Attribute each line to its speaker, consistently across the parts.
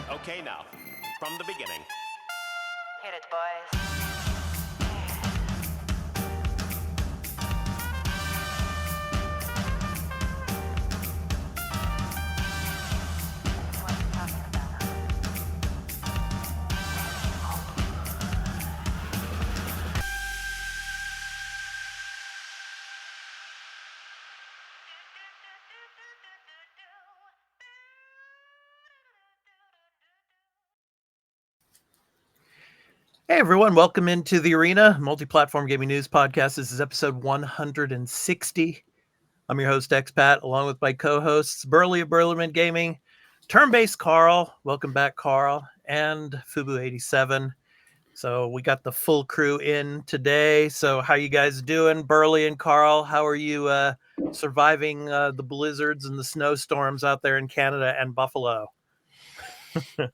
Speaker 1: Okay, now, from the beginning.
Speaker 2: Hit it, boys. What are you talking about?
Speaker 3: Hey everyone, welcome into the Arena Multi-Platform Gaming News Podcast. This is episode 160. I'm your host, Expat, along with my co-hosts, Burley of Burlerman Gaming, Turn-Based Carl, welcome back Carl, and Fubu87. So we got the full crew in today. So how you guys doing, Burley and Carl? How are you surviving the blizzards and the snowstorms out there in Canada and Buffalo?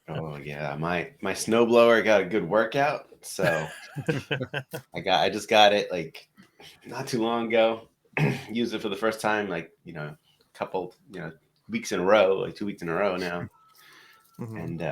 Speaker 4: Oh yeah, my snowblower got a good workout, so I just got it like not too long ago. Used it for the first time, like couple weeks in a row, like 2 weeks in a row now, and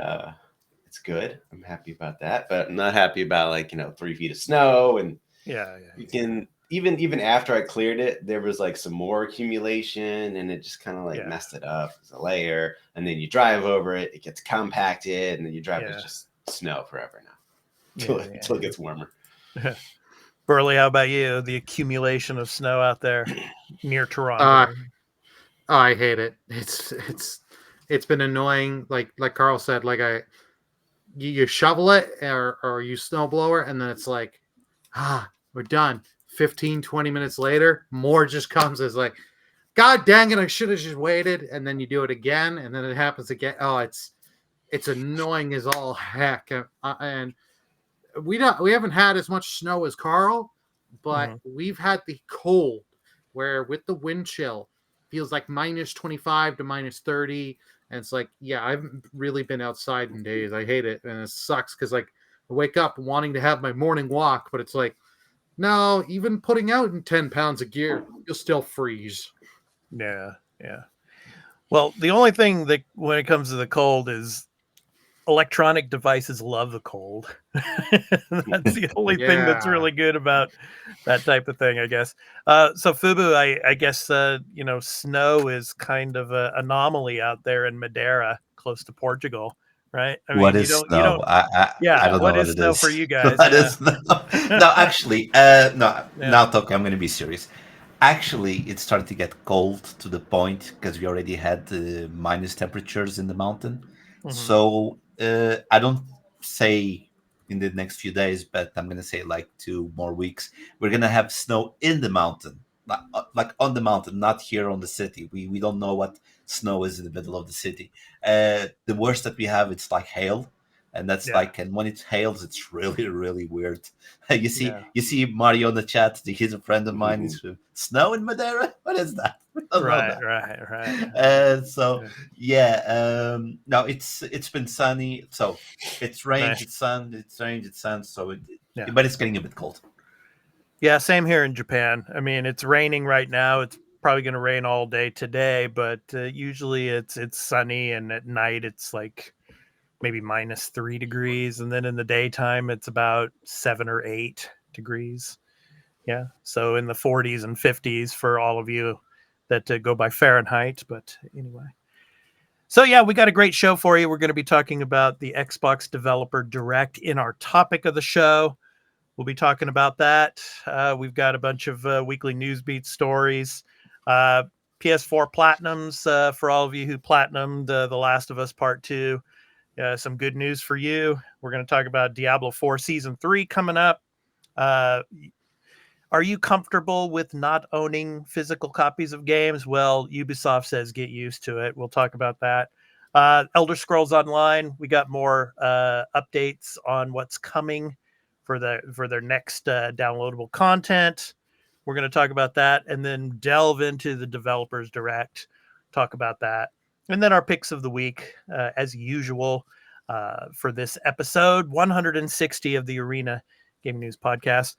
Speaker 4: it's good. I'm happy about that, but I'm not happy about 3 feet of snow. And
Speaker 3: Yeah.
Speaker 4: you can even after I cleared it, there was like some more accumulation, and it just kind of messed it up. It's a layer, and then you drive over it, it gets compacted, and then you drive it's just snow forever now until it gets warmer.
Speaker 3: Burley, how about you? The accumulation of snow out there near Toronto.
Speaker 5: I hate it. It's been annoying. Like Carl said, you shovel it or you snowblower, and then it's like, we're done. 15, 20 minutes later, more just comes. As like, God dang it, I should have just waited. And then you do it again, and then it happens again. Oh, it's annoying as all heck. And we haven't had as much snow as Carl, but we've had the cold where with the wind chill feels like minus 25 to minus 30. And it's like, yeah, I haven't really been outside in days. I hate it. And it sucks because I wake up wanting to have my morning walk, but it's like, no, even putting out in 10 pounds of gear, you'll still freeze.
Speaker 3: Yeah. Well, the only thing that when it comes to the cold is electronic devices love the cold. That's the only thing that's really good about that type of thing, I guess. So Fubu, I guess, snow is kind of an anomaly out there in Madeira, close to Portugal. Right? I mean,
Speaker 6: what is snow? I don't know what it
Speaker 3: snow
Speaker 6: is
Speaker 3: for you guys.
Speaker 6: What is snow? No, actually, now talking, I'm going to be serious. Actually, it started to get cold to the point because we already had minus temperatures in the mountain. So I don't say in the next few days, but I'm going to say like 2 more weeks, we're going to have snow in the mountain, like on the mountain, not here on the city. We don't know what snow is in the middle of the city. The worst that we have, it's like hail, and that's and when it hails, it's really, really weird. You see Mario in the chat. He's a friend of mine. He's snow in Madeira. What is that?
Speaker 3: Right.
Speaker 6: No, it's been sunny. So it's rained, it's sun, it's rained, it's sun. So but it's getting a bit cold.
Speaker 3: Yeah, same here in Japan. I mean, it's raining right now. It's probably going to rain all day today, but usually it's sunny, and at night it's like maybe minus 3 degrees, and then in the daytime it's about 7 or 8 degrees. Yeah, so in the 40s and 50s for all of you that go by Fahrenheit. But anyway, so yeah, we got a great show for you. We're going to be talking about the Xbox Developer Direct in our topic of the show. We'll be talking about that. We've got a bunch of weekly news beat stories. PS4 Platinums for all of you who platinumed The Last of Us Part 2. Some good news for you. We're going to talk about Diablo 4 Season 3 coming up. Are you comfortable with not owning physical copies of games? Well, Ubisoft says get used to it. We'll talk about that. Elder Scrolls Online, we got more updates on what's coming for their next downloadable content. We're going to talk about that and then delve into the Developers Direct, talk about that. And then our picks of the week, as usual, for this episode 160 of the Arena Gaming News Podcast.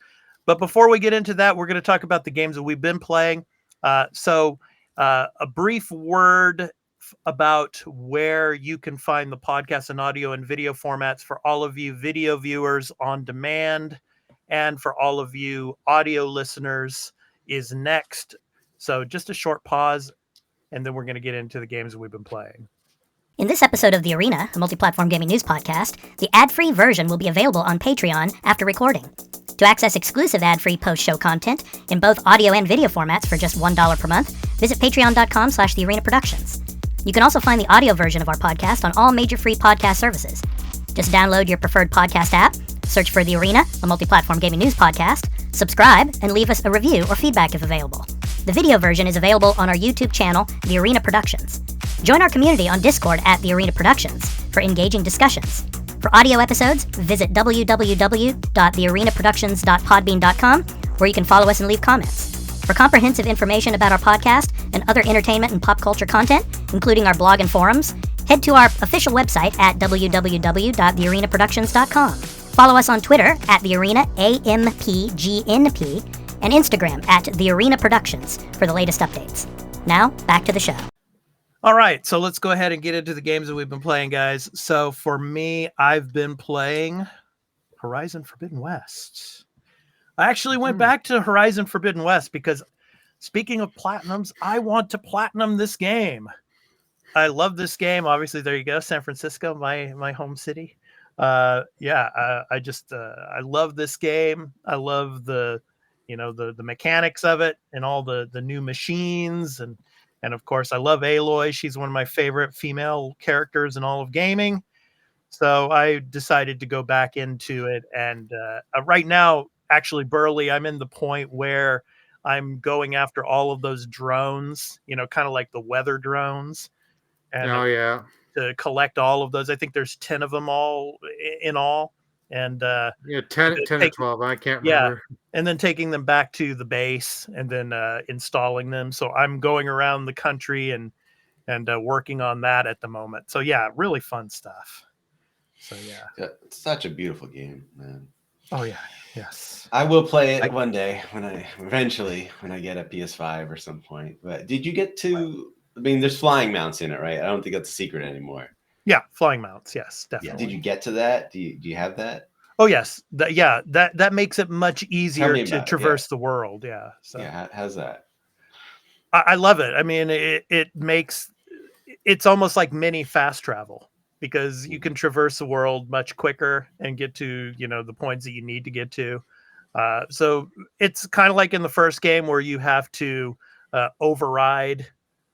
Speaker 3: But before we get into that, we're going to talk about the games that we've been playing. So a brief word about where you can find the podcast in audio and video formats for all of you video viewers on demand and for all of you audio listeners is next. So just a short pause, and then we're going to get into the games we've been playing.
Speaker 7: In this episode of The Arena, a multi-platform gaming news podcast, the ad-free version will be available on Patreon after recording. To access exclusive ad-free post-show content in both audio and video formats for just $1 per month, visit patreon.com/thearenaproductions. You can also find the audio version of our podcast on all major free podcast services. Just download your preferred podcast app, search for The Arena, a multi-platform gaming news podcast, subscribe, and leave us a review or feedback if available. The video version is available on our YouTube channel, The Arena Productions. Join our community on Discord at The Arena Productions for engaging discussions. For audio episodes, visit www.thearenaproductions.podbean.com, where you can follow us and leave comments. For comprehensive information about our podcast and other entertainment and pop culture content, including our blog and forums, head to our official website at www.thearenaproductions.com. Follow us on Twitter at TheArenaAMPGNP and Instagram at The Arena Productions for the latest updates. Now, back to the show.
Speaker 3: All right, so let's go ahead and get into the games that we've been playing, guys. So for me, I've been playing Horizon Forbidden West. I actually went back to Horizon Forbidden West because, speaking of platinums, I want to platinum this game. I love this game. Obviously, there you go, San Francisco, my home city. I love this game. I love the mechanics of it and all the new machines and of course I love Aloy. She's one of my favorite female characters in all of gaming. So I decided to go back into it, and right now, actually, Burley, I'm in the point where I'm going after all of those drones, kind of like the weather drones. And to collect all of those. I think there's 10 of them all in all. And
Speaker 5: 10 or 12, I can't remember.
Speaker 3: And then taking them back to the base and then installing them. So I'm going around the country and working on that at the moment. So yeah, really fun stuff. So yeah.
Speaker 4: It's such a beautiful game, man.
Speaker 3: Oh yeah, yes.
Speaker 4: I will play it one day when I get a PS5 or some point. But did you get to? I mean, there's flying mounts in it, right? I don't think that's a secret anymore.
Speaker 3: Yeah, flying mounts. Yes, definitely.
Speaker 4: Yeah. Did you get to that? Do you have that?
Speaker 3: Oh yes, that makes it much easier to traverse the world. Yeah. So
Speaker 4: yeah, how's that?
Speaker 3: I love it. I mean, it's almost like mini fast travel because you can traverse the world much quicker and get to the points that you need to get to. So it's kind of like in the first game where you have to override.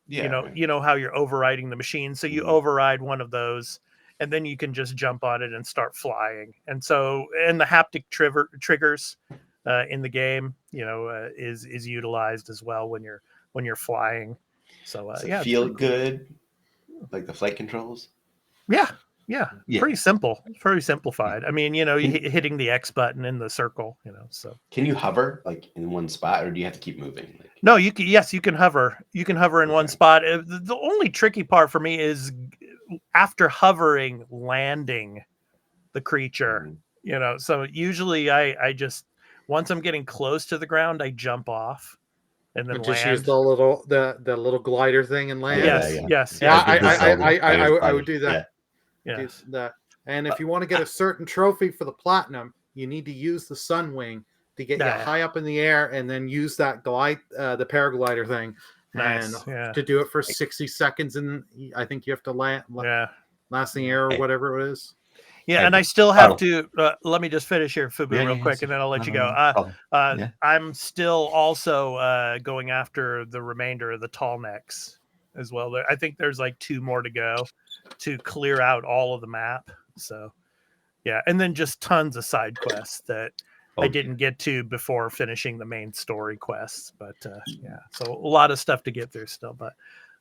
Speaker 4: Yeah,
Speaker 3: you know how you're overriding the machine. So you override one of those, and then you can just jump on it and start flying. And the haptic triggers in the game, is utilized as well when you're flying. So
Speaker 4: yeah, feel good, like the flight controls.
Speaker 3: Yeah, pretty simple, very simplified. I mean, hitting the X button in the circle, so. Can
Speaker 4: you hover like in one spot, or do you have to keep moving?
Speaker 3: No, you can. Yes, you can hover. You can hover in one spot. The only tricky part for me is after hovering, landing the creature. So usually I just once I'm getting close to the ground, I jump off. And then
Speaker 5: just use the little glider thing and land.
Speaker 3: Yes.
Speaker 5: I would do that.
Speaker 3: Yes.
Speaker 5: Do that. And if you want to get a certain trophy for the platinum, you need to use the Sunwing to get you high up in the air, and then use that the paraglider thing, and to do it for 60 seconds. And I think you have to last in the air or whatever it is.
Speaker 3: Yeah, and I still have to. Let me just finish here, Fubu, real quick, and then I'll let you go. I'm still also going after the remainder of the tall necks as well. I think there's like 2 more to go to clear out all of the map. So, yeah, and then just tons of side quests that I didn't get to before finishing the main story quests. But so a lot of stuff to get through still, but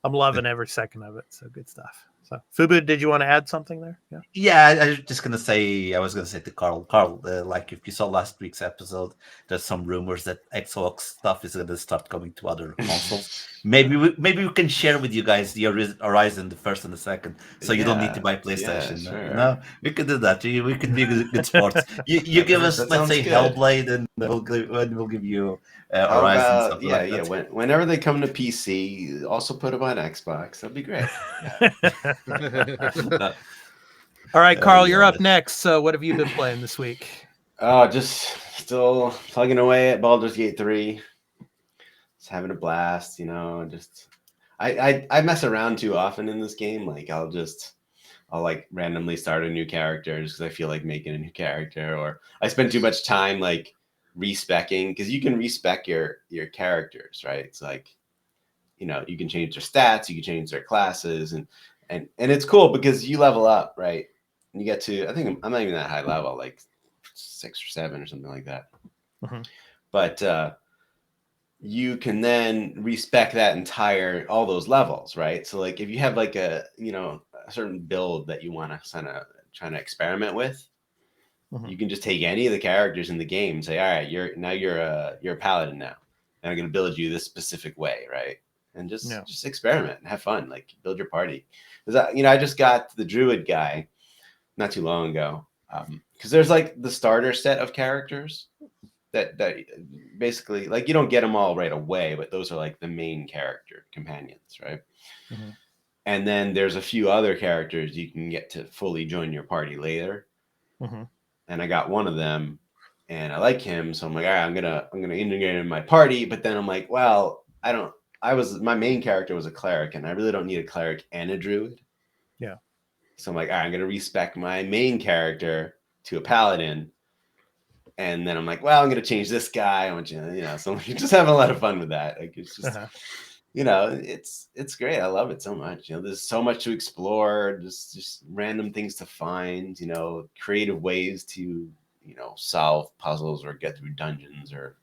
Speaker 3: I'm loving every second of it. So good stuff. So, Fubu, did you want to add something there?
Speaker 6: Yeah, I was just gonna say. I was gonna say to Carl, like if you saw last week's episode, there's some rumors that Xbox stuff is gonna start coming to other consoles. Maybe we can share with you guys the Horizon, the first and the second, so you don't need to buy PlayStation.
Speaker 4: sure.
Speaker 6: No, we could do that. We could be good sports. You give us,
Speaker 4: That
Speaker 6: let's
Speaker 4: sounds
Speaker 6: say,
Speaker 4: good.
Speaker 6: Hellblade, and we'll give you
Speaker 4: How
Speaker 6: Horizon.
Speaker 4: about,
Speaker 6: Something like that.
Speaker 4: whenever they come to PC, also put them on Xbox. That'd be great.
Speaker 6: No.
Speaker 3: All right, Carl, you're
Speaker 6: yeah.
Speaker 3: up next. So, what have you been playing this week?
Speaker 4: Oh, just still plugging away at Baldur's Gate 3. Just having a blast, just I mess around too often in this game. Like I'll like randomly start a new character just because I feel like making a new character, or I spend too much time like respecking, because you can respec your characters, right? It's like, you can change their stats, you can change their classes, and it's cool because you level up, right? And you get to, I think I'm not even that high level, like 6 or 7 or something like that.
Speaker 3: Mhm.
Speaker 4: But you can then respec that all those levels, right? So like if you have like a certain build that you want to kind of try to experiment with,
Speaker 3: Mhm.
Speaker 4: you can just take any of the characters in the game and say, all right, you're a paladin now, and I'm going to build you this specific way, right? And just experiment and have fun, like build your party. Because I just got the druid guy not too long ago, because there's like the starter set of characters that basically, like, you don't get them all right away, but those are like the main character companions, right?
Speaker 3: Mhm.
Speaker 4: And then there's a few other characters you can get to fully join your party later.
Speaker 3: Mhm.
Speaker 4: And I got one of them, and I like him, so I'm like, all right, I'm gonna integrate him in my party. But then I'm like, well, my main character was a cleric, and I really don't need a cleric and a druid.
Speaker 3: Yeah.
Speaker 4: So I'm like, all right, I'm gonna respec my main character to a paladin. And then I'm like, well, I'm going to change this guy. I want so I'm just having a lot of fun with that. Like, it's just,
Speaker 3: Uh-huh.
Speaker 4: it's great. I love it so much. There's so much to explore, just random things to find, creative ways to, solve puzzles or get through dungeons, or,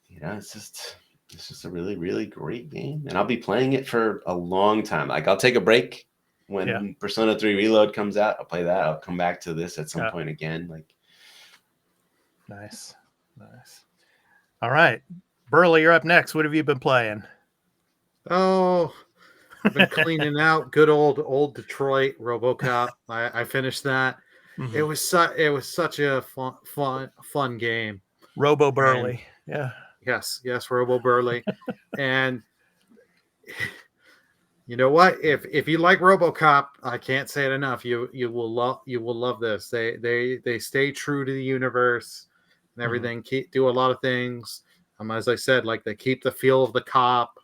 Speaker 4: it's just a really, really great game. And I'll be playing it for a long time. Like, I'll take a break when Persona 3 Reload comes out. I'll play that. I'll come back to this at some point again. Like,
Speaker 3: Nice. All right, Burley, you're up next. What have you been playing?
Speaker 5: Oh, I've been cleaning out good old Detroit RoboCop. I finished that.
Speaker 3: Mhm.
Speaker 5: It was such a fun game.
Speaker 3: Robo Burley. Yeah.
Speaker 5: Yes, Robo Burley. And you know what? If you like RoboCop, I can't say it enough. You will love this. They stay true to the universe and everything. Do a lot of things. As I said, like they keep the feel of the cop.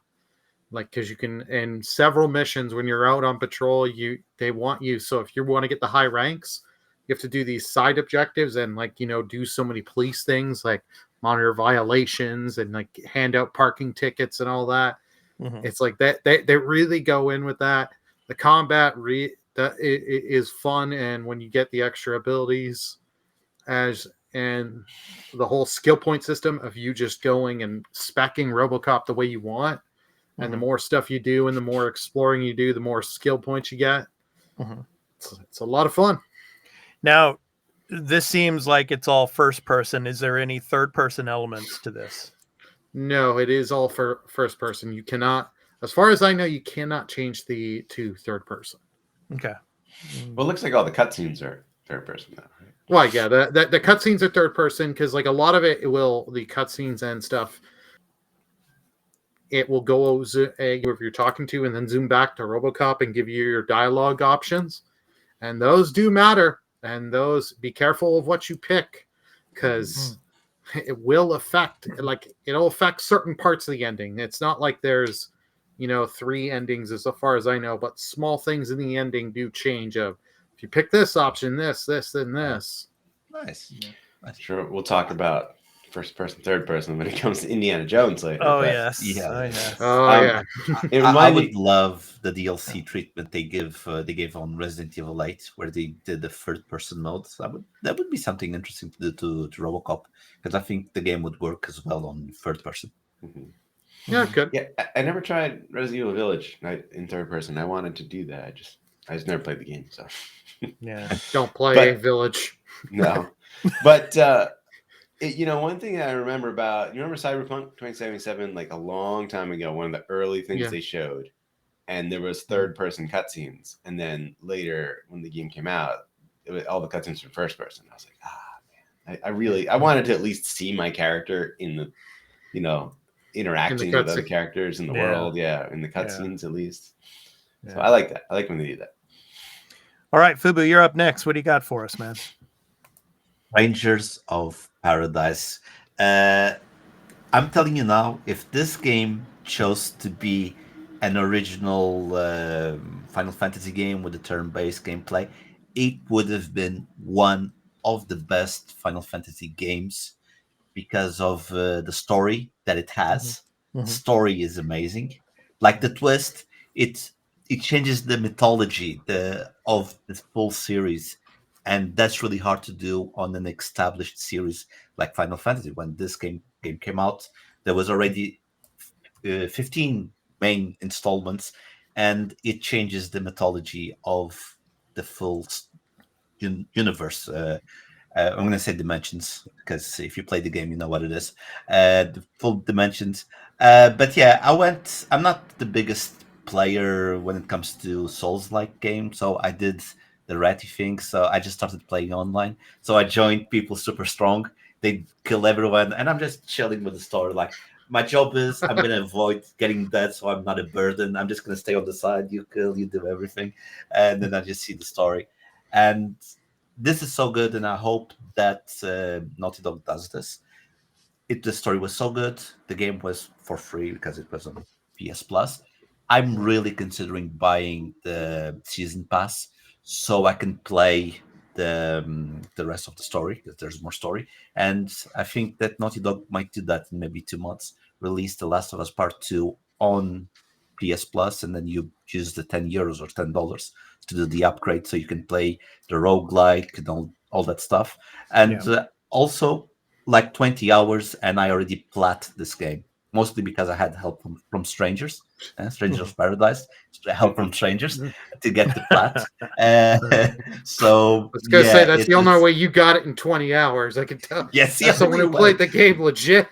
Speaker 5: Like, because you can, in several missions when you're out on patrol, they want you. So if you want to get the high ranks, you have to do these side objectives and do so many police things, like monitor violations and like hand out parking tickets and all that.
Speaker 3: Mhm.
Speaker 5: It's like that they really go in with that. The combat is fun, and when you get the extra abilities, and the whole skill point system of you just going and speccing RoboCop the way you want, and the more stuff you do and the more exploring you do, the more skill points you get.
Speaker 3: Mhm.
Speaker 5: It's a lot of fun.
Speaker 3: Now, this seems like it's all first person. Is there any third person elements to this?
Speaker 5: No, it is all for first person. You cannot, as far as I know, you cannot change to third person.
Speaker 3: Okay.
Speaker 4: well, it looks like all the cutscenes are third person now, right?
Speaker 5: Well, yeah, the cutscenes are third person because like a lot of the cutscenes and stuff, it will go if you're talking to and then zoom back to RoboCop and give you your dialogue options, and those do matter. And those, be careful of what you pick, because it will affect, it'll affect certain parts of the ending. It's not like there's 3 endings as far as I know, but small things in the ending do change. Of if you pick this option, this, and this.
Speaker 6: Nice.
Speaker 4: Sure, we'll talk about first person, third person when it comes to Indiana Jones later.
Speaker 3: Oh,
Speaker 4: but
Speaker 3: yes.
Speaker 6: Yeah.
Speaker 3: Oh, yes.
Speaker 5: Oh yeah.
Speaker 4: It
Speaker 6: I
Speaker 4: reminded
Speaker 6: would love the DLC treatment they gave on Resident Evil 8, where they did the third person mode. So that would be something interesting to do to RoboCop, because I think the game would work as well on third person.
Speaker 5: Yeah, good.
Speaker 4: Yeah, I never tried Resident Evil Village in third person. I wanted to do that. I just never played the game, so
Speaker 3: Yeah.
Speaker 5: Don't play Village.
Speaker 4: no. But One thing I remember about, you remember Cyberpunk 2077, like a long time ago, one of the early things
Speaker 5: Yeah.
Speaker 4: they showed, and there was third-person cutscenes, and then later when the game came out, all the cutscenes were first person. I was like, man, I wanted to at least see my character in the, interacting with other
Speaker 5: cutscene.
Speaker 4: characters in the
Speaker 3: Yeah.
Speaker 4: world, in the
Speaker 3: Yeah.
Speaker 4: cutscenes at least. So
Speaker 3: Yeah.
Speaker 4: I like that. I like when they do that.
Speaker 3: All right, Fubu, you're up next. What do you got for us, man?
Speaker 6: Rangers of Paradise. I'm telling you now, if this game chose to be an original Final Fantasy game with a turn-based gameplay, it would have been one of the best Final Fantasy games because of the story that it has.
Speaker 3: Mhm.
Speaker 6: The story is amazing. Like the twist, it changes the mythology of the full series, and that's really hard to do on an established series like Final Fantasy. When this game came out, there was already 15 main installments, and it changes the mythology of the full universe. I'm going to say dimensions because if you play the game, you know what it is. The full dimensions. But yeah, I'm not the biggest player when it comes to Souls-like games, so I did the ratty thing. So I just started playing online. So I joined people super strong. They kill everyone, and I'm just chilling with the story. Like my job is, I'm going to avoid getting dead, so I'm not a burden. I'm just going to stay on the side. You kill, you do everything, and then I just see the story. And this is so good, and I hope that Naughty Dog does this. The story was so good. The game was for free because it was on PS Plus. I'm really considering buying the season pass so I can play the rest of the story because there's more story. And I think that Naughty Dog might do that in maybe 2 months. Release The Last of Us Part 2 on PS Plus, and then you use the €10 or $10 to do the upgrade so you can play the roguelike and all that stuff. And also, like 20 hours, and I already plat this game, mostly because I had help from strangers, Strangers of Paradise, help from strangers to get the plat. So,
Speaker 5: I was going to say, that's the only
Speaker 6: it's
Speaker 5: way you got it in 20 hours. I can tell.
Speaker 6: yes,
Speaker 5: That's someone who played the game legit.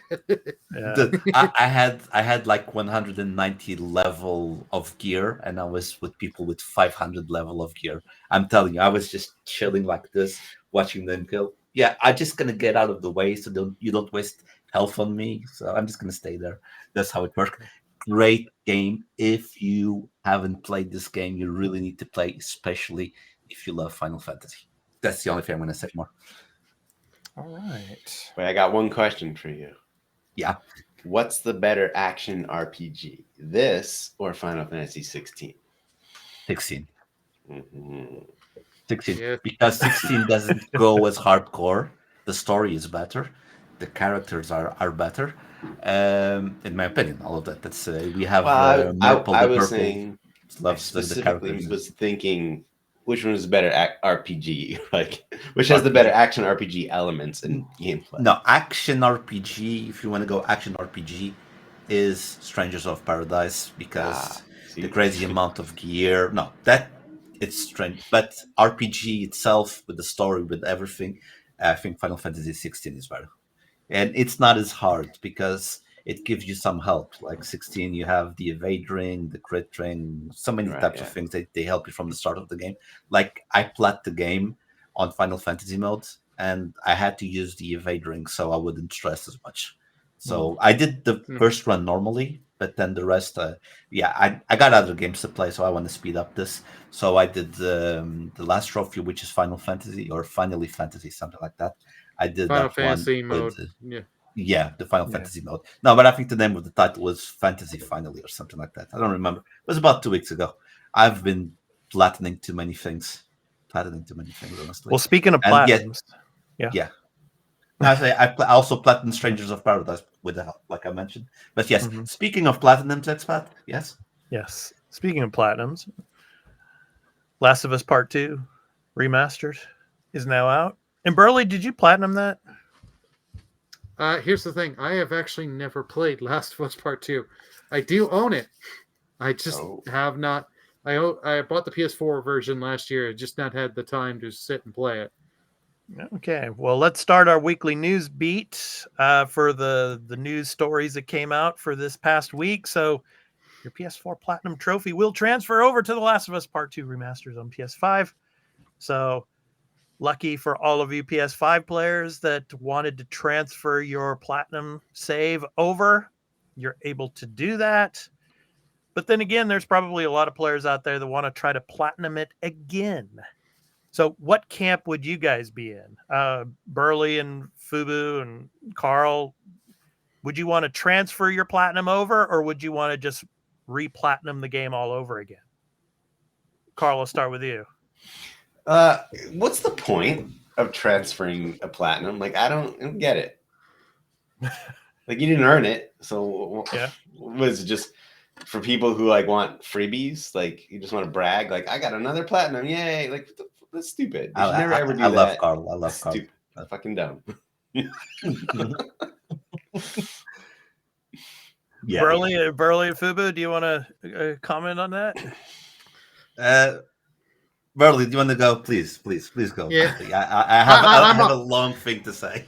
Speaker 6: I had like 190 level of gear, and I was with people with 500 level of gear. I'm telling you, I was just chilling like this, watching them kill. Yeah, I'm just gonna get out of the way so you don't waste health on me. So I'm just gonna stay there. That's how it works. Great game. If you haven't played this game, you really need to play, especially if you love Final Fantasy. That's the only thing I'm gonna say more.
Speaker 3: All right.
Speaker 4: Wait, I got one question for you.
Speaker 6: Yeah.
Speaker 4: What's the better action RPG, this or Final Fantasy 16?
Speaker 6: 16.
Speaker 4: Mm-hmm.
Speaker 6: 16.
Speaker 5: Yeah.
Speaker 6: Because 16 doesn't go as hardcore. The story is better. The characters are better. In my opinion, all of that. That's we have Merple,
Speaker 4: I
Speaker 6: the
Speaker 4: was
Speaker 6: purple
Speaker 4: saying, I
Speaker 6: loves the
Speaker 4: specifically
Speaker 6: characters.
Speaker 4: was thinking which one is the better RPG, like which has the better action RPG elements and gameplay.
Speaker 6: No, action RPG. If you want to go action RPG, is Strangers of Paradise because the crazy amount of gear. No, that it's strange, but RPG itself with the story with everything, I think Final Fantasy 16 is better, and it's not as hard because it gives you some help. Like 16, you have the evade ring, the crit ring, so many types of things that they help you from the start of the game. Like I plat the game on Final Fantasy mode, and I had to use the evade ring so I wouldn't stress as much. So I did the first run normally, but then the rest, I got other games to play, so I want to speed up this. So I did the last trophy, which is Final Fantasy or Finally Fantasy, something like that. I did
Speaker 5: Final
Speaker 6: that
Speaker 5: Fantasy
Speaker 6: one
Speaker 5: mode.
Speaker 6: with, the Final Fantasy mode. No, but I think the name of the title was Fantasy Finally or something like that. I don't remember. It was about 2 weeks ago. I've been platining too many things. Honestly.
Speaker 3: Well, speaking of platinums,
Speaker 6: yeah. I also platinum Strangers of Paradise with the help, like I mentioned. But yes, speaking of platinums, expat, yes.
Speaker 3: Yes. Speaking of platinums, Last of Us Part 2 Remastered is now out. And Burley, did you platinum that?
Speaker 5: Here's the thing. I have actually never played Last of Us Part 2. I do own it. I just have not. I bought the PS4 version last year. I just not had the time to sit and play it.
Speaker 3: Okay, well, let's start our weekly news beat for the news stories that came out for this past week. So your PS4 Platinum Trophy will transfer over to The Last of Us Part 2 Remasters on PS5. So lucky for all of you PS5 players that wanted to transfer your Platinum save over, you're able to do that. But then again, there's probably a lot of players out there that want to try to Platinum it again. So what camp would you guys be in? Burley and Fubu and Carl, would you want to transfer your Platinum over, or would you want to just re-Platinum the game all over again? Carl, I'll start with you.
Speaker 4: What's the point of transferring a Platinum? Like, I don't get it. Like, you didn't earn it, so
Speaker 3: Yeah.
Speaker 4: Was it just for people who like want freebies? Like, you just want to brag, like, I got another Platinum, yay! Like, that's stupid. You should never ever do
Speaker 6: I
Speaker 4: that.
Speaker 6: love Carl. I love
Speaker 4: That's
Speaker 6: Carl.
Speaker 4: stupid. That's fucking dumb.
Speaker 6: Yeah.
Speaker 3: Burley and Fubu, do you want to comment on that?
Speaker 6: Burley, do you want to go? Please go.
Speaker 5: Yeah.
Speaker 6: I have a long thing to say.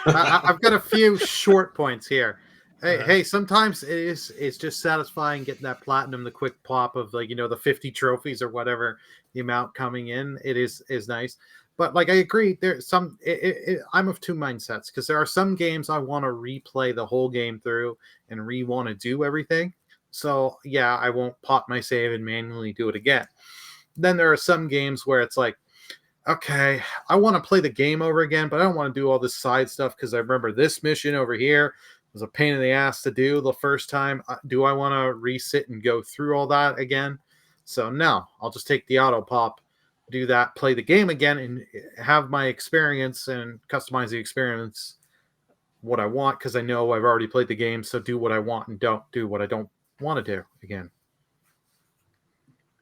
Speaker 5: I've got a few short points here. Hey, sometimes it's just satisfying getting that platinum, the quick pop of, like, the 50 trophies or whatever the amount coming in. It is nice. But like, I agree, there's some I'm of two mindsets, because there are some games I want to replay the whole game through and want to do everything. So yeah, I won't pop my save and manually do it again. Then there are some games where it's like, okay, I want to play the game over again, but I don't want to do all this side stuff because I remember this mission over here was a pain in the ass to do the first time. Do I want to resit and go through all that again? So no, I'll just take the auto pop, do that, play the game again, and have my experience and customize the experience what I want, because I know I've already played the game. So do what I want and don't do what I don't want to do again.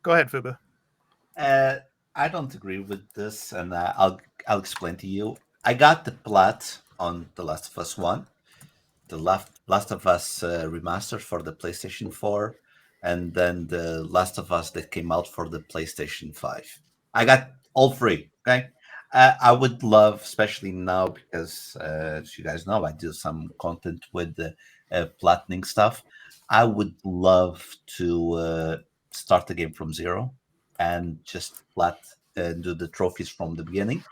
Speaker 3: Go ahead, Fubu.
Speaker 6: I don't agree with this, and I'll explain to you. I got the plat on The Last of Us 1, the Last of Us Remastered for the PlayStation 4, and then the Last of Us that came out for the PlayStation 5. I got all three, okay? I would love, especially now, because as you guys know, I do some content with the platinum stuff. I would love to start the game from zero and just do the trophies from the beginning.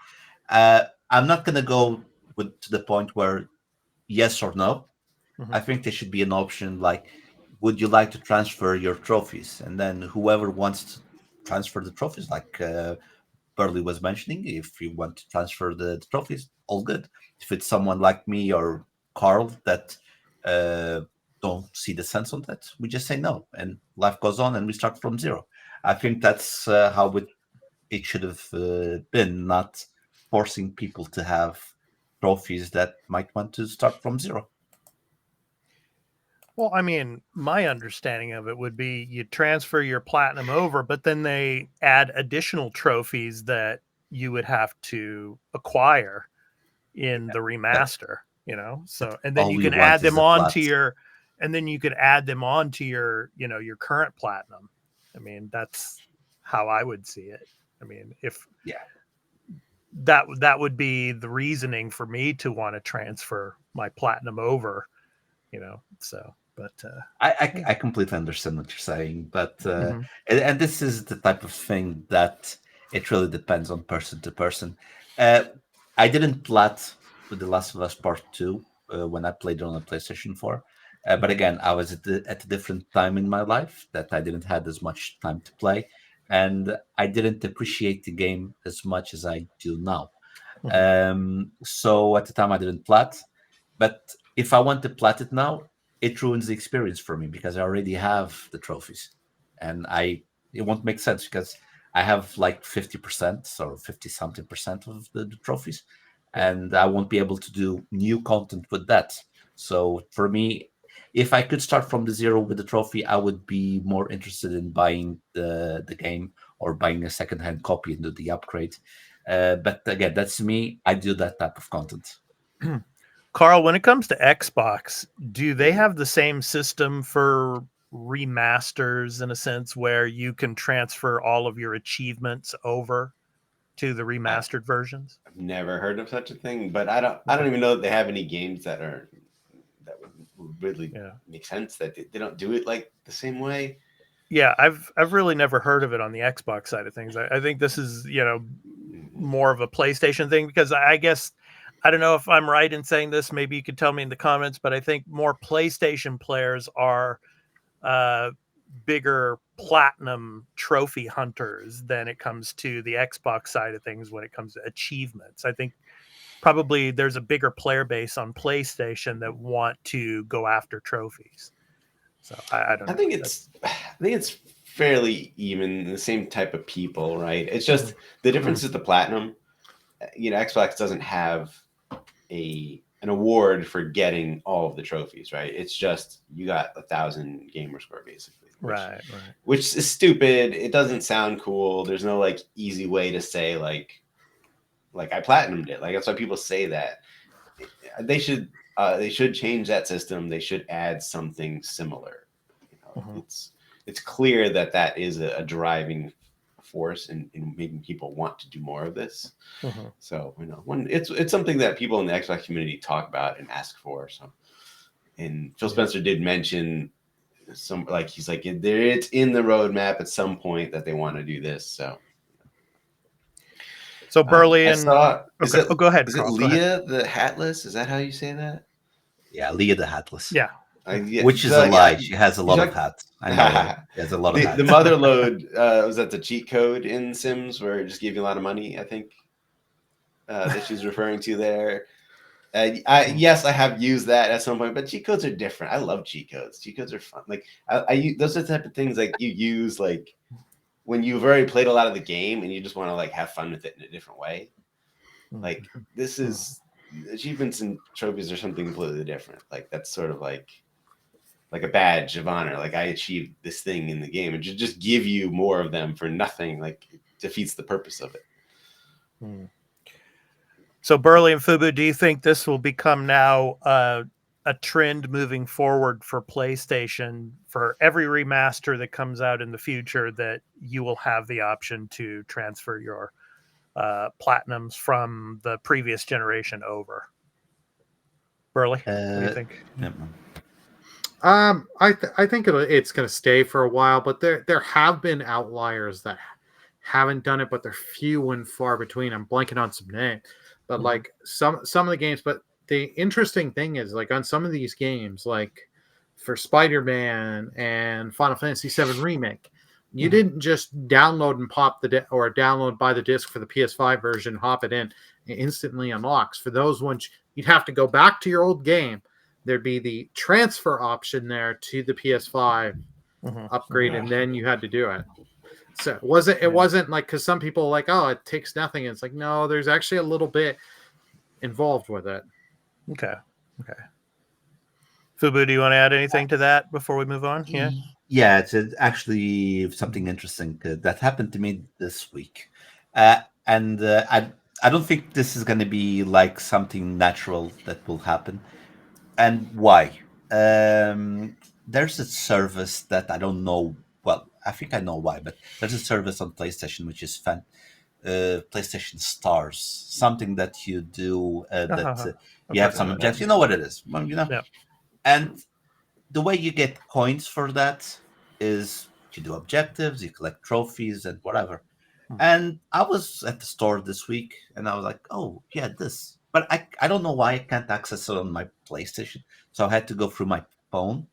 Speaker 6: I'm not going to go to the point where yes or no.
Speaker 3: Mhm.
Speaker 6: I think there should be an option like, would you like to transfer your trophies? And then whoever wants to transfer the trophies, like Burley was mentioning, if you want to transfer the trophies, all good. If it's someone like me or Carl that don't see the sense on that, we just say no, and life goes on, and we start from zero. I think that's how it should have been, not forcing people to have trophies that might want to start from zero.
Speaker 3: Well, I mean, my understanding of it would be you transfer your platinum over, but then they add additional trophies that you would have to acquire in the remaster, So, and then
Speaker 6: All
Speaker 3: you
Speaker 6: we
Speaker 3: can
Speaker 6: want
Speaker 3: add
Speaker 6: is
Speaker 3: them
Speaker 6: the
Speaker 3: on
Speaker 6: plat.
Speaker 3: to your, your current platinum. I mean, that's how I would see it. I mean, if that would be the reasoning for me to want to transfer my platinum over, so. But
Speaker 6: I completely understand what you're saying, but
Speaker 3: Mhm.
Speaker 6: and this is the type of thing that it really depends on person to person. I didn't plat with The Last of Us Part 2 when I played it on a PlayStation 4, but again, I was at a different time in my life that I didn't have as much time to play, and I didn't appreciate the game as much as I do now. So at the time, I didn't plat, but if I want to plat it now, it ruins the experience for me because I already have the trophies, and it won't make sense because I have like 50% or 50 something percent of the trophies, and I won't be able to do new content with that. So for me, if I could start from the zero with the trophy, I would be more interested in buying the game or buying a secondhand copy and do the upgrade. But again, that's me. I do that type of content.
Speaker 3: Carl, when it comes to Xbox, do they have the same system for remasters in a sense where you can transfer all of your achievements over to the remastered versions?
Speaker 4: I've never heard of such a thing, but I don't even know that they have any games that would really make sense that they don't do it like the same way.
Speaker 3: Yeah, I've really never heard of it on the Xbox side of things. I think this is, more of a PlayStation thing, because I guess, I don't know if I'm right in saying this, maybe you could tell me in the comments, but I think more PlayStation players are bigger platinum trophy hunters than it comes to the Xbox side of things when it comes to achievements. I think probably there's a bigger player base on PlayStation that want to go after trophies. So I don't know.
Speaker 4: I think it's fairly even, the same type of people, right? It's just the difference is the platinum. Xbox doesn't have an award for getting all of the trophies, right? It's just you got 1,000 gamer score basically. Which is stupid. It doesn't sound cool. There's no like easy way to say like I platinumed it. Like that's why people say that. They should change that system. They should add something similar. It's clear that is a driving force in making people want to do more of this. So when it's something that people in the Xbox community talk about and ask for. So, and Phil Spencer did mention he's like it's in the roadmap at some point that they want to do this. So
Speaker 3: Burley
Speaker 4: I saw,
Speaker 3: go ahead.
Speaker 4: Is it Leah the Hatless? Is that how you say that?
Speaker 6: Yeah, Leah the Hatless.
Speaker 3: Yeah.
Speaker 6: Which is a lie. She has a lot of hats. I know that. She has a lot of hats.
Speaker 4: The mother load, was that the cheat code in Sims where it just gave you a lot of money, I think, that she's referring to there. Yes, I have used that at some point, but cheat codes are different. I love cheat codes. Cheat codes are fun. Like those are the type of things like you use like when you've already played a lot of the game and you just want to like have fun with it in a different way. Like this is achievements and trophies are something completely different. Like that's sort of like a badge of honor. Like I achieved this thing in the game, and just give you more of them for nothing. Like it defeats the purpose of it.
Speaker 3: So Burley and Fubu, do you think this will become now a trend moving forward for PlayStation for every remaster that comes out in the future, that you will have the option to transfer your platinums from the previous generation over? Burley, what do you think?
Speaker 5: I think it's going to stay for a while, but there have been outliers that haven't done it, but they're few and far between. I'm blanking on some names, but like some of the games. But the interesting thing is, like on some of these games, like for Spider-Man and Final Fantasy VII Remake, you didn't just download and pop or download by the disc for the PS5 version, hop it in, it instantly unlocks. For those ones, you'd have to go back to your old game. There'd be the transfer option there to the PS5 upgrade, and then you had to do it. So it wasn't like, because some people are like, oh, it takes nothing. It's like, no, there's actually a little bit involved with it.
Speaker 3: Okay. Fubu, do you want to add anything to that before we move on?
Speaker 6: Yeah, it's actually something interesting that happened to me this week. And I don't think this is going to be like something natural that will happen. And why? There's a service that I don't know. Well, I think I know why, but there's a service on PlayStation which is PlayStation Stars, something that you do you have some objectives. You know what it is,
Speaker 3: Yeah.
Speaker 6: And the way you get coins for that is you do objectives, you collect trophies, and whatever. And I was at the store this week, and I was like, "Oh, yeah, this." But I don't know why I can't access it on my PlayStation, so I had to go through my phone,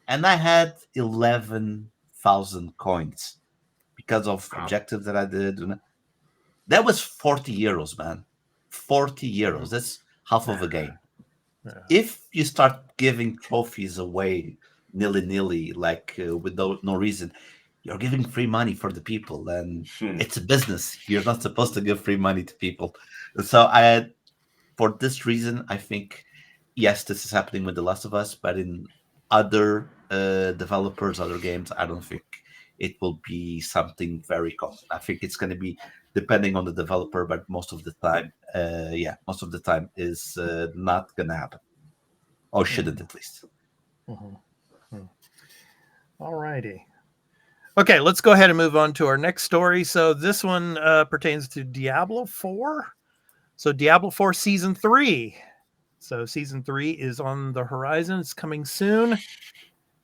Speaker 6: and I had 11,000 coins because of objectives that I did. That was 40 euros, man. 40 euros. That's half of a game. If you start giving trophies away nilly-nilly, like with no reason, you're giving free money for the people, and it's a business. You're not supposed to give free money to people. So for this reason, I think, yes, this is happening with The Last of Us, but in other developers, other games, I don't think it will be something very common. I think it's going to be depending on the developer, but most of the time, is not going to happen, or shouldn't at least.
Speaker 3: All righty. Okay, let's go ahead and move on to our next story. So this one pertains to Diablo 4. So Diablo 4 Season 3. So Season 3 is on the horizon. It's coming soon.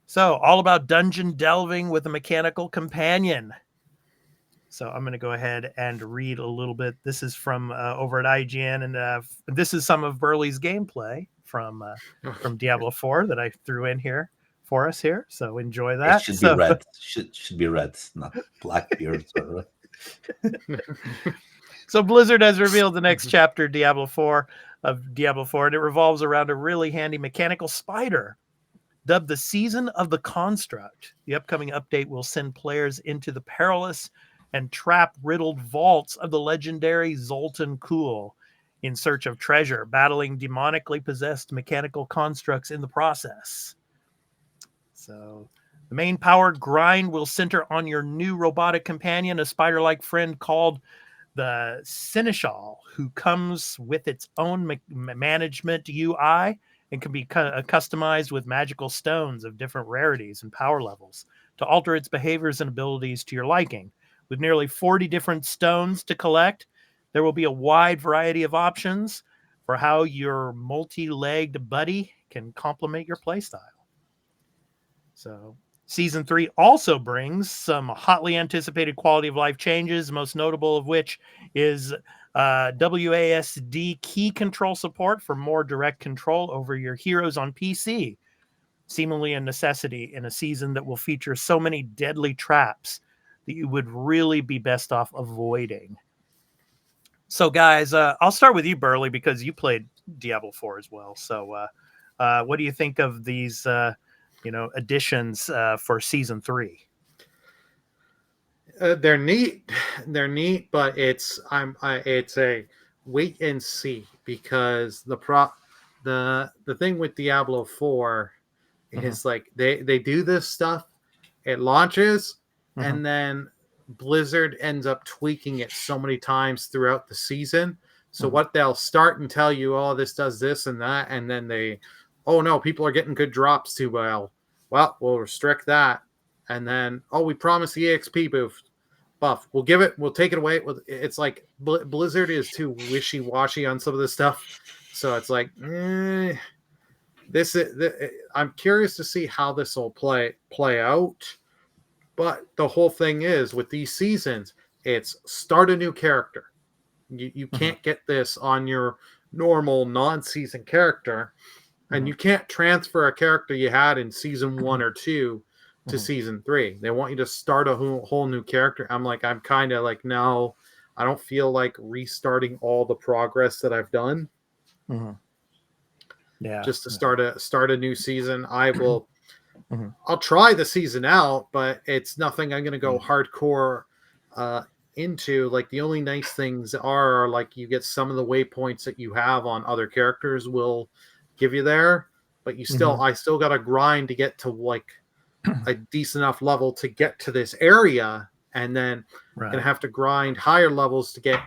Speaker 3: So all about dungeon delving with a mechanical companion. So I'm going to go ahead and read a little bit. This is from over at IGN, and this is some of Burley's gameplay from Diablo 4 that I threw in here for us here. So enjoy
Speaker 6: It
Speaker 3: that.
Speaker 6: should be red. Should be red, not Blackbeard.
Speaker 3: So Blizzard has revealed the next chapter, Diablo 4, and it revolves around a really handy mechanical spider dubbed the Season of the Construct. The upcoming update will send players into the perilous and trap-riddled vaults of the legendary Zoltan Kuhl in search of treasure, battling demonically possessed mechanical constructs in the process. So the main power grind will center on your new robotic companion, a spider-like friend called the Seneschal, who comes with its own management UI and can be customized with magical stones of different rarities and power levels to alter its behaviors and abilities to your liking. With nearly 40 different stones to collect, there will be a wide variety of options for how your multi-legged buddy can complement your playstyle. So Season 3 also brings some hotly anticipated quality of life changes, most notable of which is WASD key control support for more direct control over your heroes on PC, seemingly a necessity in a season that will feature so many deadly traps that you would really be best off avoiding. So, guys, I'll start with you, Burley, because you played Diablo 4 as well. So, what do you think of these additions for Season 3?
Speaker 5: They're neat. They're neat, but it's a wait and see, because the thing with Diablo 4 is like they do this stuff, it launches, and then Blizzard ends up tweaking it so many times throughout the season. So what they'll start and tell you, oh, this does this and that, and then oh no, people are getting good drops too well. Well, we'll restrict that. And then, oh, we promise the EXP buff. We'll take it away. It's like Blizzard is too wishy-washy on some of this stuff. So it's like, I'm curious to see how this will play out. But the whole thing is, with these seasons, it's start a new character. You can't get this on your normal non-season character. And you can't transfer a character you had in season 1 or 2 to season 3. They want you to start a whole new character. I'm kind of like, no, I don't feel like restarting all the progress that I've done.
Speaker 3: Yeah.
Speaker 5: Just to start a new season. I'll try the season out, but it's nothing I'm going to go hardcore into. Like, the only nice things are like you get some of the waypoints that you have on other characters will give you there, but I still got to grind to get to like a decent enough level to get to this area, and then gonna have to grind higher levels to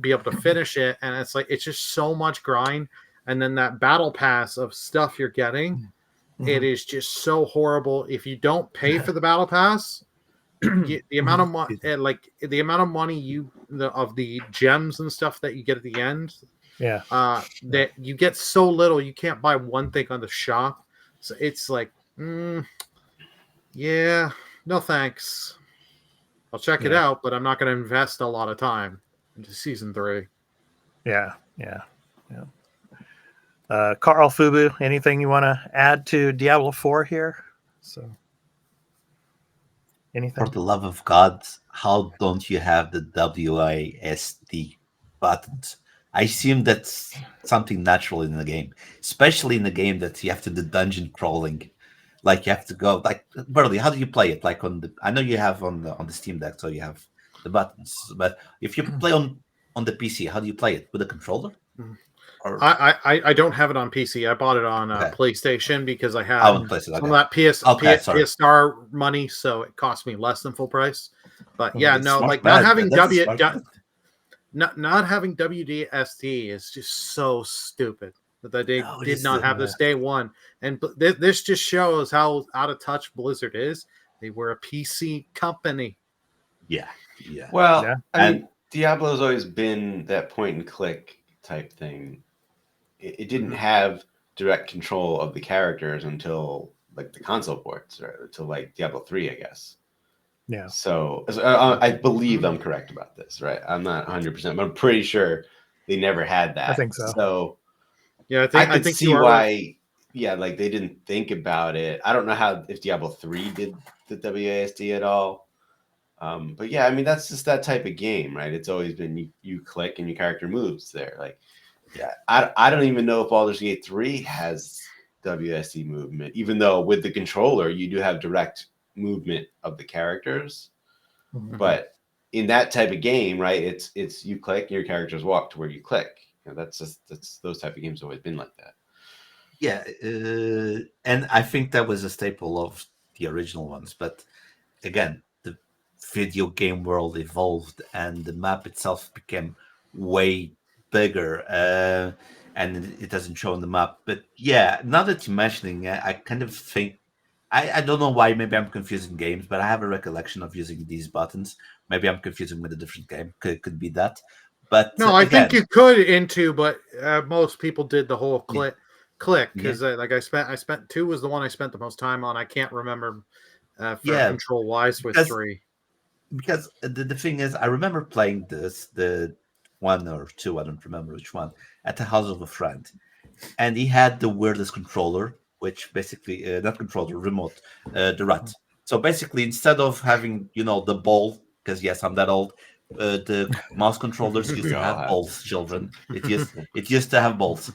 Speaker 5: be able to finish it. And it's like, it's just so much grind. And then that battle pass of stuff you're getting, it is just so horrible. If you don't pay for the battle pass, the amount of money, the amount of money of the gems and stuff that you get at the end, that you get so little, you can't buy one thing on the shop. So it's like, yeah, no thanks. I'll check it out, but I'm not going to invest a lot of time into season 3.
Speaker 3: Yeah. Carl, Fubu, anything you want to add to Diablo 4 here? So, anything?
Speaker 6: For the love of God, how don't you have the WASD buttons? I assume that's something natural in the game, especially in the game that you have to do dungeon crawling. Like, you have to go, like, Burley, how do you play it? Like, I know you have on the Steam Deck, so you have the buttons. But if you play on the PC, how do you play it? With a controller? Or...
Speaker 5: I don't have it on PC. I bought it on PlayStation because I had some of that PSR money, so it cost me less than full price. But yeah, no, like not having not having WDST is just so stupid that they did not have this day one. And this just shows how out of touch Blizzard is. They were a PC company.
Speaker 6: Yeah.
Speaker 4: Well,
Speaker 3: Yeah.
Speaker 4: I mean, Diablo's always been that point and click type thing. It didn't have direct control of the characters until like the console ports, or until like Diablo 3, I guess.
Speaker 3: Yeah.
Speaker 4: So I believe I'm correct about this, right? I'm not 100%, but I'm pretty sure they never had that.
Speaker 3: I think so.
Speaker 4: So
Speaker 5: Yeah,
Speaker 4: I
Speaker 5: I
Speaker 4: could
Speaker 5: think
Speaker 4: see
Speaker 5: you are
Speaker 4: why.
Speaker 5: right.
Speaker 4: Yeah, like they didn't think about it. I don't know how if Diablo 3 did the WASD at all. But yeah, I mean that's just that type of game, right? It's always been you click and your character moves there. Like, yeah, I don't even know if Baldur's Gate 3 has WSD movement, even though with the controller you do have direct movement of the characters. But in that type of game, right, it's you click, your characters walk to where you click. You know, that's those type of games have always been like that.
Speaker 6: Yeah, and I think that was a staple of the original ones. But again, the video game world evolved, and the map itself became way bigger, and it doesn't show on the map. But yeah, now that you're mentioning it, I kind of think I don't know why. Maybe I'm confusing games, but I have a recollection of using these buttons. Maybe I'm confusing with a different game. Could be that. But
Speaker 5: No, I
Speaker 6: again,
Speaker 5: think you could into, but most people did the whole click because like I spent 2 was the one I spent the most time on. I can't remember for
Speaker 6: Yeah,
Speaker 5: control wise with
Speaker 6: because
Speaker 5: 3.
Speaker 6: because the thing is, I remember playing the 1 or 2, I don't remember which one, at the house of a friend, and he had the weirdest controller, which basically not controller, remote, the rat. So basically, instead of having the ball, because yes, I'm that old, the mouse controllers used to have balls. Children, it used to have balls.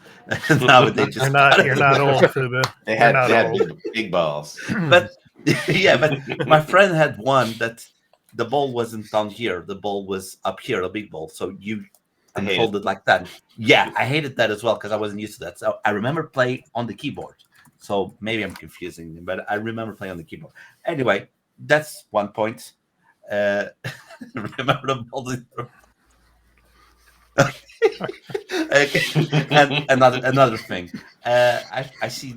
Speaker 6: Nowadays,
Speaker 3: You're not old, Fubu.
Speaker 4: They had
Speaker 3: not old.
Speaker 4: big balls.
Speaker 6: But yeah, but my friend had one that the ball wasn't down here, the ball was up here, a big ball, so you controlled it like that. Yeah, I hated that as well because I wasn't used to that. So I remember playing on the keyboard. So maybe I'm confusing them, but I remember playing on the keyboard. Anyway, that's one point. Remember the ball. Okay. And another thing. I see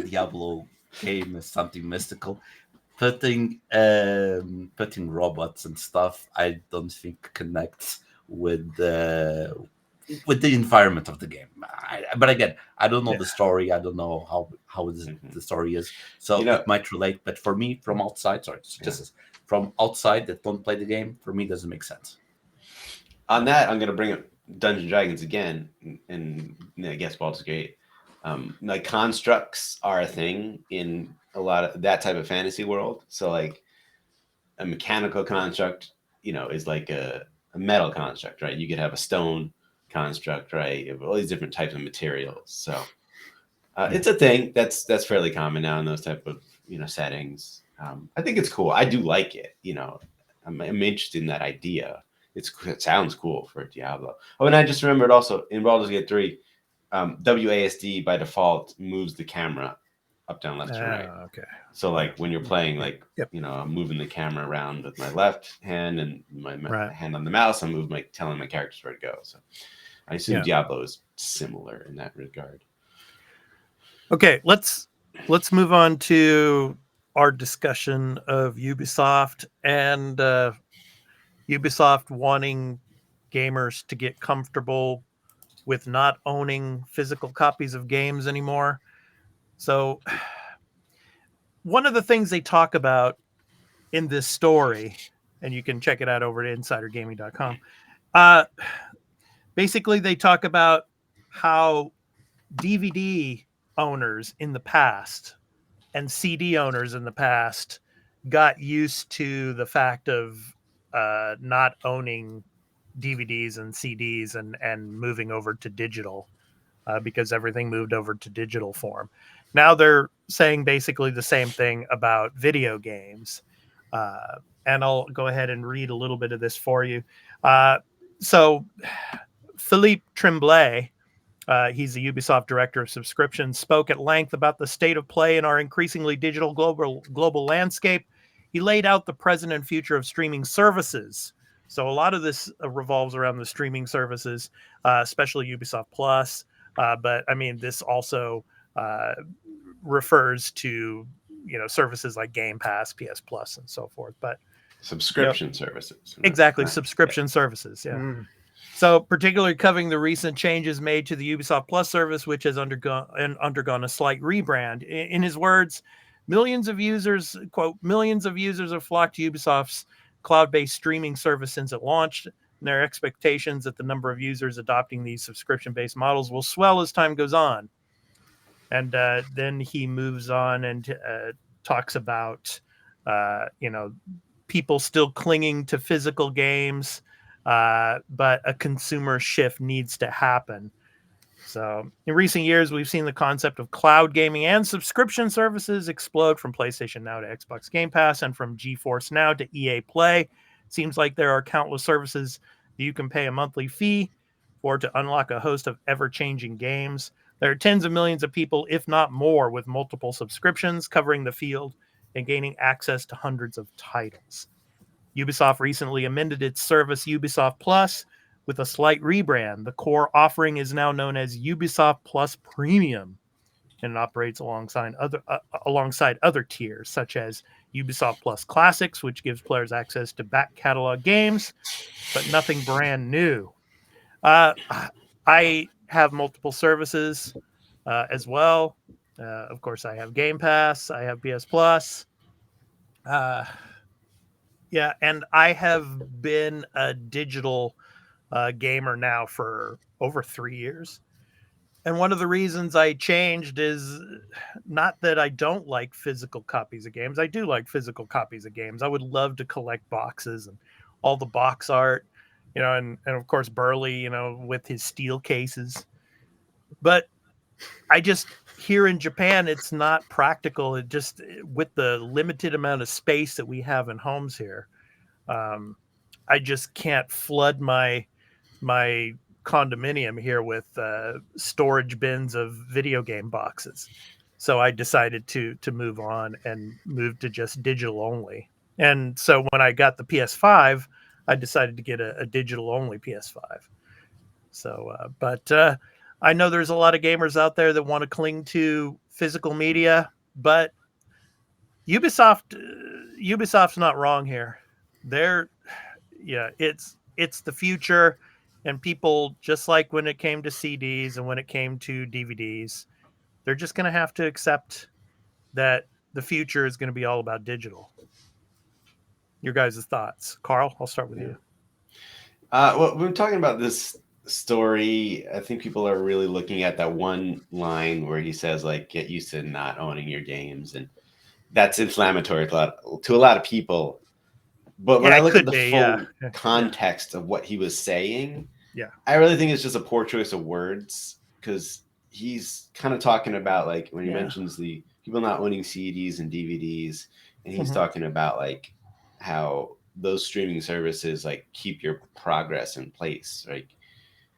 Speaker 6: Diablo game as something mystical. Putting robots and stuff, I don't think connects with the environment of the game. But again, I don't know the story. I don't know how the story is, so it might relate. But for me, from outside, from outside that don't play the game, for me doesn't make sense.
Speaker 4: On that, I'm going to bring up Dungeons and Dragons again, and I guess Baldur's Gate. Like constructs are a thing in a lot of that type of fantasy world. So like a mechanical construct, is like a metal construct, right? You could have a stone construct, right? You have all these different types of materials. So it's a thing that's fairly common now in those type of settings. I think it's cool. I do like it. I'm interested in that idea. It sounds cool for Diablo. Oh, and I just remembered also in Baldur's Gate 3, WASD by default moves the camera up, down, left, to right.
Speaker 3: Okay.
Speaker 4: So like when you're playing, like I'm moving the camera around with my left hand and my hand on the mouse. I'm telling my characters where to go. So I assume Diablo is similar in that regard.
Speaker 3: Okay, let's move on to our discussion of Ubisoft and Ubisoft wanting gamers to get comfortable with not owning physical copies of games anymore. So one of the things they talk about in this story, and you can check it out over at insidergaming.com, basically they talk about how DVD owners in the past and CD owners in the past got used to the fact of not owning DVDs and CDs and moving over to digital because everything moved over to digital form. Now they're saying basically the same thing about video games. And I'll go ahead and read a little bit of this for you. So Philippe Tremblay, he's the Ubisoft director of subscriptions, spoke at length about the state of play in our increasingly digital global landscape. He laid out the present and future of streaming services. So a lot of this revolves around the streaming services, especially Ubisoft Plus. But I mean, this also refers to services like Game Pass, PS Plus, and so forth. But
Speaker 4: subscription services.
Speaker 3: exactly,
Speaker 4: Not-
Speaker 3: subscription services. Yeah.
Speaker 5: Mm.
Speaker 3: So, particularly covering the recent changes made to the Ubisoft Plus service, which has undergone a slight rebrand. In his words, millions of users, quote, millions of users have flocked to Ubisoft's cloud-based streaming service since it launched. And there are expectations that the number of users adopting these subscription-based models will swell as time goes on. And then he moves on and talks about, people still clinging to physical games, but a consumer shift needs to happen. So in recent years, we've seen the concept of cloud gaming and subscription services explode from PlayStation Now to Xbox Game Pass and from GeForce Now to EA Play. Seems like there are countless services that you can pay a monthly fee for to unlock a host of ever-changing games. There are tens of millions of people, if not more, with multiple subscriptions covering the field and gaining access to hundreds of titles. Ubisoft recently amended its service Ubisoft Plus with a slight rebrand. The core offering is now known as Ubisoft Plus Premium, and it operates alongside other tiers such as Ubisoft Plus Classics, which gives players access to back catalog games, but nothing brand new. I have multiple services as well. Of course, I have Game Pass. I have PS Plus. Yeah, and I have been a digital gamer now for over 3 years. And one of the reasons I changed is not that I don't like physical copies of games. I do like physical copies of games. I would love to collect boxes and all the box art, and of course Burley, with his steel cases. But I just, here in Japan, it's not practical. It just, with the limited amount of space that we have in homes here, I just can't flood my condominium here with storage bins of video game boxes. So I decided to move on and move to just digital only. And so when I got the PS5, I decided to get a digital only PS5. So, but I know there's a lot of gamers out there that want to cling to physical media, but Ubisoft's not wrong here. It's the future, and people, just like when it came to CDs and when it came to DVDs, they're just going to have to accept that the future is going to be all about digital. Your guys' thoughts. Carl, I'll start with you.
Speaker 4: Well, we're talking about this story. I think people are really looking at that one line where he says, like, get used to not owning your games. And that's inflammatory to a lot of people. But when I look at the full context of what he was saying, I really think it's just a poor choice of words, because he's kind of talking about, like, when he mentions the people not owning CDs and DVDs, and he's talking about, like, how those streaming services, like, keep your progress in place.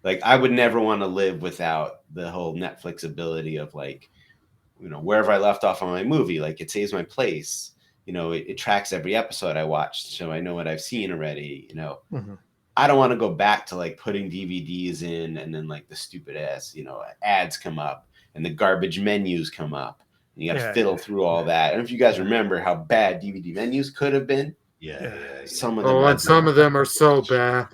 Speaker 4: Like I would never want to live without the whole Netflix ability of, like, wherever I left off on my movie, like, it saves my place. It tracks every episode I watched, so I know what I've seen already. I don't want to go back to, like, putting DVDs in and then, like, the stupid ass, ads come up and the garbage menus come up. And you got to fiddle through all that. And if you guys remember how bad DVD menus could have been, some of them.
Speaker 5: Oh, and some of them are so bad.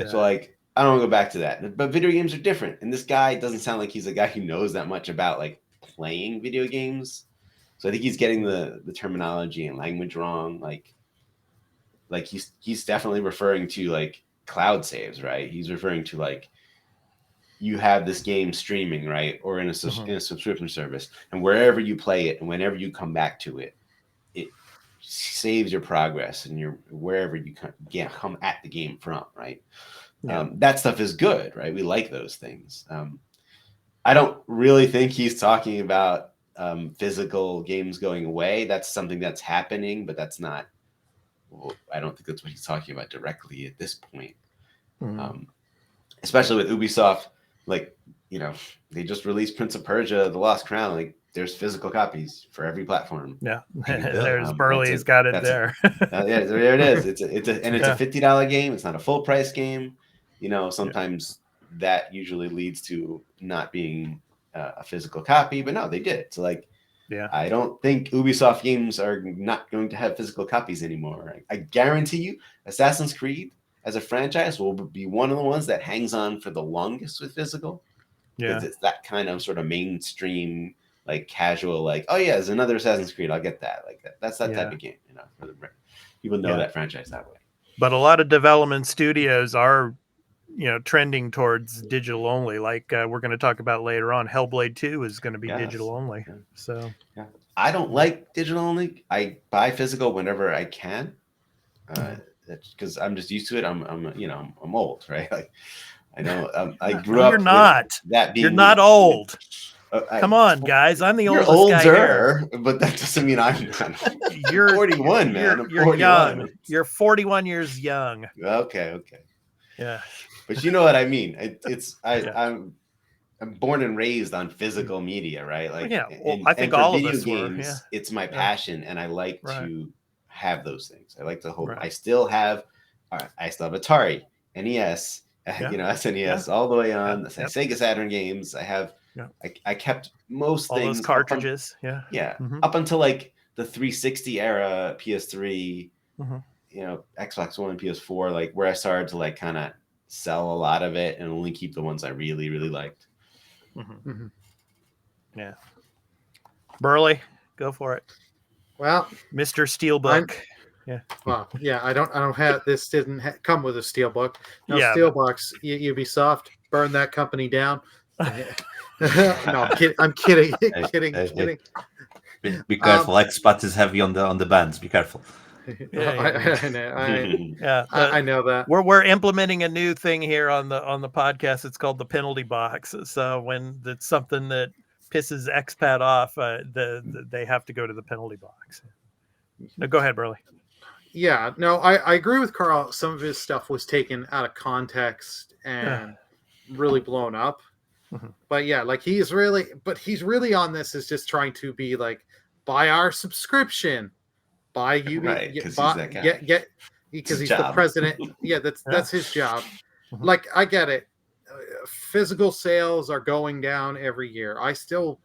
Speaker 4: So, like, I don't want to go back to that. But video games are different, and this guy doesn't sound like he's a guy who knows that much about, like, playing video games. So I think he's getting the terminology and language wrong. Like he's definitely referring to, like, cloud saves, right? He's referring to, like, you have this game streaming, right, or in a subscription service, and wherever you play it and whenever you come back to it, it saves your progress and you're wherever you come at the game from, right? That stuff is good, right? We like those things. I don't really think he's talking about physical games going away. That's something that's happening, but that's not. Well, I don't think that's what he's talking about directly at this point. Especially with Ubisoft, like, they just released Prince of Persia: The Lost Crown. Like, there's physical copies for every platform.
Speaker 3: Yeah, there's Burley's got it there.
Speaker 4: There it is. It's a $50 game. It's not a full price game. Sometimes that usually leads to not being a physical copy, but no, they did it. So, like,
Speaker 3: Yeah.
Speaker 4: I don't think Ubisoft games are not going to have physical copies anymore. I guarantee you, Assassin's Creed as a franchise will be one of the ones that hangs on for the longest with physical.
Speaker 3: Yeah.
Speaker 4: Because it's that kind of sort of mainstream, like casual, like, oh yeah, there's another Assassin's Creed. I'll get that. Like that. That's that type of game, for the people know that franchise that way.
Speaker 3: But a lot of development studios are, trending towards digital only. Like we're going to talk about later on, Hellblade 2 is going to be digital only.
Speaker 4: Yeah.
Speaker 3: So
Speaker 4: I don't like digital only. I buy physical whenever I can, because I'm just used to it. I'm old, right? Like I know I grew up.
Speaker 3: You're not.
Speaker 4: With that being.
Speaker 3: You're not old. Come on, guys. I'm the oldest guy here.
Speaker 4: But that doesn't mean I'm not.
Speaker 3: You're
Speaker 4: 41, man.
Speaker 3: You're young. You're 41 years young.
Speaker 4: Okay.
Speaker 3: Yeah.
Speaker 4: But you know what I mean. I'm born and raised on physical media, right? Like,
Speaker 3: I think all of us were. Yeah.
Speaker 4: It's my passion, and I like to have those things. I like to hold.
Speaker 3: Right.
Speaker 4: I still have Atari, NES, SNES, all the way on. Sega Saturn games. I have. Yeah. I kept most
Speaker 3: all
Speaker 4: things.
Speaker 3: Those cartridges.
Speaker 4: Up until like the 360 era, PS3, Xbox One and PS4, like where I started to like kind of sell a lot of it and only keep the ones I really, really liked.
Speaker 3: Yeah. Burley, go for it.
Speaker 5: Well,
Speaker 3: Mr. Steelbook.
Speaker 5: Well, I don't have this. Didn't come with a steelbook. No steelbooks. Ubisoft, burn that company down. No, I'm kidding. Kidding.
Speaker 6: Be careful. Xbox is heavy on the bands. Be careful.
Speaker 5: I know that.
Speaker 3: We're implementing a new thing here on the podcast. It's called the penalty box. So when it's something that pisses expat off, they have to go to the penalty box. No, go ahead, Burley.
Speaker 5: Yeah, no, I agree with Carl. Some of his stuff was taken out of context and really blown up. But yeah, like he's really on this is just trying to be like, buy our subscription, buy you,
Speaker 4: right? Because he's that guy.
Speaker 5: Because he's the president. Yeah, that's his job. Like I get it. Physical sales are going down every year. I still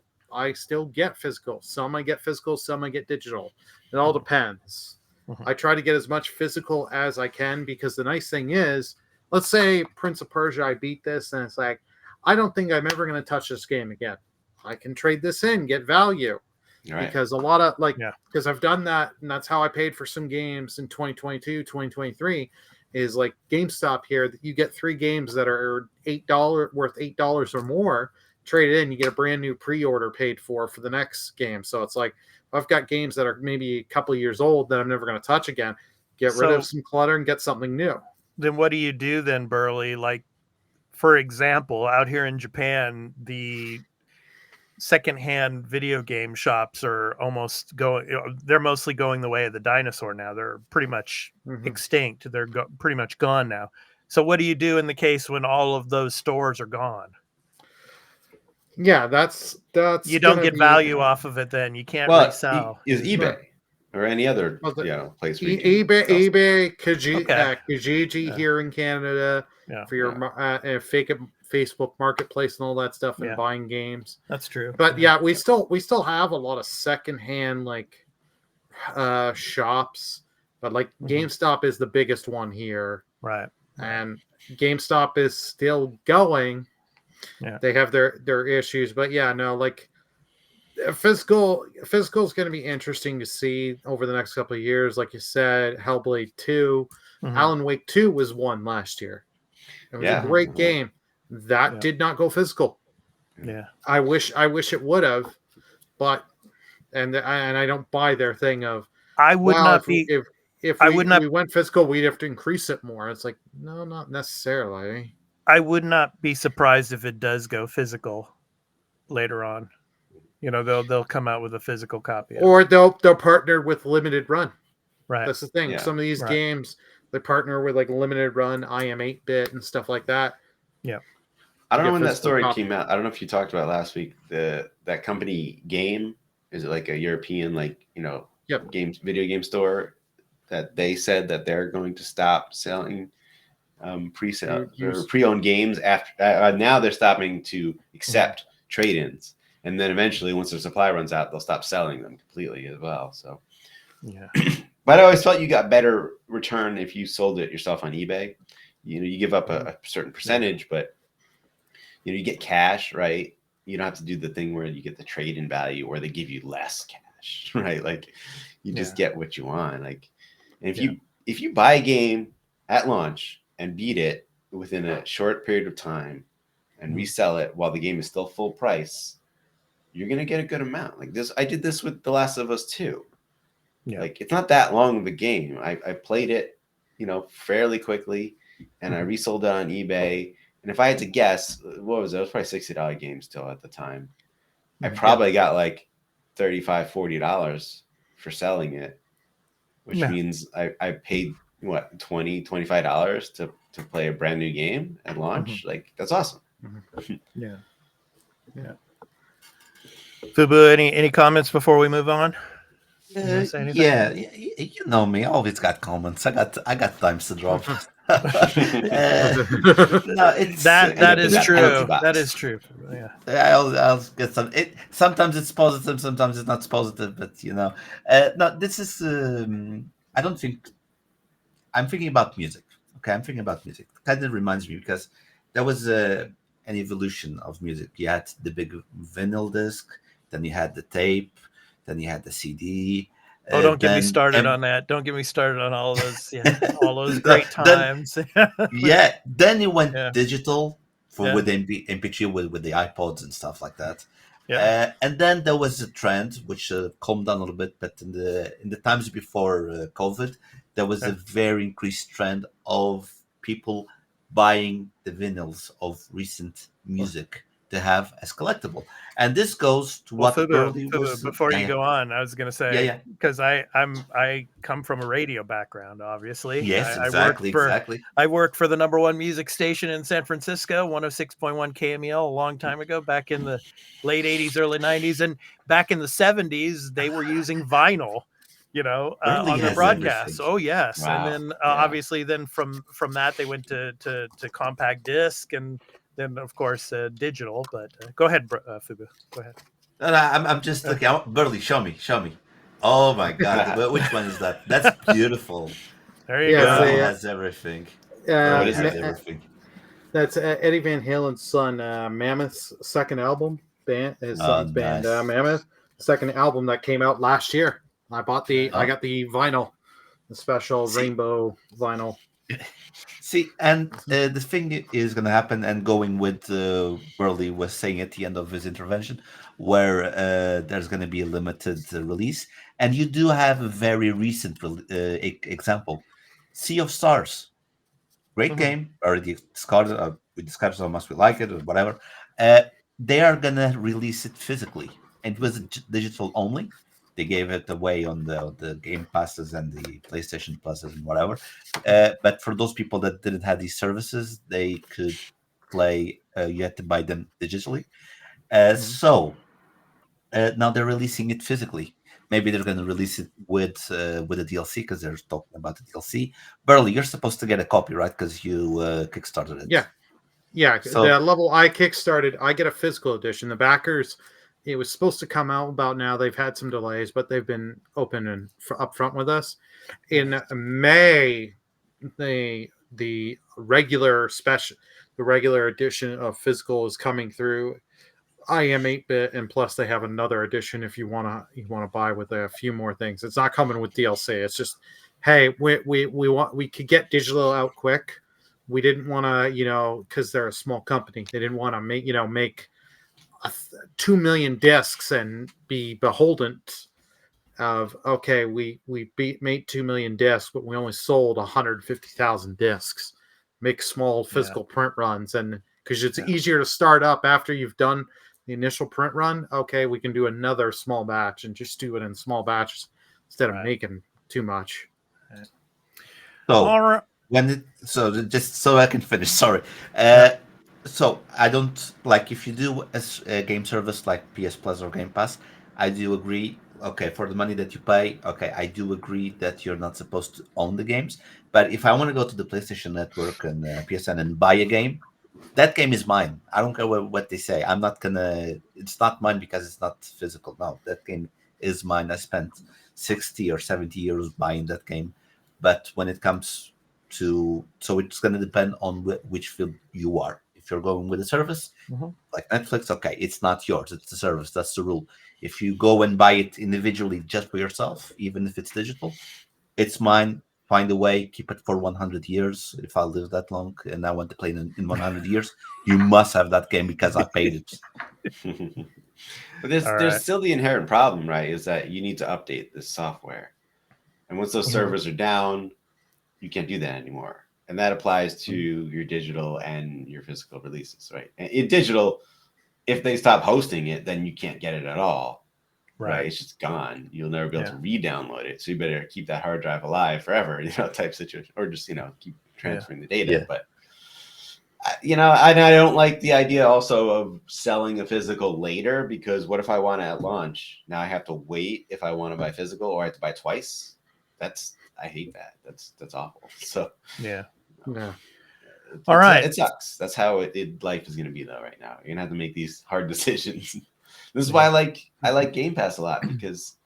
Speaker 5: get physical. Some I get physical, some I get digital. It all depends. I try to get as much physical as I can because the nice thing is, let's say Prince of Persia, I beat this, and it's like, I don't think I'm ever going to touch this game again. I can trade this in, get value. Right. Because a lot of because I've done that, and that's how I paid for some games in 2022, 2023, is like GameStop here. You get 3 games that are worth $8 or more, trade it in, you get a brand new pre-order paid for the next game. So it's like, I've got games that are maybe a couple of years old that I'm never going to touch again. Get rid of some clutter and get something new.
Speaker 3: Then what do you do then, Burley? Like, for example, out here in Japan, the secondhand video game shops are almost they're mostly going the way of the dinosaur now. They're pretty much extinct. They're pretty much gone now. So what do you do in the case when all of those stores are gone?
Speaker 5: Yeah, that's
Speaker 3: you don't get value off of it. Then you can't resell.
Speaker 4: Is eBay or any other place?
Speaker 5: eBay, Kijiji here in Canada for your Facebook Marketplace and all that stuff and buying games.
Speaker 3: That's true.
Speaker 5: But we still have a lot of secondhand shops, but like GameStop is the biggest one here,
Speaker 3: right?
Speaker 5: And GameStop is still going. Yeah, they have their issues, but physical is going to be interesting to see over the next couple of years. Like you said, Hellblade 2, Alan Wake 2 was one last year. It was a great game that did not go physical.
Speaker 3: Yeah,
Speaker 5: I wish it would have, but and I don't buy their thing of if we went physical, we'd have to increase it more. It's like, no, not necessarily.
Speaker 3: I would not be surprised if it does go physical later on. They'll come out with a physical copy.
Speaker 5: Or they'll partner with limited run.
Speaker 3: Right.
Speaker 5: That's the thing. Yeah. Some of these games, they partner with like limited run, IM 8-bit and stuff like that.
Speaker 3: Yeah.
Speaker 4: I don't know when that story came out. I don't know if you talked about it last week. That company Game, is it like a European video game store that they said that they're going to stop selling pre-owned games after now they're stopping to accept trade-ins, And then eventually, once their supply runs out, they'll stop selling them completely as well. So,
Speaker 3: Yeah.
Speaker 4: but I always felt you got better return if you sold it yourself on eBay. You give up a certain percentage, but you get cash, right? You don't have to do the thing where you get the trade in value or they give you less cash, right? Like you just get what you want. Like, and if you buy a game at launch and beat it within a short period of time and resell it while the game is still full price, you're gonna get a good amount. Like this, I did this with The Last of Us 2.
Speaker 3: Yeah.
Speaker 4: Like it's not that long of a game. I played it, fairly quickly, and I resold it on eBay. And if I had to guess, what was it? It was probably $60 game still at the time. I probably got like $35, $40 for selling it, which means I paid what, $20, $25 to play a brand new game at launch. Like that's awesome.
Speaker 3: Yeah. Fubu, any comments before we move on?
Speaker 6: Yeah, you know me. I always got comments. I got times to drop. No, it's
Speaker 3: that is
Speaker 4: got
Speaker 3: true.
Speaker 4: penalty box.
Speaker 3: That is true. Yeah.
Speaker 6: I'll get some. Sometimes it's positive, sometimes it's not positive. But no, this is. I don't think. I'm thinking about music. Okay, I'm thinking about music. It kind of reminds me because there was an evolution of music. You had the big vinyl disc, then you had the tape, then you had the CD.
Speaker 3: Oh, don't get me started on that. Don't get me started on all of those. Yeah, all those great times.
Speaker 6: Then it went digital with MP3 with the iPods and stuff like that.
Speaker 3: Yeah.
Speaker 6: And then there was a trend which calmed down a little bit, but in the times before COVID, there was a very increased trend of people buying the vinyls of recent music to have as collectible. And this goes to what Fubu was.
Speaker 3: Before you go on, I was going to say, because I come from a radio background, obviously.
Speaker 6: Yes, exactly.
Speaker 3: I worked for the #1 music station in San Francisco, 106.1 KMEL, a long time ago, back in the late 80s, early 90s. And back in the 70s, they were using vinyl, on their broadcasts. Oh, yes. Wow. And then obviously then from that, they went to compact disc and then, of course, digital. But go ahead, Fubu. Go ahead.
Speaker 6: No, I'm just looking. Burley, show me. Oh my God! Which one is that? That's beautiful.
Speaker 3: There you go.
Speaker 6: It has everything. What is everything?
Speaker 5: That's Eddie Van Halen's son, Mammoth's second album. His son's band, Mammoth. Second album that came out last year. I got the vinyl, the special rainbow vinyl.
Speaker 6: See, and the thing is going to happen, and going with Burley was saying at the end of his intervention, where there's going to be a limited release, and you do have a very recent example, Sea of Stars, great game, already discarded. We discussed how much we like it or whatever. They are going to release it physically, and it was digital only. They gave it away on the Game Passes and the PlayStation Pluses and whatever. But for those people that didn't have these services, they could play. You had to buy them digitally. So now they're releasing it physically. Maybe they're going to release it with a DLC because they're talking about the DLC. Burley, you're supposed to get a copy, right? Because you kickstarted it.
Speaker 5: Yeah. So, the level I kickstarted, I get a physical edition. The backers. It was supposed to come out about now. They've had some delays, but they've been open and upfront with us. In May, the regular edition of physical is coming through. I am 8-bit, and plus they have another edition if you want to buy with a few more things. It's not coming with DLC. It's just, hey, we could get digital out quick. We didn't want to, because they're a small company, they didn't want to make 2 million discs and be beholden of we made 2 million discs, but we only sold 150,000 discs. Make small physical print runs, and because it's easier to start up after you've done the initial print run. Okay, we can do another small batch and just do it in small batches instead of making too much.
Speaker 6: So just so I can finish. Sorry. So I don't like if you do a game service like PS Plus or Game Pass. I do agree. Okay, for the money that you pay. Okay, I do agree that you're not supposed to own the games. But if I want to go to the PlayStation Network and PSN and buy a game, that game is mine. I don't care what they say. I'm not gonna. It's not mine because it's not physical. No, that game is mine. I spent 60 or 70 years buying that game. But when it comes to, so it's gonna depend on which field you are. If you're going with a service like Netflix, okay, it's not yours. It's the service. That's the rule. If you go and buy it individually just for yourself, even if it's digital, it's mine. Find a way, keep it for 100 years. If I live that long and I want to play it in 100 years, you must have that game because I paid it.
Speaker 4: But there's
Speaker 3: right.
Speaker 4: still the inherent problem, right? Is that you need to update this software. And once those servers are down, you can't do that anymore. And that applies to your digital and your physical releases, right? And in digital, if they stop hosting it, then you can't get it at all. Right. It's just gone. You'll never be able to re-download it. So you better keep that hard drive alive forever, type situation, or just, keep transferring the data. But, I don't like the idea also of selling a physical later, because what if I want it at launch? Now I have to wait if I want to buy physical, or I have to buy twice. I hate that. That's awful. So,
Speaker 3: All right.
Speaker 4: It sucks. That's how life is going to be though right now. You're going to have to make these hard decisions. This is why I like Game Pass a lot, because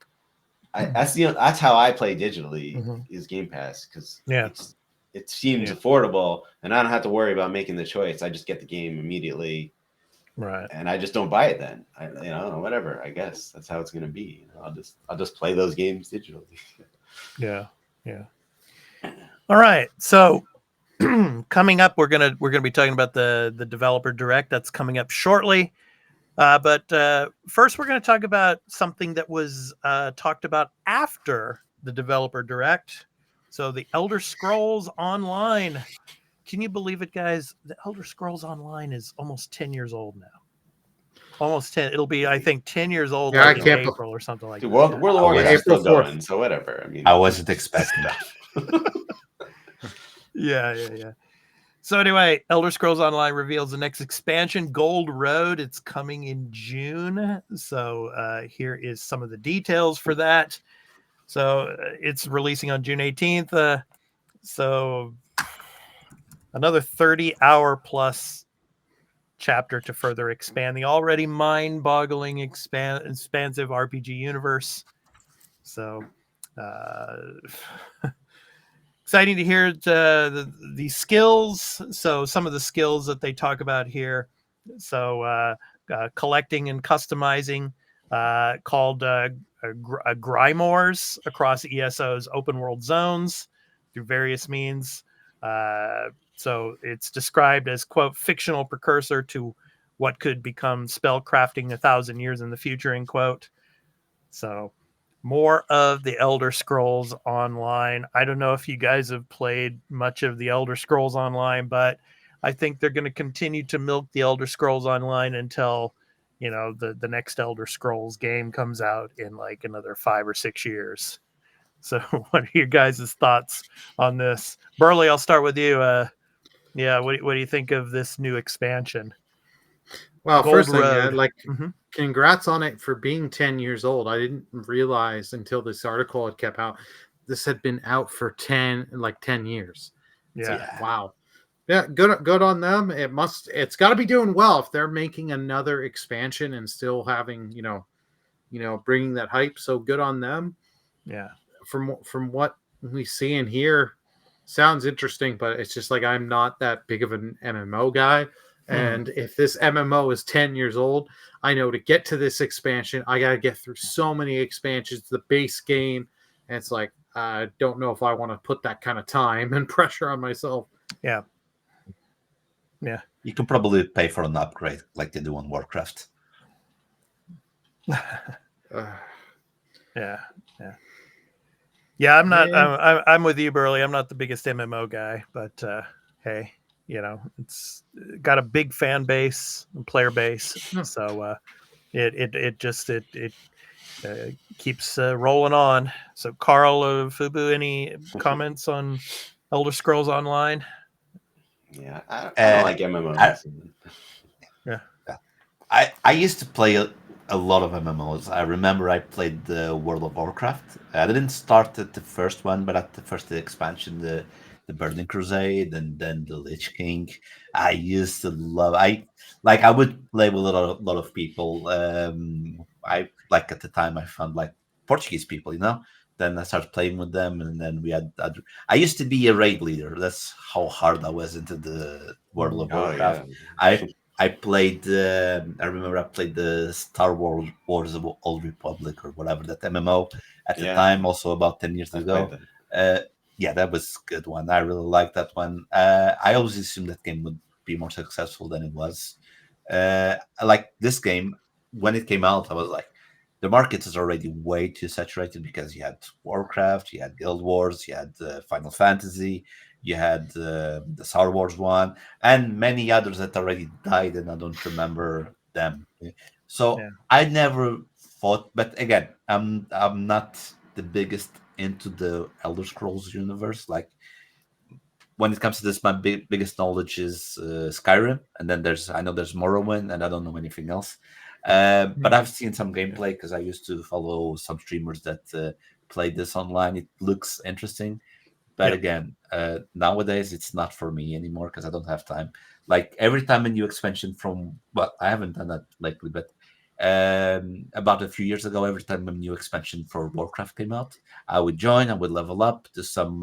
Speaker 4: that's how I play digitally is Game Pass, because it seems affordable and I don't have to worry about making the choice. I just get the game immediately,
Speaker 3: right? And
Speaker 4: I just don't buy it then. Whatever. I guess that's how it's going to be. I'll just play those games digitally.
Speaker 3: Yeah. All right. So coming up, we're gonna be talking about the developer direct that's coming up shortly. But first, we're going to talk about something that was talked about after the developer direct. So the Elder Scrolls Online. Can you believe it, guys? The Elder Scrolls Online is almost 10 years old now. Almost 10. It'll be, I think, 10 years old in April or something like that.
Speaker 4: World of Warcraft is still going, so whatever. I mean,
Speaker 6: I wasn't expecting that.
Speaker 3: Yeah. So anyway, Elder Scrolls Online reveals the next expansion, Gold Road. It's coming in June. So here is some of the details for that. So it's releasing on June 18th. So another 30-hour plus chapter to further expand the already mind-boggling expansive RPG universe. So exciting to hear the skills. So some of the skills that they talk about here. So collecting and customizing called grimoires across ESO's open world zones through various means. So it's described as, quote, fictional precursor to what could become spell crafting 1,000 years in the future, end quote. So more of the Elder Scrolls Online. I don't know if you guys have played much of the Elder Scrolls Online, but I think they're going to continue to milk the Elder Scrolls Online until, the next Elder Scrolls game comes out in like another 5 or 6 years. So what are your guys' thoughts on this? Burley, I'll start with you. What do you think of this new expansion?
Speaker 5: Well, Gold first thing, congrats on it for being 10 years old. I didn't realize until this article had kept out, this had been out for 10 years.
Speaker 3: Yeah.
Speaker 5: So, wow. Yeah, good on them. It's got to be doing well if they're making another expansion and still having, bringing that hype. So good on them.
Speaker 3: Yeah.
Speaker 5: From what we see and hear, sounds interesting, but it's just like I'm not that big of an MMO guy. And if this MMO is 10 years old, I know to get to this expansion, I got to get through so many expansions, the base game. And it's like, I don't know if I want to put that kind of time and pressure on myself.
Speaker 3: Yeah.
Speaker 6: You can probably pay for an upgrade like they do on Warcraft.
Speaker 3: Yeah. I'm not. I'm with you, Burley. I'm not the biggest MMO guy, but hey, it's got a big fan base and player base, so it just keeps rolling on. So, Carl, Fubu, any comments on Elder Scrolls Online?
Speaker 4: Yeah, I don't like MMOs.
Speaker 6: I used to play a lot of MMOs. I remember I played the World of Warcraft. I didn't start at the first one, but at the first expansion, the the Burning Crusade, and then the Lich King. I used to love. I would play with a lot of people. I like at the time I found like Portuguese people, you know. Then I started playing with them, and then we had. I used to be a raid leader. That's how hard I was into the World of
Speaker 4: Oh
Speaker 6: Warcraft.
Speaker 4: yeah.
Speaker 6: I played. I remember I played the Star Wars of Old Republic or whatever that MMO at the
Speaker 4: Yeah.
Speaker 6: time. Also about 10 years
Speaker 4: I
Speaker 6: ago.
Speaker 4: played that.
Speaker 6: Yeah, that was a good one. I really liked that one. I always assumed that game would be more successful than it was. Like this game, when it came out, I was like, the market is already way too saturated because you had Warcraft, you had Guild Wars, you had Final Fantasy, you had the Star Wars one, and many others that already died, and I don't remember them. So
Speaker 3: Yeah.
Speaker 6: I never thought, but again, I'm not the biggest into the Elder Scrolls universe. Like when it comes to this, my biggest knowledge is Skyrim, and then I know there's Morrowind, and I don't know anything else. But I've seen some gameplay because I used to follow some streamers that play this online. It looks interesting, but
Speaker 3: Yeah.
Speaker 6: again, nowadays it's not for me anymore because I don't have time. Like every time a new expansion from, well, I haven't done that lately, but about a few years ago, every time a new expansion for Warcraft came out, I would join, I would level up to some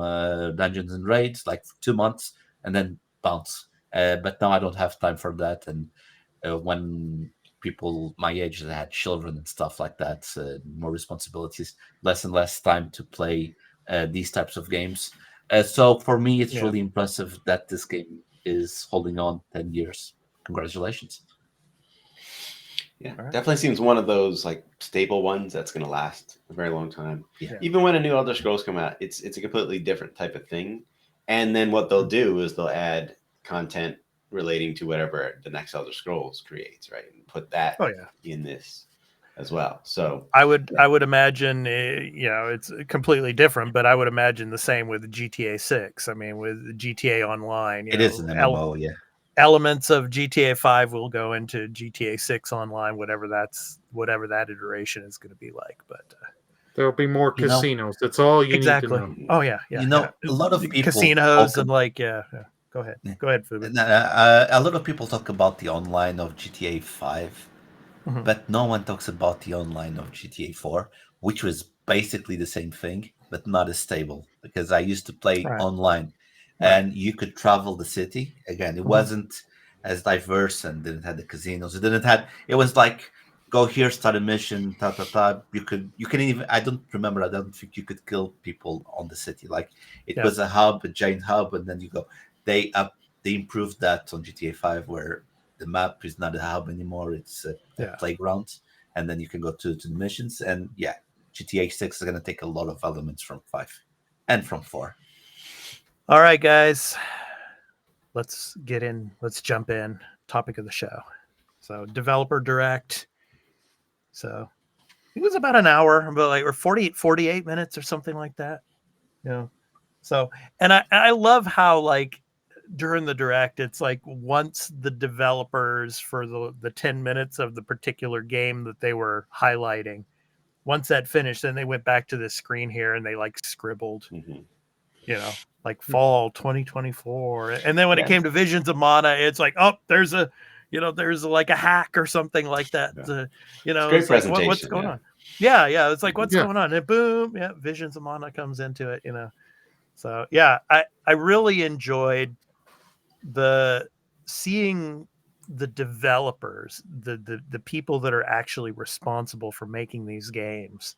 Speaker 6: dungeons and raids, like for 2 months, and then bounce. But now I don't have time for that. And when people my age that had children and stuff like that, more responsibilities, less and less time to play these types of games. So for me, it's
Speaker 3: Yeah.
Speaker 6: really impressive that this game is holding on 10 years. Congratulations.
Speaker 4: Yeah,
Speaker 3: All right.
Speaker 4: definitely seems one of those like staple ones that's going to last a very long time.
Speaker 6: Yeah.
Speaker 4: Even when a new Elder Scrolls come out, it's a completely different type of thing. And then what they'll do is they'll add content relating to whatever the next Elder Scrolls creates, right? And put that
Speaker 3: Oh yeah.
Speaker 4: in this as well. So
Speaker 3: I would imagine it's completely different, but I would imagine the same with GTA 6. I mean, with GTA Online,
Speaker 6: It is an MMO, yeah.
Speaker 3: elements of GTA 5 will go into GTA 6 Online, whatever that iteration is going to be like. But
Speaker 5: There'll be more
Speaker 6: You know-
Speaker 5: casinos. That's all you
Speaker 3: exactly.
Speaker 5: need to know.
Speaker 3: Oh yeah, yeah.
Speaker 6: You know,
Speaker 3: yeah.
Speaker 6: a lot of people
Speaker 3: casinos
Speaker 6: talk
Speaker 3: and like yeah. Go ahead, Fubu.
Speaker 6: a lot of people talk about the online of GTA 5,
Speaker 3: Mhm.
Speaker 6: but no one talks about the online of GTA 4, which was basically the same thing, but not as stable. Because I used to play
Speaker 3: Right.
Speaker 6: online,
Speaker 3: Right.
Speaker 6: and you could travel the city. Again, it wasn't as diverse and didn't have the casinos. It was like go here, start a mission, ta ta ta. You can even. I don't remember. I don't think you could kill people on the city. Like it
Speaker 3: Yeah.
Speaker 6: was a hub, a giant hub, and then you go. They improved that on GTA 5 where the map is not a hub anymore. It's a
Speaker 3: Yeah.
Speaker 6: playground, and then you can go to the missions. And yeah, GTA 6 is going to take a lot of elements from 5 and from 4.
Speaker 3: All right, guys. Let's jump in. Topic of the show. So, developer direct. So, it was about an hour, or 48 minutes or something like that. So, and I love how like during the direct, it's like once the developers for the 10 minutes of the particular game that they were highlighting, once that finished, then they went back to the screen here and they like scribbled,
Speaker 4: mhm.
Speaker 3: like fall 2024. And then when it
Speaker 4: Yeah.
Speaker 3: came to Visions of Mana, it's like, oh, there's like a hack or something like that.
Speaker 4: Yeah. It's great
Speaker 3: like, what's
Speaker 4: presentation,
Speaker 3: going
Speaker 4: yeah.
Speaker 3: on? Yeah. It's like, what's
Speaker 5: Yeah.
Speaker 3: going on? And boom, yeah, Visions of Mana comes into it, So yeah, I really enjoyed seeing the developers, the people that are actually responsible for making these games,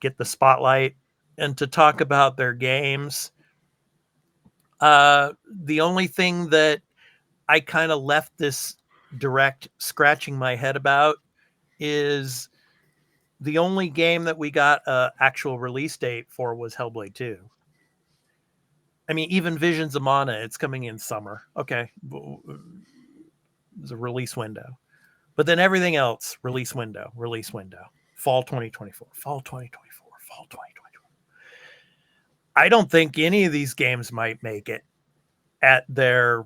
Speaker 3: get the spotlight and to talk about their games. The only thing that I kind of left this direct scratching my head about is the only game that we got a actual release date for was Hellblade 2. I mean, even Visions of Mana, it's coming in summer. Okay. There's a release window. But then everything else, release window, fall 2024, fall 2024, fall 2024. I don't think any of these games might make it at their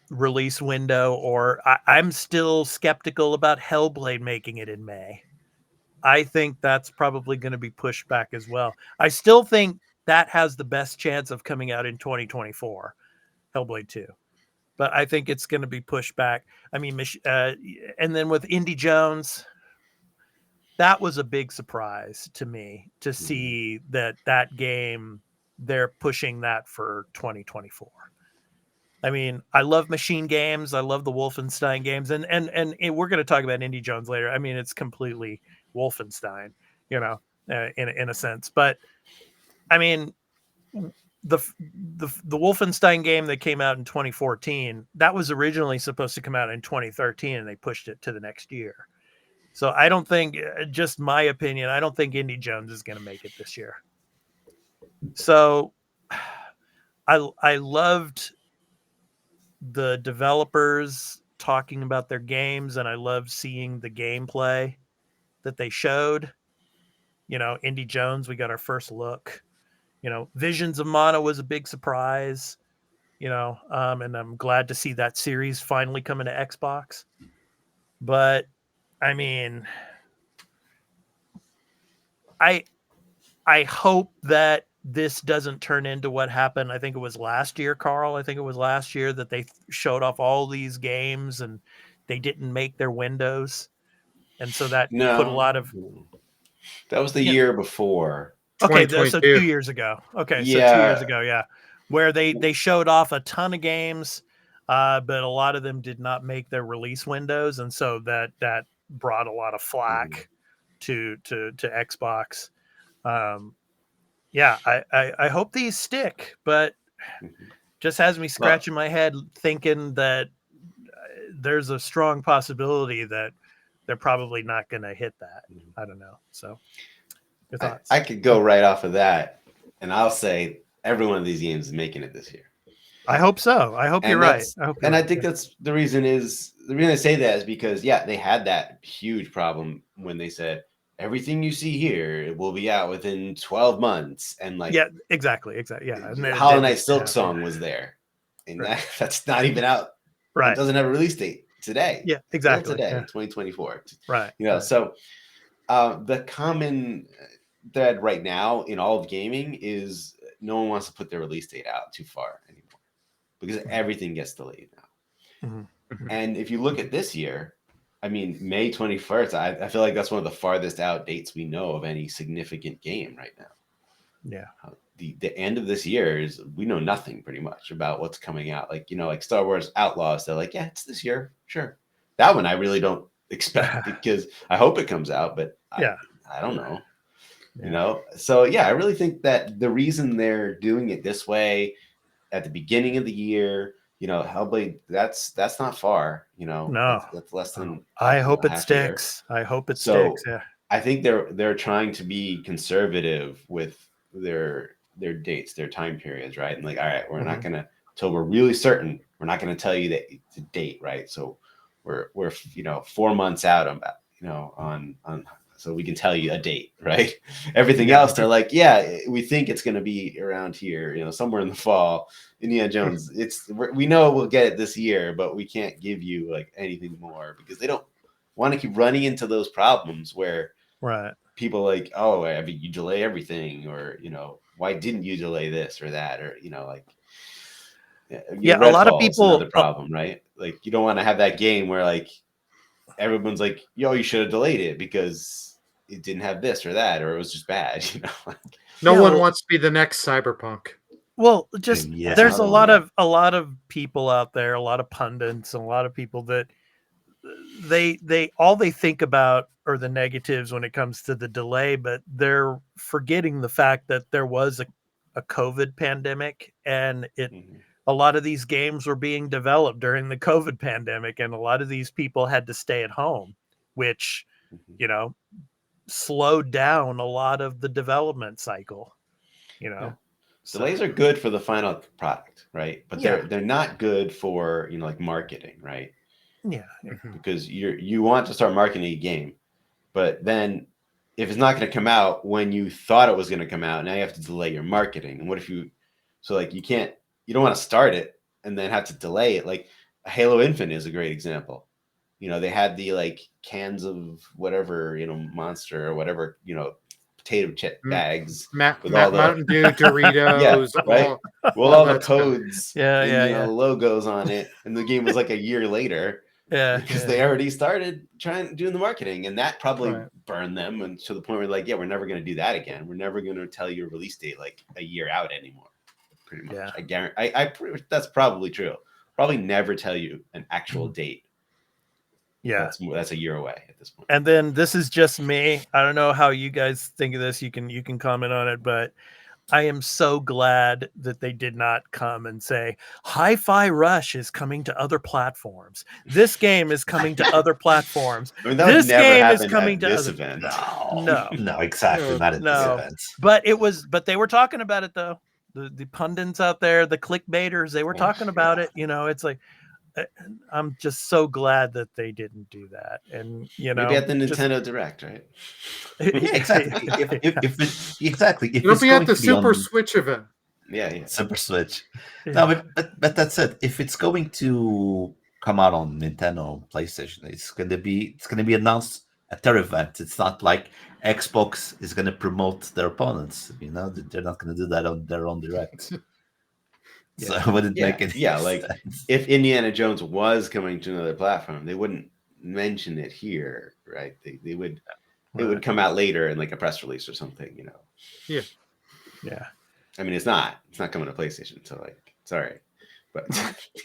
Speaker 3: release window, or I'm still skeptical about Hellblade making it in May. I think that's probably going to be pushed back as well. I still think that has the best chance of coming out in 2024, Hellblade 2. But I think it's going to be pushed back. I mean, and then with Indy Jones, that was a big surprise to me to see that game, they're pushing that for 2024. I mean, I love machine games. I love the Wolfenstein games. And we're going to talk about Indy Jones later. I mean, it's completely Wolfenstein, in a sense. But I mean, the Wolfenstein game that came out in 2014, that was originally supposed to come out in 2013, and they pushed it to the next year. So I don't think, just my opinion, I don't think Indy Jones is going to make it this year. So I loved the developers talking about their games, and I loved seeing the gameplay that they showed. Indy Jones, we got our first look. Visions of Mana was a big surprise. And I'm glad to see that series finally coming to Xbox. But I mean, I hope that this doesn't turn into what happened. I think it was last year, Carl. I think it was last year that they showed off all these games and they didn't make their windows. And so that put a lot of...
Speaker 4: That was the year before.
Speaker 3: Okay, so 2 years ago. Okay,
Speaker 4: yeah.
Speaker 3: So 2 years ago, yeah. Where they showed off a ton of games, but a lot of them did not make their release windows. And so that brought a lot of flack to Xbox. I hope these stick, but just has me scratching my head thinking that there's a strong possibility that they're probably not going to hit that. I don't know. So your thoughts?
Speaker 4: I could go right off of that, and I'll say every one of these games is making it this year.
Speaker 3: I hope so. I hope you're right.
Speaker 4: I think that's the reason I say that is because, they had that huge problem when they said, everything you see here will be out within 12 months. And
Speaker 3: exactly. Yeah. And
Speaker 4: Hollow Knight Silk Song was there. And that's not even out.
Speaker 3: Right.
Speaker 4: It doesn't have a release date today.
Speaker 3: Yeah, exactly.
Speaker 4: Today, 2024.
Speaker 3: Right.
Speaker 4: So the common thread right now in all of gaming is no one wants to put their release date out too far anymore because everything gets delayed now. And if you look at this year, I mean, May 21st, I feel like that's one of the farthest out dates we know of any significant game right now.
Speaker 3: Yeah.
Speaker 4: The end of this year is, we know nothing pretty much about what's coming out. Like Star Wars Outlaws, they're like, it's this year. Sure. That one I really don't expect because I hope it comes out, but I don't know. So I really think that the reason they're doing it this way at the beginning of the year, Hellblade, that's not far,
Speaker 3: No,
Speaker 4: that's less than
Speaker 3: I hope it sticks. I hope it sticks. Yeah.
Speaker 4: I think they're trying to be conservative with their dates, their time periods, right? And all right, we're not gonna, till we're really certain, we're not gonna tell you that it's a date, right? So we're 4 months out on so we can tell you a date, right? Everything else, they're like, we think it's going to be around here, somewhere in the fall. Indiana Jones, we know we'll get it this year, but we can't give you anything more because they don't want to keep running into those problems where people you delay everything, or why didn't you delay this or that, or
Speaker 3: a lot of people,
Speaker 4: another problem, right? You don't want to have that game where everyone's like, you should have delayed it because it didn't have this or that, or it was just bad,
Speaker 5: No one wants to be the next Cyberpunk.
Speaker 3: Well, just there's a lot of people out there, a lot of pundits, and a lot of people that they all they think about are the negatives when it comes to the delay, but they're forgetting the fact that there was a COVID pandemic, and a lot of these games were being developed during the COVID pandemic, and a lot of these people had to stay at home, which slowed down a lot of the development cycle.
Speaker 4: Delays are good for the final product, right? But they're not good for marketing, right? Because you want to start marketing a game, but then if it's not going to come out when you thought it was going to come out, now you have to delay your marketing. And what if you don't want to start it and then have to delay it? Halo Infinite is a great example. They had the cans of whatever, Monster or whatever, potato chip bags with all the
Speaker 5: Mountain Dew, Doritos,
Speaker 4: right.
Speaker 5: all
Speaker 4: All the
Speaker 5: that stuff.
Speaker 4: codes, and logos on it, and the game was like a year later. Because they already started doing the marketing, and that probably burned them, and to the point where like, yeah, we're never going to do that again. We're never going to tell you a release date like a year out anymore. Pretty much, I guarantee. That's probably true. Probably never tell you an actual date.
Speaker 3: Yeah,
Speaker 4: that's a year away at this point.
Speaker 3: And then this is just me. I don't know how you guys think of this. You can comment on it, but I am so glad that they did not come and say Hi-Fi Rush is coming to other platforms. This game is coming to other platforms.
Speaker 4: I mean, that
Speaker 3: this
Speaker 4: would never
Speaker 3: game
Speaker 4: happen
Speaker 3: is coming
Speaker 4: at
Speaker 3: to
Speaker 4: this
Speaker 3: other
Speaker 4: event.
Speaker 6: No, exactly. Not at this event.
Speaker 3: But they were talking about it though. The pundits out there, the clickbaiters, they were talking about it. You know, it's like I'm just so glad that they didn't do that. And
Speaker 4: maybe at the Nintendo Direct, right?
Speaker 6: Yeah, exactly. If
Speaker 5: It'll be at the Super Switch event.
Speaker 4: Yeah.
Speaker 6: Super Switch. No, but that's it. If it's going to come out on Nintendo PlayStation, it's gonna be announced at their event. It's not like Xbox is gonna promote their opponents. You know, they're not gonna do that on their own Direct. So it wouldn't make any sense.
Speaker 4: Like if Indiana Jones was coming to another platform, they wouldn't mention it here, right? They would it would come out later in like a press release or something, you know.
Speaker 3: Yeah.
Speaker 4: I mean, it's not coming to PlayStation, so like, sorry, but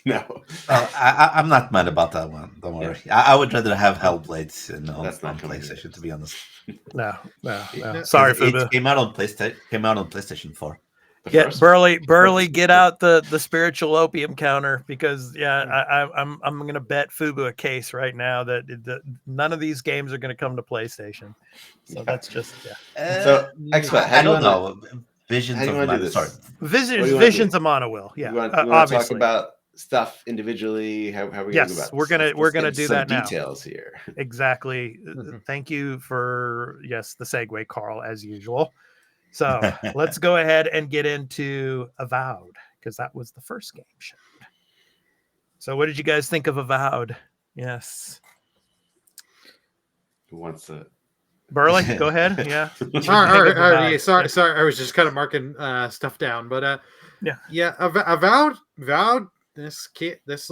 Speaker 4: no.
Speaker 6: I'm not mad about that one. Don't worry. I would rather have Hellblade on PlayStation, to be honest.
Speaker 3: No. Sorry for
Speaker 6: it came out on PlayStation 4.
Speaker 3: Yeah, Burley, get out the spiritual opium counter because I'm gonna bet Fubu a case right now that none of these games are gonna come to PlayStation. So that's just
Speaker 4: So
Speaker 6: I don't know. Visions of Mana. Sorry,
Speaker 3: Visions of Mana will. Yeah,
Speaker 4: you want to talk about stuff individually? How are we going to go about this?
Speaker 3: We're gonna do that now.
Speaker 4: Details here.
Speaker 3: Exactly. Thank you for the segue, Carl, as usual. So let's go ahead and get into Avowed because that was the first game shown. So what did you guys think of Avowed? Yes.
Speaker 4: Who wants to?
Speaker 3: Burley, go ahead. Yeah.
Speaker 5: Sorry. I was just kind of marking stuff down, but Avowed. This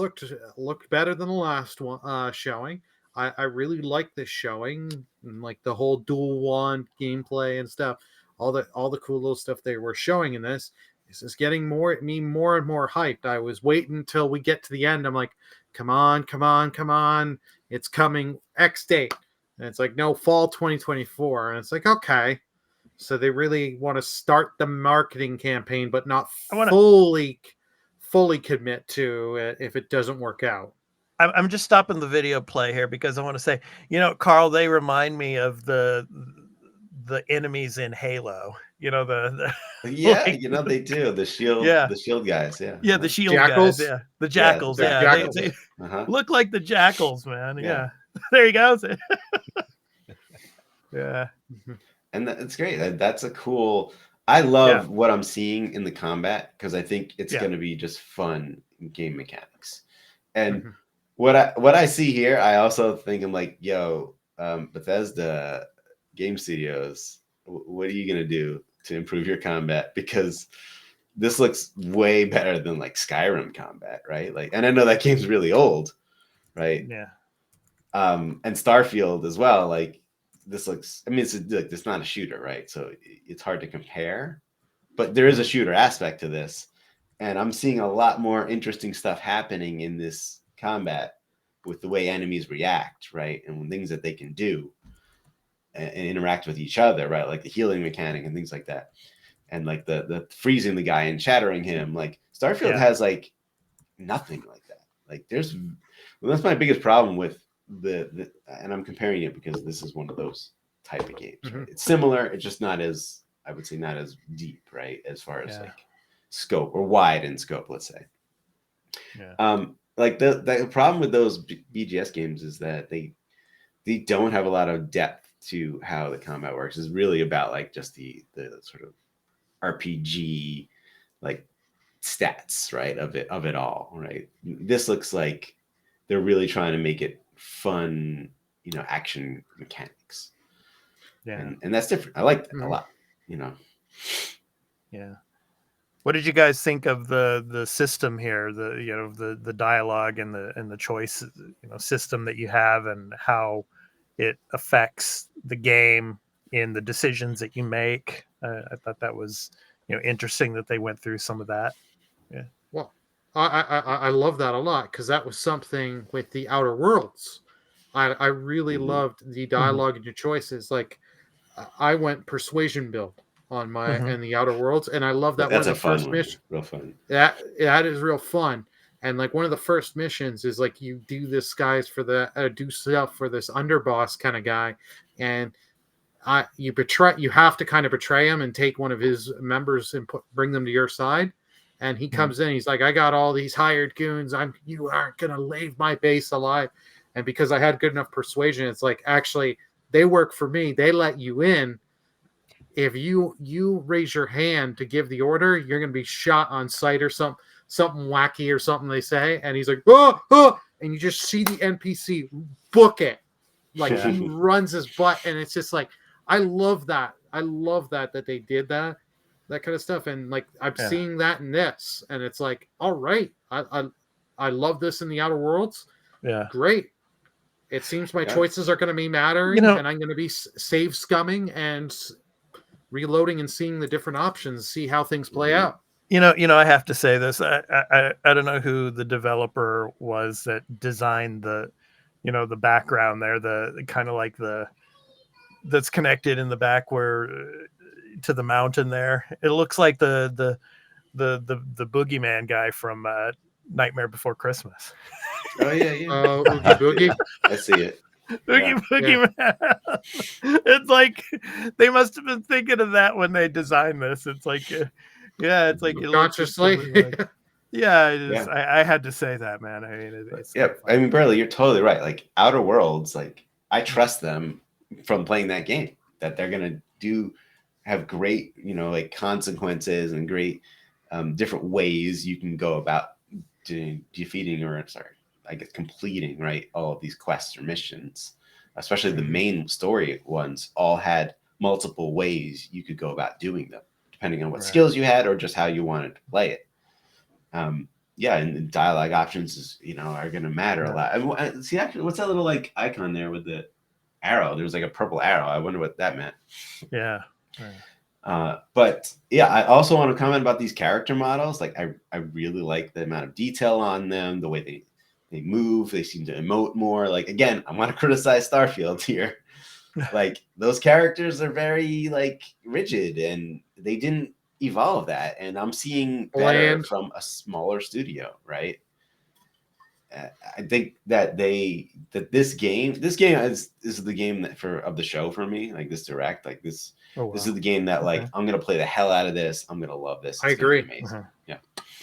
Speaker 5: looked better than the last one showing. I really like this showing, and like the whole dual wand gameplay and stuff. All the cool little stuff they were showing in this. This is getting more and more hyped. I was waiting until we get to the end. I'm like, come on. It's coming X date. And it's like, no, fall 2024. And it's like, okay. So they really want to start the marketing campaign, but not fully commit to it if it doesn't work out.
Speaker 3: I'm just stopping the video play here because I want to say, Carl, they remind me of the enemies in Halo, they
Speaker 4: do the shield guys,
Speaker 3: the shield
Speaker 5: jackals?
Speaker 3: guys, the jackals,
Speaker 5: jackals.
Speaker 3: They look like the jackals, man. Yeah. There you go. Yeah,
Speaker 4: and that's great. That's a cool. I love what I'm seeing in the combat because I think it's going to be just fun game mechanics, and what I see here, I also think I'm like, Bethesda Game Studios, what are you going to do to improve your combat? Because this looks way better than like Skyrim combat, right? Like, and I know that game's really old, right?
Speaker 3: Yeah.
Speaker 4: And Starfield as well. Like, this looks. I mean, it's not a shooter, right? So it's hard to compare, but there is a shooter aspect to this, and I'm seeing a lot more interesting stuff happening in this combat with the way enemies react, right, and things that they can do. And interact with each other, right? Like the healing mechanic and things like that. And like the freezing the guy and shattering him. Like Starfield has like nothing like that. Like that's my biggest problem with the and I'm comparing it because this is one of those type of games. Right? It's similar, it's just not as, I would say, not as deep, right? As far as like scope or wide in scope, let's say. Yeah. Like the problem with those BGS games is that they don't have a lot of depth to how the combat works. Is really about like just the sort of RPG like stats, right, of it all, right? This looks like they're really trying to make it fun, action mechanics.
Speaker 3: Yeah.
Speaker 4: And that's different. I like that a
Speaker 5: Mhm.
Speaker 4: lot. You know.
Speaker 3: Yeah. What did you guys think of the system here? The dialogue and the choice system that you have, and how it affects the game in the decisions that you make. I thought that was interesting that they went through some of that. Yeah.
Speaker 5: Well, I love that a lot because that was something with the Outer Worlds. I really
Speaker 4: Mhm.
Speaker 5: loved the dialogue and your choices. Like I went persuasion build on my
Speaker 3: Mhm.
Speaker 5: and the Outer Worlds, and I love that one
Speaker 4: That's
Speaker 5: of
Speaker 4: a
Speaker 5: the
Speaker 4: fun
Speaker 5: first
Speaker 4: one.
Speaker 5: missions.
Speaker 4: Real fun.
Speaker 5: That is real fun. And like one of the first missions is like you do this guys for the do stuff for this underboss kind of guy, and you have to kind of betray him and take one of his members and bring them to your side. And he comes in, he's like, I got all these hired goons. You aren't gonna leave my base alive. And because I had good enough persuasion, it's like actually they work for me. They let you in. If you raise your hand to give the order, you're gonna be shot on sight or something wacky or something they say. And he's like, oh, oh, and you just see the NPC book it. Like
Speaker 3: Yeah.
Speaker 5: he runs his butt, and it's just like I love that. I love that they did that kind of stuff, and like I'm
Speaker 3: Yeah.
Speaker 5: seeing that in this, and it's like, all right, I love this in the Outer Worlds.
Speaker 3: Yeah.
Speaker 5: Great. It seems my
Speaker 4: Yeah.
Speaker 5: choices are going to be mattering, and I'm going to be save scumming and reloading and seeing the different options, see how things play out.
Speaker 3: I have to say this. I don't know who the developer was that designed the background there, the kind of like that's connected in the back where to the mountain there. It looks like the boogeyman guy from Nightmare Before Christmas.
Speaker 4: Oh yeah.
Speaker 5: Oogie Boogie.
Speaker 4: I see it.
Speaker 3: Oogie Boogeyman. It's like they must have been thinking of that when they designed this. It's like, it's like it looks
Speaker 5: Consciously.
Speaker 3: like, yeah.
Speaker 4: Yeah.
Speaker 3: I had to say that, man. I mean, it's
Speaker 4: Yeah,
Speaker 3: so
Speaker 4: I
Speaker 3: funny.
Speaker 4: mean, Burley, you're totally right. Like Outer Worlds, like I trust them from playing that game that they're gonna have great, like consequences and great different ways you can go about defeating or I guess completing right all of these quests or missions. Especially the main story ones all had multiple ways you could go about doing them, depending on what
Speaker 3: Right.
Speaker 4: skills you had or just how you wanted to play it. Yeah, and dialogue options is are going to matter a lot. See, actually, what's that little like icon there with the arrow? There was like a purple arrow. I wonder what that meant.
Speaker 3: Yeah.
Speaker 4: But yeah, I also want to comment about these character models. Like, I really like the amount of detail on them, the way they move. They seem to emote more. Like, again, I want to criticize Starfield here. Like, those characters are very like rigid, and they didn't evolve that. And I'm seeing better from a smaller studio, right? I think that this game is the game of the show for me. Like this direct, like this.
Speaker 3: Oh, wow.
Speaker 4: This is the game that like I'm gonna play the hell out of this. I'm gonna love this. It's
Speaker 5: I agree.
Speaker 4: Amazing. Yeah.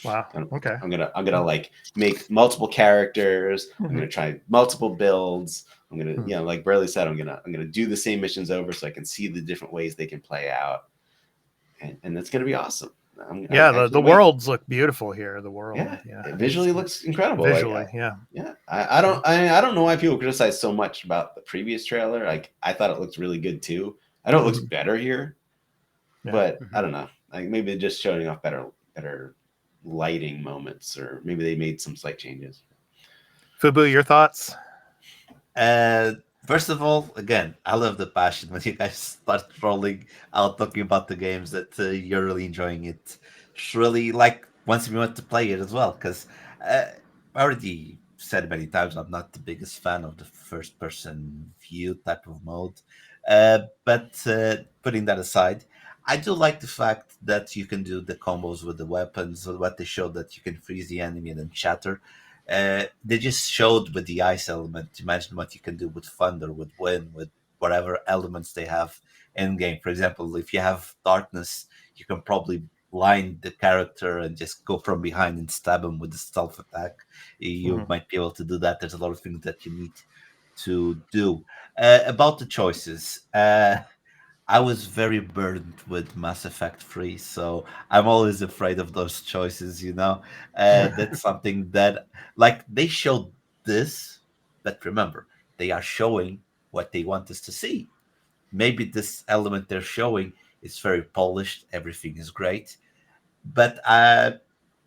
Speaker 3: Wow. Okay.
Speaker 4: I'm gonna like make multiple characters. I'm gonna try multiple builds. I'm gonna like Burley said, I'm gonna do the same missions over so I can see the different ways they can play out, and that's gonna be awesome.
Speaker 3: The worlds look beautiful here. The world,
Speaker 4: it visually looks incredible.
Speaker 3: Visually,
Speaker 4: yeah. I don't know why people criticize so much about the previous trailer. Like I thought it looked really good too. I know it looks better here, but I don't know. Like maybe just showing off better lighting moments, or maybe they made some slight changes.
Speaker 3: Fubu, your thoughts?
Speaker 6: First of all, again, I love the passion when you guys start rolling out talking about the games that you're really enjoying it. It's really like once you want to play it as well, because I already said many times I'm not the biggest fan of the first-person view type of mode. But putting that aside, I do like the fact that you can do the combos with the weapons, or what they showed that you can freeze the enemy and then shatter. They just showed with the ice element. Imagine what you can do with thunder, with wind, with whatever elements they have in game. For example, if you have darkness, you can probably blind the character and just go from behind and stab him with the stealth attack. You might be able to do that. There's a lot of things that you need to do. About the choices, I was very burdened with Mass Effect 3, so I'm always afraid of those choices, That's something that, like, they showed this, but remember, they are showing what they want us to see. maybe this element they're showing is very polished, everything is great, but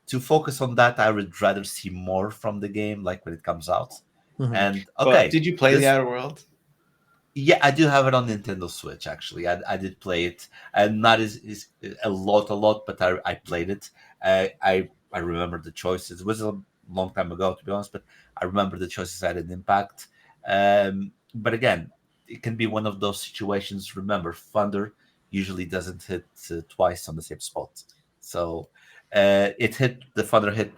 Speaker 6: to focus on that, I would rather see more from the game, like when it comes out.
Speaker 3: Mhm.
Speaker 6: And
Speaker 4: But did you play the Outer World?
Speaker 6: Yeah, I do have it on Nintendo Switch. Actually, I did play it, and not is a lot, but I played it. I remember the choices. It was a long time ago, to be honest, but I remember the choices had an impact. But again, it can be one of those situations. Remember, Thunder usually doesn't hit twice on the same spot, so the Thunder hit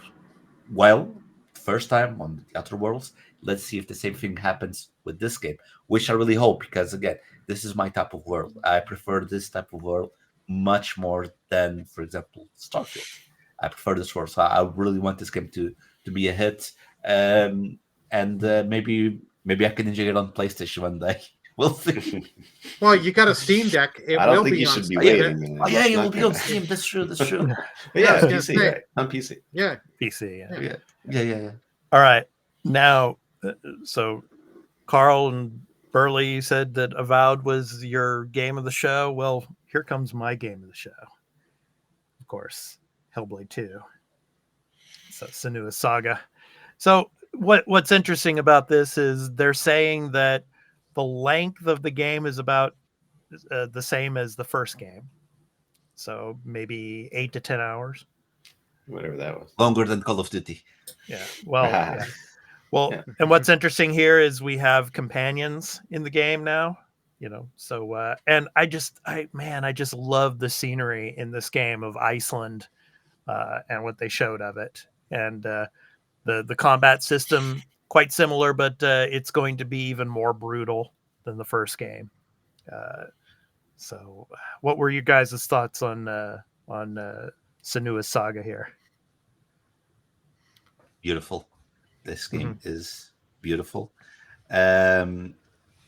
Speaker 6: well first time on the Outer Worlds. Let's see if the same thing happens with this game, which I really hope, because again, this is my type of world. I prefer this type of world much more than, for example, Starfield. I prefer this world, so I really want this game to be a hit. And maybe I can enjoy it on PlayStation one day. We'll see.
Speaker 5: Well, you got a Steam Deck. It
Speaker 4: I don't
Speaker 5: will
Speaker 4: think
Speaker 5: be
Speaker 4: you
Speaker 5: on
Speaker 4: should be
Speaker 5: Steam.
Speaker 4: waiting. man.
Speaker 6: Oh yeah,
Speaker 4: It's
Speaker 6: it will
Speaker 4: not
Speaker 6: be on
Speaker 4: gonna-
Speaker 6: Steam. That's true. That's true.
Speaker 4: But yeah,
Speaker 5: I was gonna
Speaker 4: PC,
Speaker 5: say-
Speaker 4: right? On PC.
Speaker 5: Yeah.
Speaker 3: PC. Yeah.
Speaker 6: Yeah.
Speaker 3: All right. Now, so Carl and Burley, you said that Avowed was your game of the show. Well, here comes my game of the show. Of course, Hellblade 2. So Senua's Saga. So what's interesting about this is they're saying that the length of the game is about the same as the first game. So maybe 8 to 10 hours.
Speaker 4: Whatever that was.
Speaker 6: Longer than Call of Duty.
Speaker 3: Yeah. Well,
Speaker 4: Ah.
Speaker 3: yeah. Well,
Speaker 4: Yeah.
Speaker 3: and what's interesting here is we have companions in the game now, so and I just love the scenery in this game of Iceland and what they showed of it. And the combat system quite similar, but it's going to be even more brutal than the first game. So what were you guys' thoughts on Senua's Saga here?
Speaker 6: Beautiful. This game is beautiful. The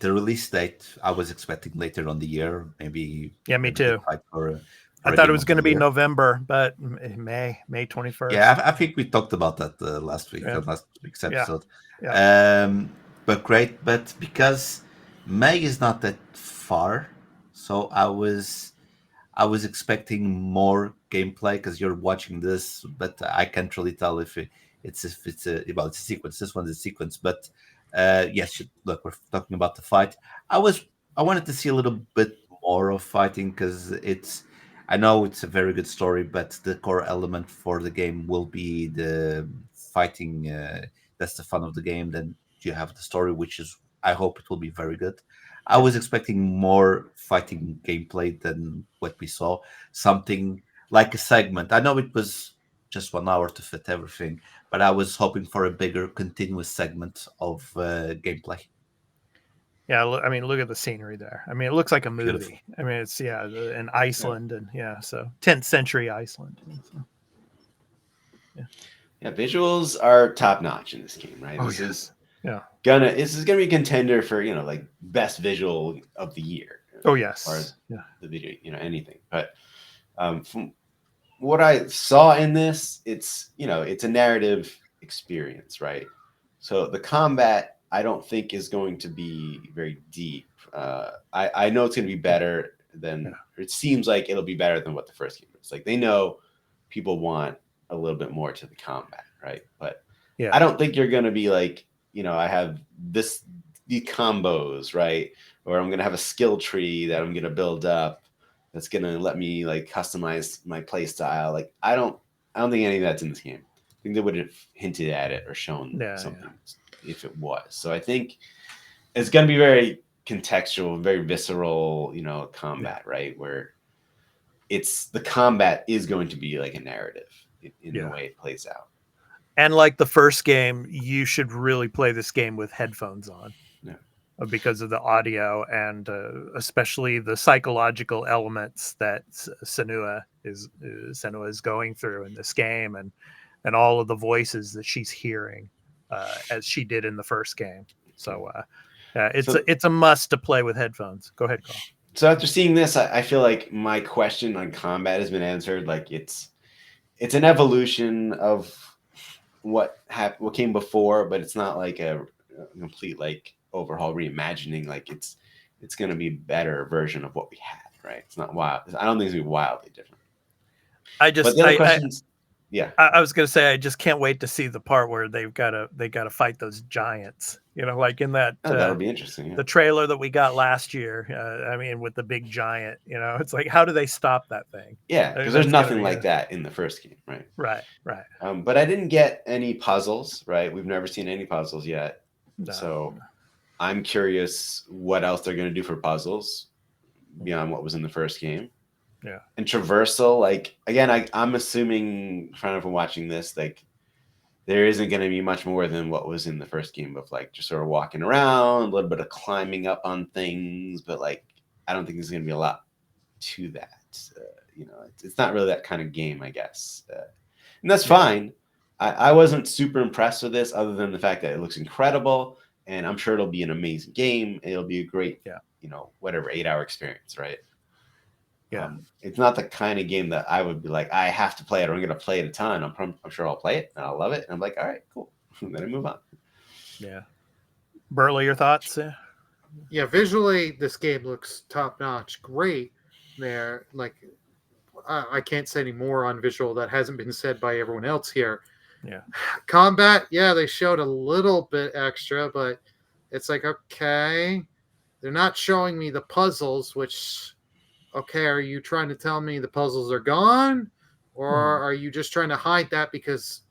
Speaker 6: release date, I was expecting later on the year, maybe.
Speaker 3: Yeah, me
Speaker 6: maybe the
Speaker 3: too.
Speaker 6: fight for
Speaker 3: I
Speaker 6: a
Speaker 3: thought it
Speaker 6: game
Speaker 3: was
Speaker 6: of
Speaker 3: going to
Speaker 6: the
Speaker 3: be
Speaker 6: year.
Speaker 3: November, but May 21st.
Speaker 6: Yeah, I think we talked about that last week,
Speaker 3: Yeah.
Speaker 6: last week's episode.
Speaker 3: Yeah.
Speaker 6: But great. But because May is not that far, so I was expecting more gameplay, because you're watching this, but I can't really tell if it's a sequence. This one's a sequence, but yes, look, we're talking about the fight. I wanted to see a little bit more of fighting, because I know it's a very good story, but the core element for the game will be the fighting. That's the fun of the game. Then you have the story, which is, I hope it will be very good. I was expecting more fighting gameplay than what we saw. Something like a segment. I know it was just 1 hour to fit everything, but I was hoping for a bigger, continuous segment of gameplay.
Speaker 3: Yeah, look at the scenery there. I mean, it looks like a movie.
Speaker 6: Beautiful.
Speaker 3: I mean, it's in Iceland, and so 10th century Iceland. So,
Speaker 4: Yeah, visuals are top notch in this game, right?
Speaker 3: Oh,
Speaker 4: This is
Speaker 3: yeah.
Speaker 4: this is gonna be a contender for like best visual of the year.
Speaker 3: Oh
Speaker 4: Or
Speaker 3: yes. Yeah.
Speaker 4: the video, anything. But from what I saw in this, it's it's a narrative experience, right? So the combat, I don't think, is going to be very deep. I know it's going to be better than. It seems like it'll be better than what the first game was. Like, they know people want a little bit more to the combat, right? But
Speaker 3: Yeah.
Speaker 4: I don't think you're going to be like, I have these combos, right? Or I'm going to have a skill tree that I'm going to build up that's going to let me like customize my play style. Like, I don't think any of that's in this game. I think they would have hinted at it or shown something if it was. So I think it's going to be very contextual, very visceral, combat, right? Where the combat is going to be like a narrative in the way it plays out.
Speaker 3: And like the first game, you should really play this game with headphones on.
Speaker 4: Yeah.
Speaker 3: Because of the audio and especially the psychological elements that Senua is going through in this game, and all of the voices that she's hearing as she did in the first game. So it's a must to play with headphones. Go ahead, Carl.
Speaker 4: So after seeing this, I feel like my question on combat has been answered. Like, it's an evolution of what came before, but it's not like a complete like overhaul reimagining. Like, it's it's going to be a better version of what we had, right? It's not wild. I don't think it's going to be wildly different.
Speaker 3: I just
Speaker 4: But the other questions, yeah.
Speaker 3: I was gonna say I just can't wait to see the part where they gotta fight those giants. Like in that
Speaker 4: That'll be interesting. Yeah.
Speaker 3: the trailer that we got last year. I mean, with the big giant. It's like, how do they stop that thing?
Speaker 4: Yeah, because there's nothing like that in the first game, right?
Speaker 3: Right.
Speaker 4: But I didn't get any puzzles, right? We've never seen any puzzles yet,
Speaker 3: No.
Speaker 4: so I'm curious what else they're going to do for puzzles beyond what was in the first game.
Speaker 3: Yeah.
Speaker 4: And traversal, like, again, I'm assuming, from watching this, like, there isn't going to be much more than what was in the first game of, like, just sort of walking around, a little bit of climbing up on things, but, like, I don't think there's going to be a lot to that. It's not really that kind of game, I guess. And that's fine. I wasn't super impressed with this, other than the fact that it looks incredible, and I'm sure it'll be an amazing game. It'll be a great, 8-hour experience, right?
Speaker 3: Yeah.
Speaker 4: It's not the kind of game that I would be like, I have to play it, or I'm going to play it a ton. I'm sure I'll play it and I'll love it. And I'm like, all right, cool. And then I move on.
Speaker 3: Yeah. Burley, your thoughts?
Speaker 5: Yeah, visually, this game looks top notch. Great. There, like, I can't say any more on visual that hasn't been said by everyone else here.
Speaker 3: Yeah.
Speaker 5: Combat, yeah, they showed a little bit extra, but it's like, okay, they're not showing me the puzzles, which, okay, are you trying to tell me the puzzles are gone? Or are you just trying to hide that because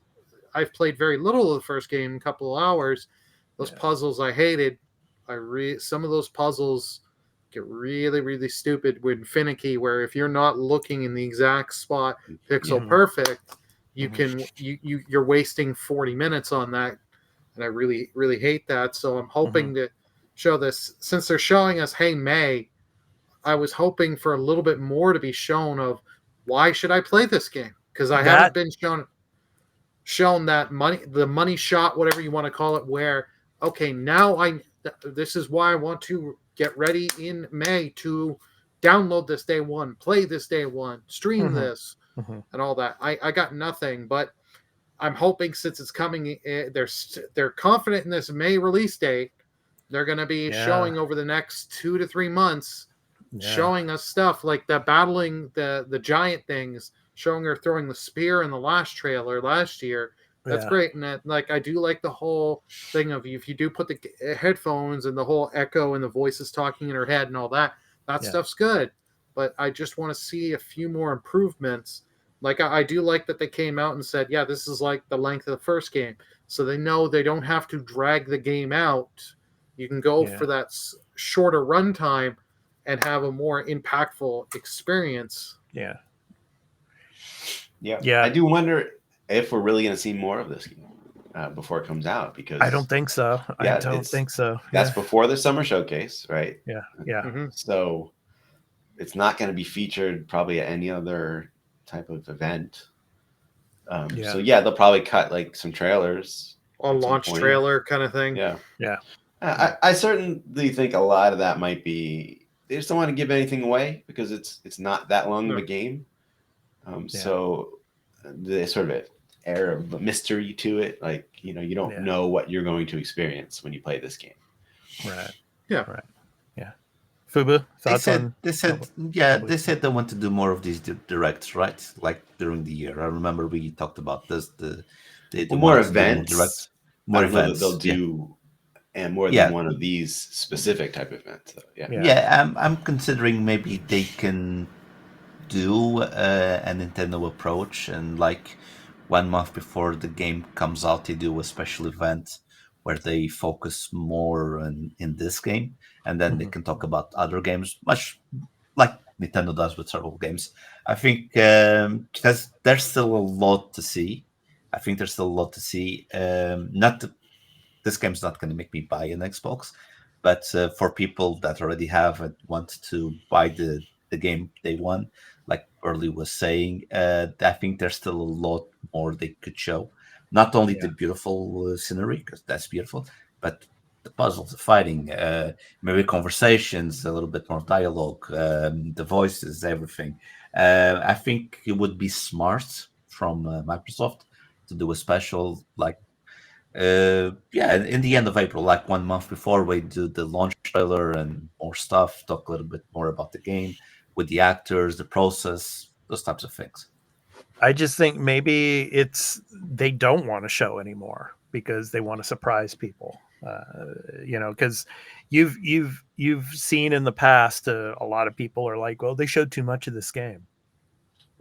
Speaker 5: I've played very little of the first game, a couple of hours. Those puzzles I hated. Some of those puzzles get really, really stupid when finicky, where if you're not looking in the exact spot, pixel perfect, you're wasting 40 minutes on that. And I really, really hate that. So I'm hoping to show this, since they're showing us, hey, May, I was hoping for a little bit more to be shown of why should I play this game? Because I haven't been shown that the money shot, whatever you want to call it, where, okay, now this is why I want to get ready in May to download this day one, play this day one, stream this, and all that. I got nothing, but I'm hoping, since it's coming, they're confident in this May release date. They're going to be showing over the next 2 to 3 months, showing us stuff like the battling the giant things, showing her throwing the spear in the last trailer last year. That's great. And I do like the whole thing of, if you do put the headphones and the whole echo and the voices talking in her head and all that, stuff's good. But I just want to see a few more improvements. Like, I do like that they came out and said, yeah, this is like the length of the first game. So they know they don't have to drag the game out. You can go for that shorter runtime and have a more impactful experience.
Speaker 3: Yeah.
Speaker 4: I do wonder if we're really going to see more of this game before it comes out, because
Speaker 3: I don't think so. I don't think so.
Speaker 4: That's before the summer showcase, right?
Speaker 3: Yeah.
Speaker 4: So it's not going to be featured probably at any other type of event. So they'll probably cut like some trailers,
Speaker 5: a launch trailer kind of thing.
Speaker 3: Yeah.
Speaker 4: I certainly think a lot of that might be they just don't want to give anything away, because it's not that long of a game. So the sort of air of mystery to it, like, you don't know what you're going to experience when you play this game.
Speaker 3: Right.
Speaker 5: Yeah.
Speaker 3: Right. Yeah. Fubu, thoughts on?
Speaker 6: They said they want to do more of these directs, right? Like during the year. I remember we talked about this.
Speaker 4: More events.
Speaker 6: More events.
Speaker 4: They'll do, and more than one of these specific type of events. So,
Speaker 6: I'm considering maybe they can do a Nintendo approach, and like 1 month before the game comes out, they do a special event where they focus more in this game, and then they can talk about other games, much like Nintendo does with several games. I think because there's still a lot to see. This game's not going to make me buy an Xbox, but for people that already have and want to buy the game day one, like Early was saying, I think there's still a lot more they could show. Not only the beautiful scenery, because that's beautiful, but the puzzles, the fighting, maybe conversations, a little bit more dialogue, the voices, everything. I think it would be smart from Microsoft to do a special, like Yeah, in the end of April, like 1 month before, we do the launch trailer and more stuff. Talk a little bit more about the game with the actors, the process, those types of things.
Speaker 3: I just think maybe they don't want to show anymore because they want to surprise people. Because you've seen in the past, a lot of people are like, well, they showed too much of this game.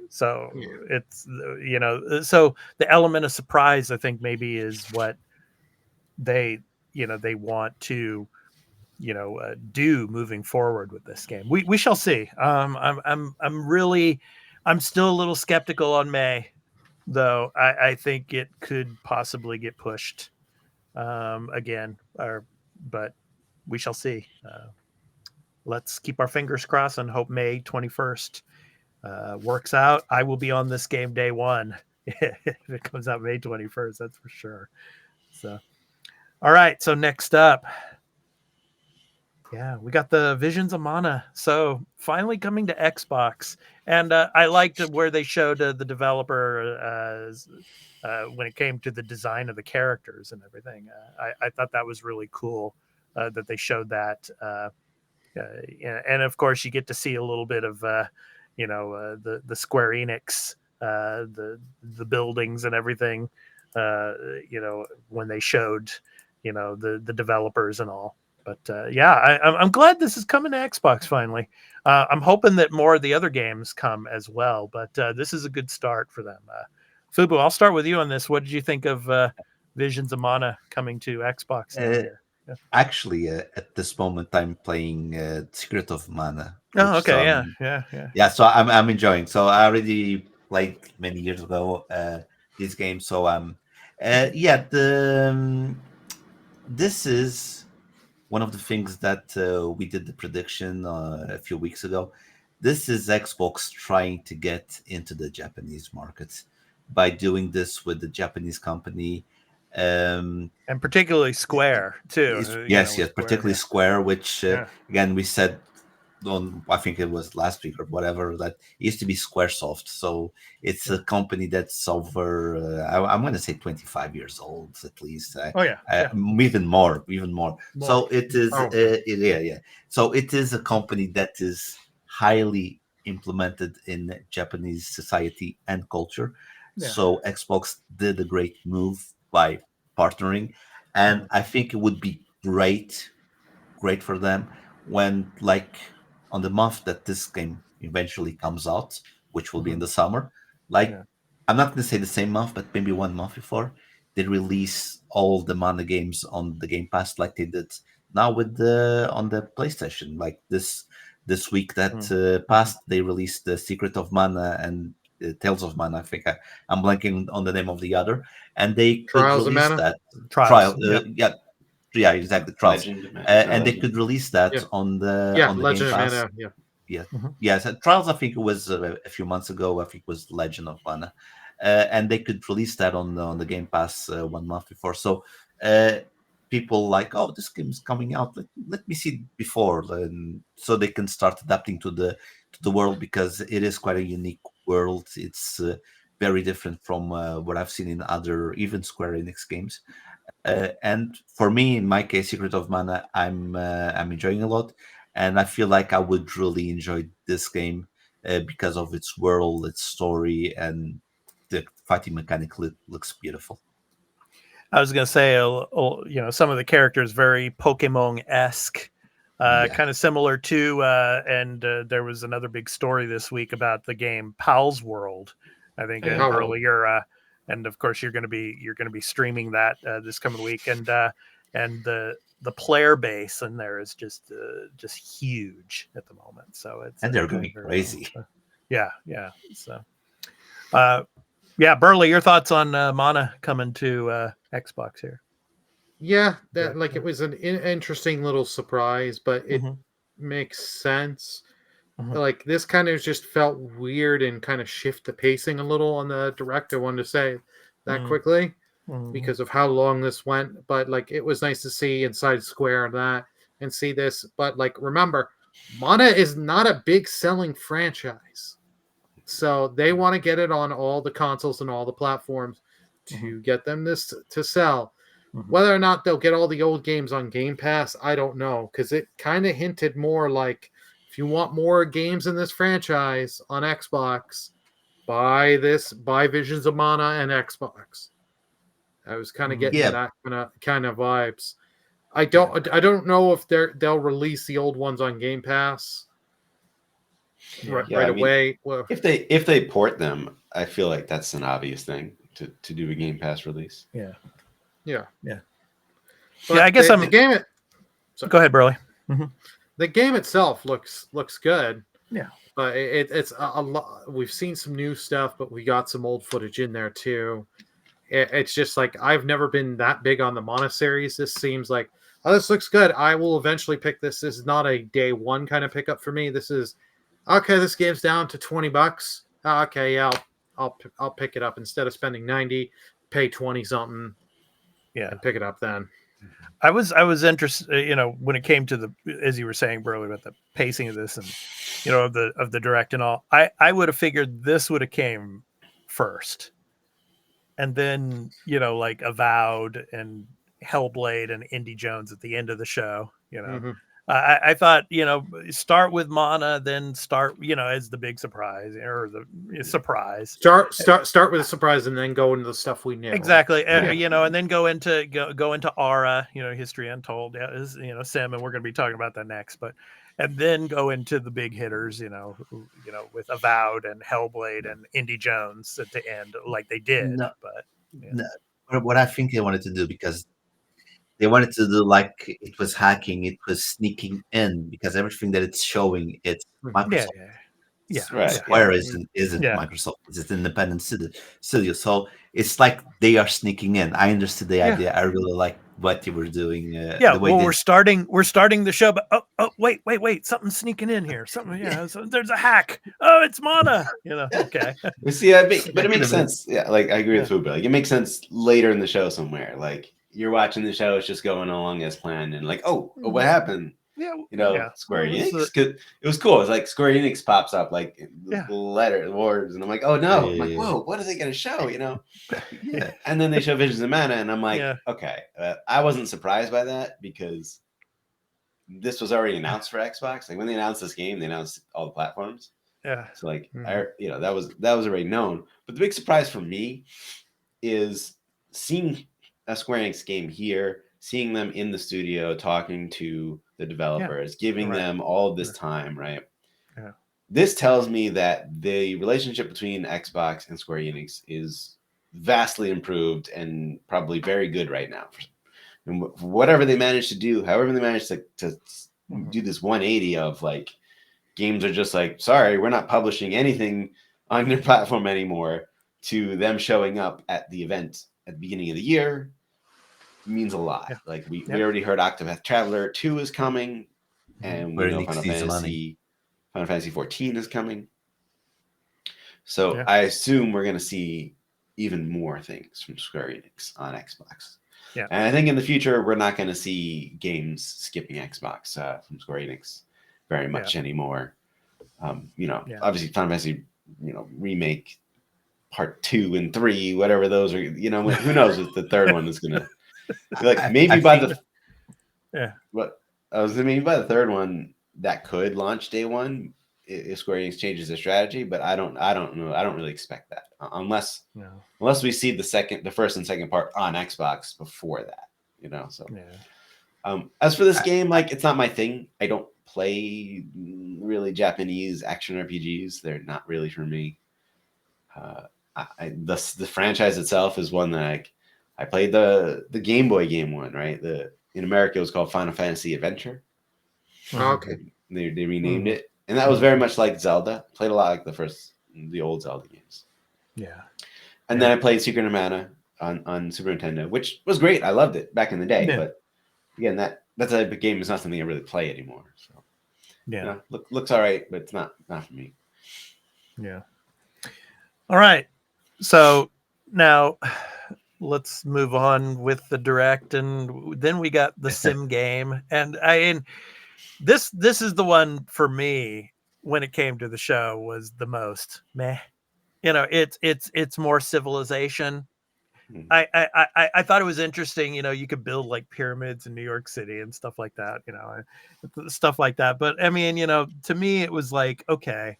Speaker 3: So
Speaker 5: Yeah.
Speaker 3: it's so the element of surprise, I think, maybe is what they they want to do moving forward with this game. We shall see. I'm still a little skeptical on May, though. I think it could possibly get pushed again, but we shall see. Let's keep our fingers crossed and hope May 21st works out. I will be on this game day one if it comes out May 21st. That's for sure. So, all right. So next up, yeah, we got the Visions of Mana. So finally coming to Xbox, and I liked where they showed the developer when it came to the design of the characters and everything. I thought that was really cool that they showed that. And of course, you get to see a little bit of the Square Enix, the buildings and everything. When they showed the developers and all. But I'm glad this is coming to Xbox finally. I'm hoping that more of the other games come as well, but this is a good start for them. Fubu, I'll start with you on this. What did you think of Visions of Mana coming to Xbox now here? Yeah.
Speaker 6: Actually, at this moment, I'm playing Secret of Mana.
Speaker 3: Oh,
Speaker 6: So
Speaker 3: okay, yeah.
Speaker 6: yeah, so I'm enjoying. So I already played many years ago this game. So yeah, this is one of the things that we did the prediction a few weeks ago. This is Xbox trying to get into the Japanese market by doing this with the Japanese company.
Speaker 3: And particularly Square too.
Speaker 6: Yes,
Speaker 3: Square,
Speaker 6: particularly Square, which
Speaker 3: Yeah.
Speaker 6: again we said on, I think it was last week or whatever, that it used to be Squaresoft. So it's a company that's over I'm going to say 25 years old at least.
Speaker 3: Oh yeah.
Speaker 6: Even more. So it is
Speaker 5: Oh.
Speaker 6: yeah. So it is a company that is highly implemented in Japanese society and culture.
Speaker 3: Yeah.
Speaker 6: So Xbox did a great move by partnering, and I think it would be great for them when, like, on the month that this game eventually comes out, which will be in the summer, like,
Speaker 3: Yeah.
Speaker 6: I'm not going to say the same month, but maybe 1 month before, they release all the Mana games on the Game Pass, like they did now with the on the PlayStation. Like this week that passed, they released the Secret of Mana and Tales of Mana. I think I'm blanking on the name of the other, and they could
Speaker 5: Trials of
Speaker 6: release
Speaker 5: Mana?
Speaker 6: that
Speaker 3: Trials.
Speaker 6: yeah, exactly, Trials.
Speaker 4: Legend of Mana.
Speaker 6: And they
Speaker 4: Legend.
Speaker 6: could release that
Speaker 5: Yeah.
Speaker 6: on the
Speaker 5: Yeah,
Speaker 6: on the
Speaker 5: Legend
Speaker 6: Game
Speaker 5: of
Speaker 6: Pass.
Speaker 5: Mana. Yeah.
Speaker 6: Yeah,
Speaker 3: Mhm.
Speaker 6: yeah. So Trials, I think it was a few months ago. I think it was Legend of Mana, and they could release that on the Game Pass 1 month before. So people like, oh, this game's coming out. Let me see it before, so they can start adapting to the world, because it is quite a unique world. It's very different from what I've seen in other, even Square Enix games. And for me, in my case, Secret of Mana, I'm enjoying a lot, and I feel like I would really enjoy this game because of its world, its story, and the fighting mechanic looks beautiful.
Speaker 3: I was gonna say, some of the characters very Pokemon-esque,
Speaker 6: Yeah.
Speaker 3: kind of similar to, and there was another big story this week about the game Pal's World. I think
Speaker 4: Yeah.
Speaker 3: earlier, and of course you're gonna be streaming that this coming week, and the player base in there is just huge at the moment. So it's
Speaker 6: And they're
Speaker 3: doing
Speaker 6: going
Speaker 3: very
Speaker 6: crazy.
Speaker 3: well. So, yeah. So. Yeah, Burley, your thoughts on Mana coming to Xbox here?
Speaker 5: Yeah,
Speaker 3: Yeah.
Speaker 5: it was an interesting little surprise, but it
Speaker 3: Mhm.
Speaker 5: makes sense.
Speaker 3: Mhm.
Speaker 5: Like, this kind of just felt weird and kind of shift the pacing a little on the direct. I wanted to say that
Speaker 3: Mhm.
Speaker 5: quickly
Speaker 3: Mhm.
Speaker 5: because of how long this went. But like, it was nice to see inside Square that and see this. But like, remember, Mana is not a big selling franchise, so they want to get it on all the consoles and all the platforms to get them this to sell. Whether or not they'll get all the old games on Game Pass, I don't know, because it kind of hinted more like, if you want more games in this franchise on Xbox, buy Visions of Mana and Xbox. I was kind of getting
Speaker 6: Yeah.
Speaker 5: that kind of vibes. I don't know if they'll release the old ones on Game Pass right
Speaker 4: I mean,
Speaker 5: away. Well,
Speaker 4: if they port them, I feel like that's an obvious thing to do a Game Pass release.
Speaker 5: yeah.
Speaker 3: Yeah, I guess
Speaker 5: the game.
Speaker 3: Go ahead, Burley.
Speaker 5: The game itself looks good.
Speaker 3: Yeah.
Speaker 5: But it's a lot. We've seen some new stuff, but we got some old footage in there too. It's just like, I've never been that big on the Mana series. This seems like, oh, this looks good. I will eventually pick this. This is not a day one kind of pickup for me. This is okay. This game's down to $20. Okay, yeah, I'll pick it up instead of spending 90. Pay 20 something.
Speaker 3: Yeah,
Speaker 5: and pick it up then.
Speaker 3: I was interested, when it came to as you were saying, Burley, about the pacing of this and, of the direct and all, I would have figured this would have came first. And then, like Avowed and Hellblade and Indy Jones at the end of the show, I thought, start with Mana, then start, as the big surprise or the surprise.
Speaker 5: Start with a surprise and then go into the stuff we knew.
Speaker 3: Exactly. And then go into Aura, History Untold, Sim, and we're going to be talking about that next, and then go into the big hitters, with Avowed and Hellblade and Indy Jones at the end, like they did.
Speaker 6: No,
Speaker 3: but
Speaker 6: no, what I think they wanted to do, because they wanted to do like it was hacking, it was sneaking in, because everything that it's showing, it's Microsoft.
Speaker 3: Yeah.
Speaker 4: Right.
Speaker 6: Square isn't Microsoft. It's an independent studio. So it's like they are sneaking in. I understood the idea. I really like what they were doing.
Speaker 3: We're starting the show, but wait, something's sneaking in here. Something, so there's a hack. Oh, it's Mana. Okay.
Speaker 4: We see, but it makes sense. Yeah, like I agree with Fuba. Like it makes sense later in the show somewhere. Like you're watching the show, it's just going along as planned, and like, what happened? Square Enix. It was cool. It's like Square Enix pops up like the words, and I'm like, oh no! I'm like, whoa, what are they gonna show? And then they show Visions of Mana, and I'm like, okay, I wasn't surprised by that because this was already announced for Xbox. Like when they announced this game, they announced all the platforms.
Speaker 3: Yeah.
Speaker 4: So like, that was already known. But the big surprise for me is seeing a Square Enix game here, seeing them in the studio talking to the developers, giving them all of this time, right?
Speaker 3: Yeah.
Speaker 4: This tells me that the relationship between Xbox and Square Enix is vastly improved and probably very good right now. And whatever they managed to do, however they managed to do this 180 of like, games are just like, sorry, we're not publishing anything on your platform anymore, to them showing up at the event at the beginning of the year, means a lot. Like we already heard Octopath Traveler 2 is coming, and we know Final Fantasy 14 is coming. So I assume we're going to see even more things from Square Enix on Xbox. Yeah. And I think in the future, we're not going to see games skipping Xbox from Square Enix very much anymore. Obviously Final Fantasy, remake part 2 and 3, whatever those are, who knows if the third one is going to, like maybe by the third one that could launch day one if Square Enix changes their strategy, but I don't know. I don't really expect that unless we see the first and second part on Xbox before that, so as for this game, like it's not my thing. I don't play really Japanese action RPGs. They're not really for me. The franchise itself is one that I played the Game Boy game one, right? In America it was called Final Fantasy Adventure.
Speaker 5: Okay.
Speaker 4: They renamed it, and that was very much like Zelda. Played a lot like the old Zelda games.
Speaker 3: Yeah.
Speaker 4: And then I played Secret of Mana on Super Nintendo, which was great. I loved it back in the day. Yeah. But again, that type of game is not something I really play anymore. So looks all right, but it's not for me.
Speaker 3: Yeah. All right. So now let's move on with the direct, and then we got the sim game, and this is the one for me when it came to the show was the most meh. It's more Civilization. I thought it was interesting. You could build like pyramids in New York City and stuff like that. Stuff like that. But I mean, to me, it was like, okay,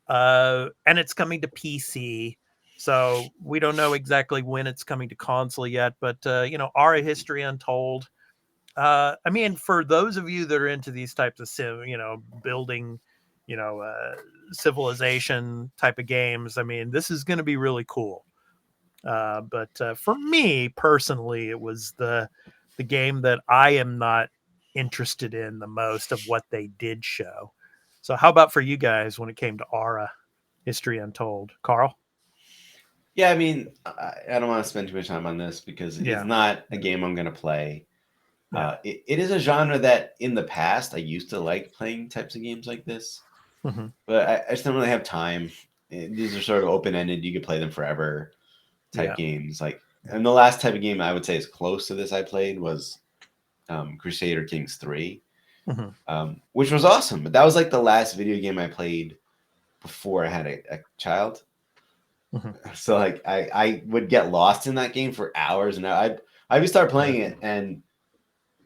Speaker 3: and it's coming to PC, so we don't know exactly when it's coming to console yet. But Aura History Untold. I mean, for those of you that are into these types of building, civilization type of games, I mean, this is going to be really cool. But for me personally, it was the game that I am not interested in the most of what they did show. So how about for you guys when it came to Aura History Untold? Carl?
Speaker 4: Yeah, I mean, I don't want to spend too much time on this because
Speaker 3: Yeah.
Speaker 4: it's not a game I'm going to play.
Speaker 3: Yeah.
Speaker 4: It is a genre that in the past I used to like playing types of games like this, but I just don't really have time. These are sort of open-ended. You could play them forever type games. And the last type of game I would say is close to this I played was Crusader Kings 3, which was awesome. But that was like the last video game I played before I had a child. So like I would get lost in that game for hours, and I would start playing it and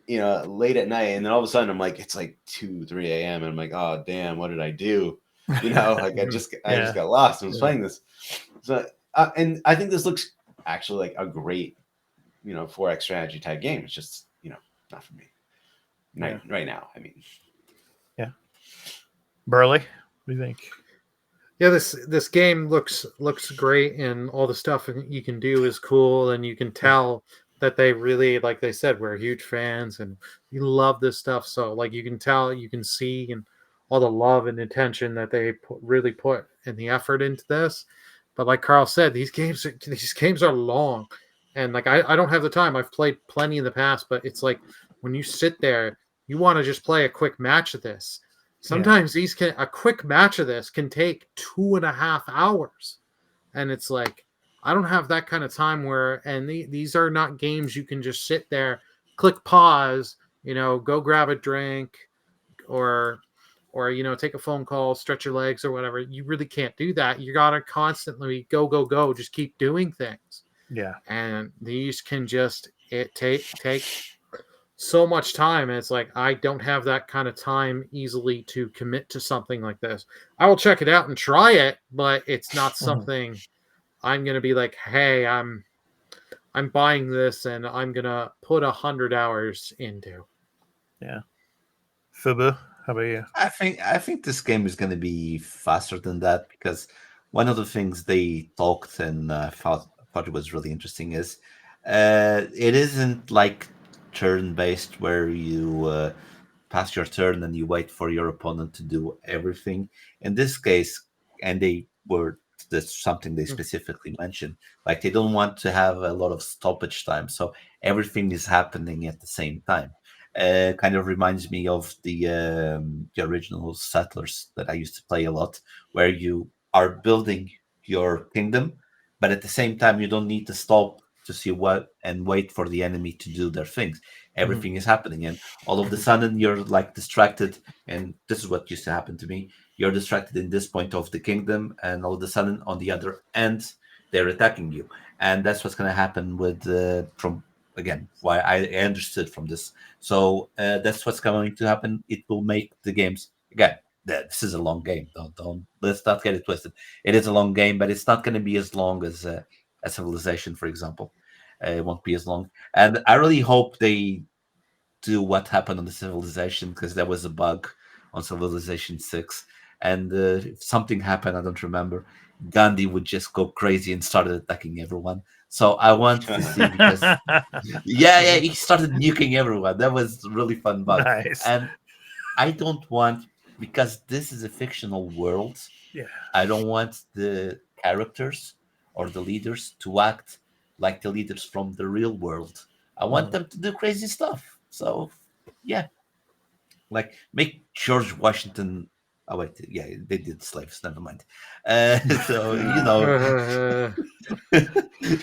Speaker 4: late at night, and then all of a sudden I'm like, it's like 2-3 a.m. and I'm like, oh damn, what did I do? Like I just got lost and was playing this. So and I think this looks actually like a great 4X strategy type game. It's just not for me right now. I mean,
Speaker 3: Burley, what do you think?
Speaker 5: Yeah, this game looks great, and all the stuff you can do is cool, and you can tell that they really, like they said, we're huge fans and you love this stuff. So like you can tell, you can see, and all the love and attention that they really put in the effort into this. But like Carl said, these games are long, and like I don't have the time. I've played plenty in the past, but it's like when you sit there, you want to just play a quick match of this. Sometimes a quick match of this can take 2.5 hours, and it's like I don't have that kind of time these are not games you can just sit there, click pause, go grab a drink, or take a phone call, stretch your legs or whatever. You really can't do that. You gotta constantly go, just keep doing things.
Speaker 3: Yeah,
Speaker 5: and these can just take so much time, and it's like I don't have that kind of time easily to commit to something like this. I will check it out and try it, but it's not something I'm gonna be like, hey, I'm buying this and I'm gonna put 100 hours into.
Speaker 3: Yeah. Fubu, how about you?
Speaker 6: I think this game is going to be faster than that, because one of the things they talked and thought it was really interesting is it isn't like turn-based where you pass your turn and you wait for your opponent to do everything. In this case, and that's something they specifically mentioned, like they don't want to have a lot of stoppage time, so everything is happening at the same time. Kind of reminds me of the original Settlers that I used to play a lot, where you are building your kingdom, but at the same time you don't need to stop to see what and wait for the enemy to do their things. Everything is happening, and all of a sudden you're like distracted. And this is what used to happen to me. You're distracted in this point of the kingdom, and all of a sudden on the other end they're attacking you. And that's what's going to happen with from again why I understood from this. So that's what's going to happen. It will make the games again. This is a long game. Don't let's not get it twisted. It is a long game, but it's not going to be as long as a Civilization, for example. It won't be as long. And I really hope they do what happened on the Civilization, because there was a bug on Civilization 6. And if something happened, I don't remember, Gandhi would just go crazy and started attacking everyone. So I want to see, because he started nuking everyone. That was a really fun bug.
Speaker 3: Nice.
Speaker 6: And I don't want, because this is a fictional world, I don't want the characters or the leaders to act like the leaders from the real world. I want them to do crazy stuff. So, yeah. Like, make George Washington... Oh, wait. Yeah, they did slaves. Never mind. So,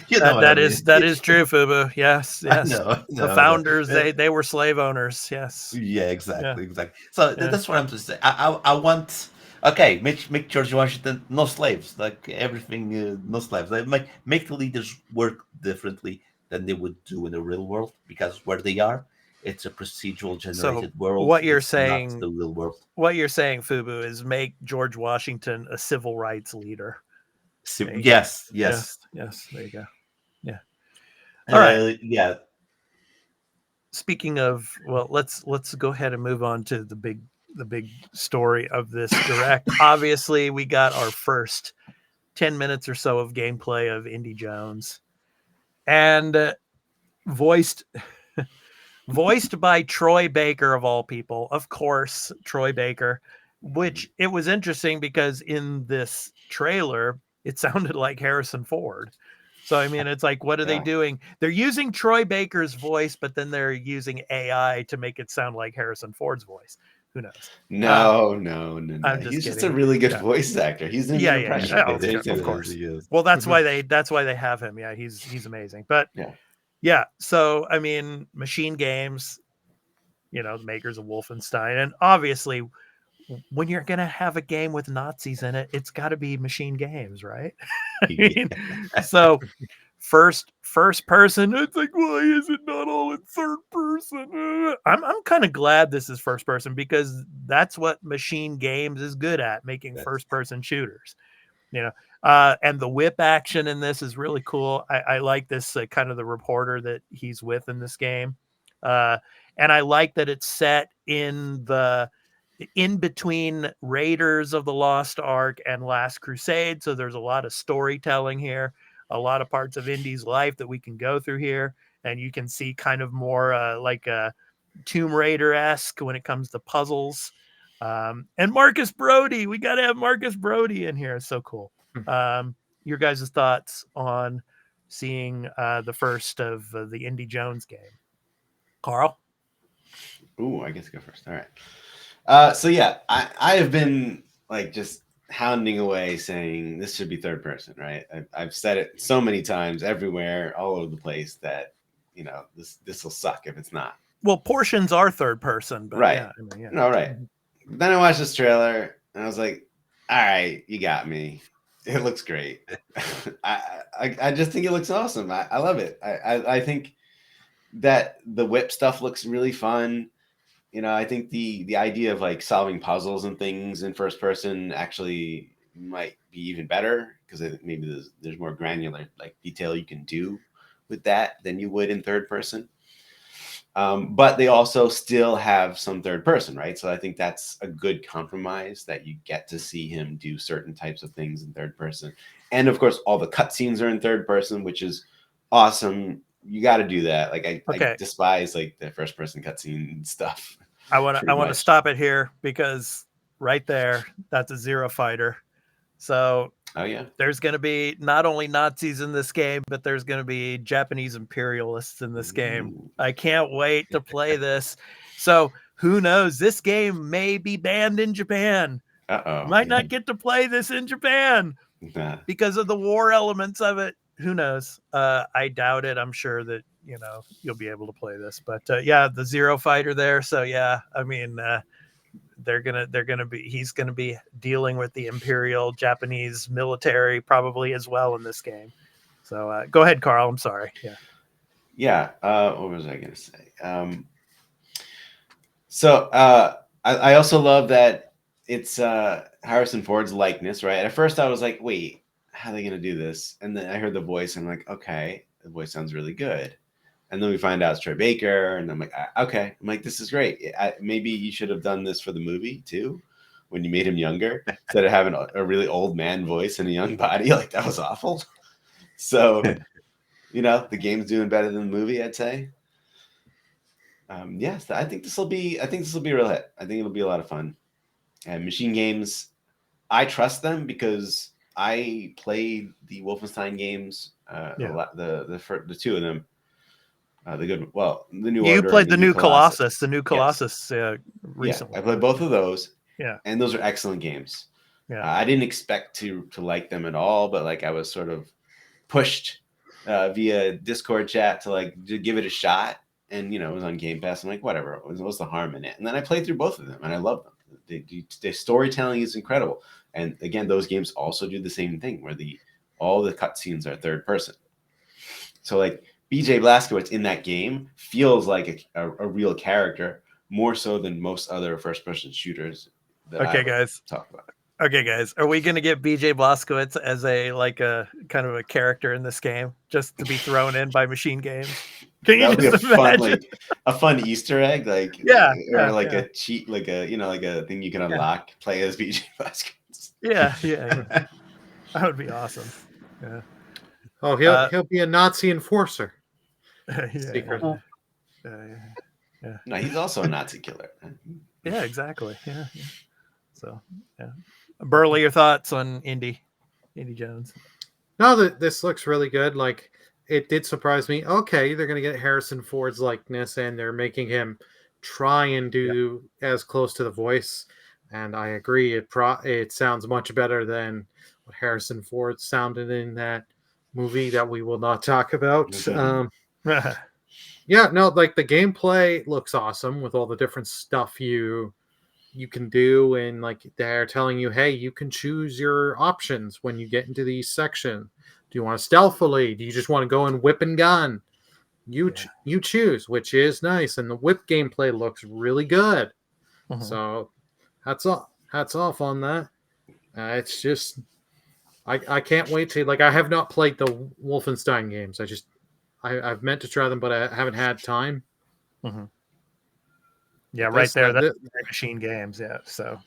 Speaker 3: that is true, Fubu. Yes. The founders, they were slave owners. Yes.
Speaker 6: Yeah, exactly. So that's what I'm just saying. I want Okay, make George Washington no slaves, like everything, no slaves. Like, make the leaders work differently than they would do in the real world, because where they are, it's a procedural
Speaker 3: So
Speaker 6: generated world.
Speaker 3: what you're
Speaker 6: It's not
Speaker 3: saying,
Speaker 6: the real world.
Speaker 3: Fubu, is make George Washington a civil rights leader.
Speaker 6: So,
Speaker 3: There you go.
Speaker 6: yes.
Speaker 3: Yes. There you go. Yeah. All right.
Speaker 6: Yeah.
Speaker 3: Speaking of, well, let's go ahead and move on to the big story of this direct. Obviously, we got our first 10 minutes or so of gameplay of Indy Jones, and voiced by Troy Baker, of all people, of course, Troy Baker, which it was interesting because in this trailer, it sounded like Harrison Ford. So, I mean, it's like, what are they doing? They're using Troy Baker's voice, but then they're using AI to make it sound like Harrison Ford's voice. Who knows?
Speaker 4: No.
Speaker 3: I'm just
Speaker 4: He's
Speaker 3: kidding.
Speaker 4: just a really good voice actor. He's an impression.
Speaker 3: Oh, of course. Well, that's why they have him. Yeah, he's amazing. But yeah. So, I mean, Machine Games, the makers of Wolfenstein, and obviously, when you're gonna have a game with Nazis in it, it's got to be Machine Games, right? I mean, so first person, it's like, why is it not all in third person? I'm kind of glad this is first person, because that's what Machine Games is good at, making first person shooters. And the whip action in this is really cool. I like this kind of the reporter that he's with in this game, and I like that it's set in between Raiders of the Lost Ark and Last Crusade. So there's a lot of storytelling here, a lot of parts of Indy's life that we can go through here, and you can see kind of more like a Tomb Raider-esque when it comes to puzzles. And Marcus Brody, we got to have Marcus Brody in here. It's so cool. Your guys' thoughts on seeing the first of the Indy Jones game? Carl?
Speaker 4: Ooh, I guess go first. All right. So yeah, I have been like just hounding away saying this should be third person, right? I've said it so many times everywhere, all over the place, that this will suck if it's not.
Speaker 3: Well, portions are third person, but
Speaker 4: right.
Speaker 3: Yeah, I mean, yeah.
Speaker 4: No, right. Then I watched this trailer and I was like, all right, you got me. It looks great. I just think it looks awesome. I love it. I think that the whip stuff looks really fun. I think the idea of like solving puzzles and things in first person actually might be even better, because maybe there's more granular like detail you can do with that than you would in third person. But they also still have some third person, right? So I think that's a good compromise, that you get to see him do certain types of things in third person. And of course, all the cutscenes are in third person, which is awesome. You got to do that. Like I despise like the first person cutscene stuff.
Speaker 3: I want to stop it here, because right there, that's a Zero fighter. So there's going to be not only Nazis in this game, but there's going to be Japanese imperialists in this game. I can't wait to play this. So who knows? This game may be banned in Japan. Might not get to play this in Japan because of the war elements of it. Who knows? I doubt it. I'm sure that you'll be able to play this. But the Zero fighter there. So yeah, I mean. He's gonna be dealing with the Imperial Japanese military probably as well in this game. So go ahead, Carl. I'm sorry.
Speaker 4: What was I gonna say? I also love that it's Harrison Ford's likeness, right? At first I was like, wait, how are they gonna do this? And then I heard the voice and I'm like, okay, the voice sounds really good. And then we find out it's Troy Baker, and I'm like, okay. I'm like, this is great. Maybe you should have done this for the movie too, when you made him younger, instead of having a really old man voice and a young body. Like, that was awful. So, the game's doing better than the movie, I'd say. Yes, I think this will be a real hit. I think it'll be a lot of fun. And Machine Games, I trust them because I played the Wolfenstein games, the two of them. The new
Speaker 3: you
Speaker 4: Order.
Speaker 3: Played the new Colossus. The new Colossus recently.
Speaker 4: Yeah, I played both of those.
Speaker 3: Yeah,
Speaker 4: and those are excellent games.
Speaker 3: Yeah,
Speaker 4: I didn't expect to like them at all, but like I was sort of pushed via Discord chat to give it a shot, and it was on Game Pass. I'm like, whatever. What's the harm in it? And then I played through both of them, and I love them. The storytelling is incredible, and again, those games also do the same thing where all the cutscenes are third person. So like BJ Blazkowicz in that game feels like a real character more so than most other first person shooters that I
Speaker 3: guys.
Speaker 4: talk about.
Speaker 3: Okay, guys, are we gonna get BJ Blazkowicz as a kind of a character in this game, just to be thrown in by Machine Games? Can you
Speaker 4: That would be
Speaker 3: just
Speaker 4: a fun,
Speaker 3: imagine?
Speaker 4: a fun Easter egg, like
Speaker 3: Yeah,
Speaker 4: a cheat, like a thing you can unlock. Play as BJ Blazkowicz.
Speaker 3: Yeah. That would be awesome. Yeah.
Speaker 5: Oh, he'll be a Nazi enforcer. Secretly.
Speaker 4: No, he's also a Nazi killer.
Speaker 3: Yeah, exactly. Yeah. So, yeah. Burley, your thoughts on Indy Jones?
Speaker 5: No, this looks really good. Like, it did surprise me. Okay, they're going to get Harrison Ford's likeness, and they're making him try and do as close to the voice. And I agree, it sounds much better than what Harrison Ford sounded in that movie that we will not talk about. Yeah, no, like the gameplay looks awesome with all the different stuff you can do, and like they're telling you, hey, you can choose your options when you get into these section. Do you want to stealthily? Do you just want to go and whip and gun? You choose, which is nice, and the whip gameplay looks really good. So hats off on that. It's just I can't wait to, like, I have not played the Wolfenstein games. I've meant to try them, but I haven't had time.
Speaker 3: Yeah, right there. That's Machine Games. Yeah. So.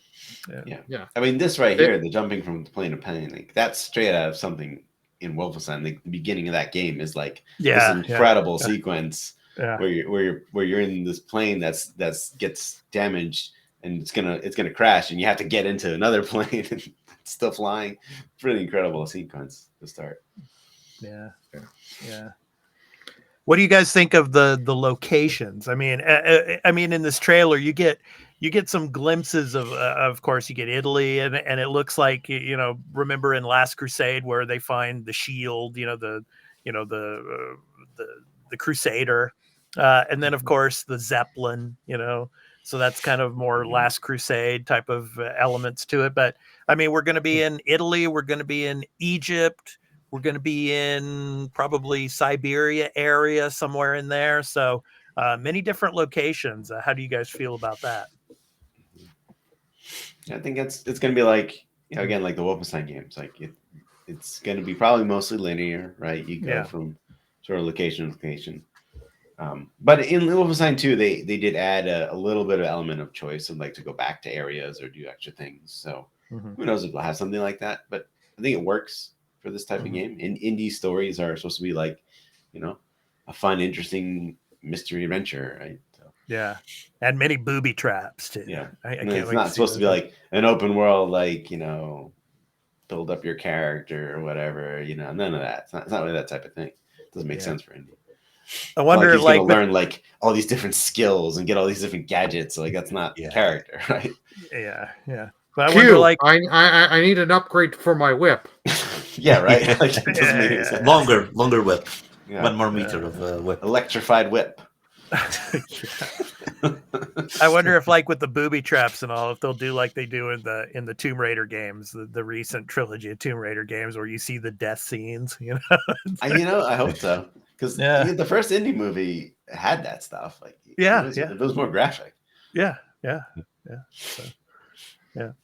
Speaker 5: Yeah.
Speaker 4: I mean, this right here, the jumping from plane to plane, like that's straight out of something in Wolfenstein. Like the beginning of that game is like this incredible sequence where you're in this plane that's gets damaged and it's gonna crash, and you have to get into another plane and it's still flying. Pretty incredible sequence to start.
Speaker 3: Yeah. What do you guys think of the locations? I mean, in this trailer, you get some glimpses of course, you get Italy, and it looks like, remember in Last Crusade where they find the shield, the Crusader, and then of course the Zeppelin, so that's kind of more Last Crusade type of elements to it. But I mean, we're going to be in Italy, we're going to be in Egypt. We're going to be in probably Siberia area, somewhere in there. So many different locations. How do you guys feel about that?
Speaker 4: I think it's going to be like, again, like the Wolfenstein games. Like it's going to be probably mostly linear, right? You go from sort of location to location. But in Wolfenstein 2, they did add a little bit of element of choice and like to go back to areas or do extra things. So who knows if we'll have something like that. But I think it works for this type of game. And indie stories are supposed to be like, a fun, interesting mystery adventure, right? So,
Speaker 3: yeah, and many booby traps too.
Speaker 4: Yeah,
Speaker 3: I
Speaker 4: can't it's not supposed to be like an open world, like build up your character or whatever. None of that. It's not really that type of thing. It doesn't make sense for indie.
Speaker 3: I wonder,
Speaker 4: he's gonna learn like all these different skills and get all these different gadgets. Like that's not character, right?
Speaker 3: Yeah. But I wonder, like,
Speaker 5: I need an upgrade for my whip.
Speaker 4: Yeah, right. Like, it doesn't make any sense.
Speaker 6: Longer whip. 1 more meter of whip.
Speaker 4: Electrified whip.
Speaker 3: I wonder if, like, with the booby traps and all, if they'll do like they do in the Tomb Raider games, the recent trilogy of Tomb Raider games, where you see the death scenes.
Speaker 4: I hope so, because the first indie movie had that stuff. Like, it was more graphic.
Speaker 3: Yeah. So,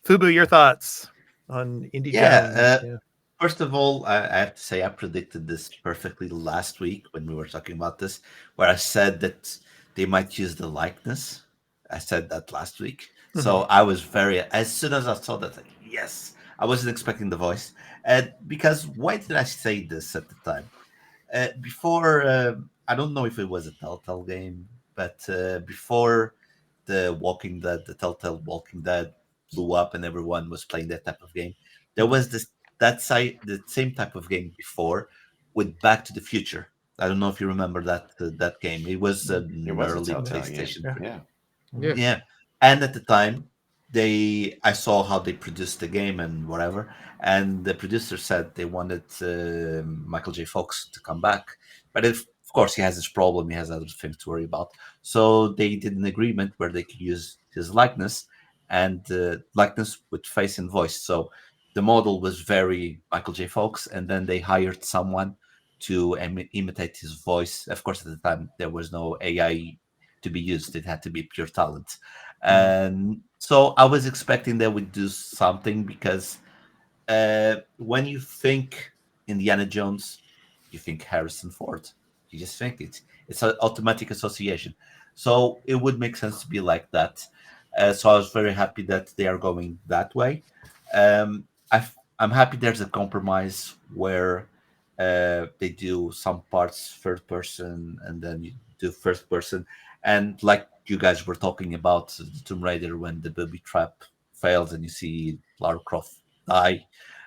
Speaker 3: Fubu, your thoughts on Indie Jones?
Speaker 6: First of all, I have to say I predicted this perfectly last week when we were talking about this, where I said that they might use the likeness. I said that last week. So I was as soon as I saw that, like, yes, I wasn't expecting the voice. Because why did I say this at the time? Before, I don't know if it was a Telltale game, but before the Telltale Walking Dead blew up and everyone was playing that type of game, there was the same type of game before with Back to the Future. I don't know if you remember that game. It was an early PlayStation. Yeah. And at the time, I saw how they produced the game and whatever, and the producer said they wanted Michael J. Fox to come back, but of course he has this problem. He has other things to worry about. So they did an agreement where they could use his likeness, and likeness with face and voice. So the model was very Michael J. Fox, and then they hired someone to imitate his voice. Of course, at the time there was no AI to be used; it had to be pure talent. And so I was expecting they would do something because when you think Indiana Jones, you think Harrison Ford. You just think it's an automatic association. So it would make sense to be like that. So I was very happy that they are going that way. I'm happy there's a compromise where they do some parts third person and then you do first person. And like you guys were talking about the Tomb Raider when the booby trap fails and you see Lara Croft die,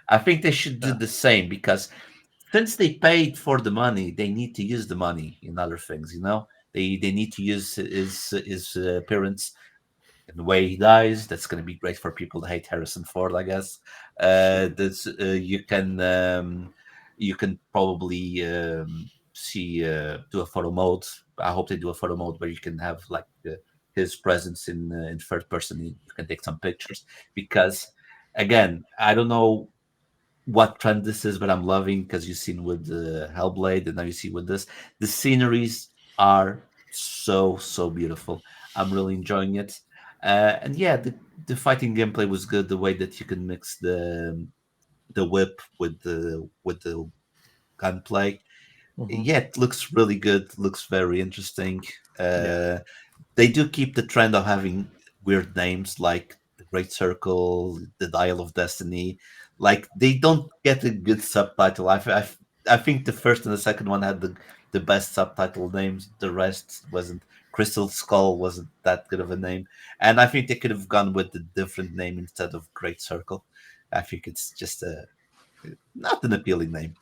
Speaker 6: I think they should do the same because since they paid for the money, they need to use the money in other things. They need to use his appearance in the way he dies. That's going to be great for people that hate Harrison Ford, I guess. That's you can probably see do a photo mode. I hope they do a photo mode where you can have like his presence in third person. You can take some pictures because again, I don't know what trend this is, but I'm loving because you've seen with Hellblade and now you see with this. The sceneries are so beautiful. I'm really enjoying it. And yeah, the fighting gameplay was good. The way that you can mix the whip with the gunplay. Yeah, it looks really good. Looks very interesting. They do keep the trend of having weird names like the Great Circle, the Dial of Destiny. Like they don't get a good subtitle. I think the first and the second one had the best subtitle names. The rest wasn't. Crystal Skull wasn't that good of a name, and I think they could have gone with a different name instead of Great Circle. I think it's just a not an appealing name.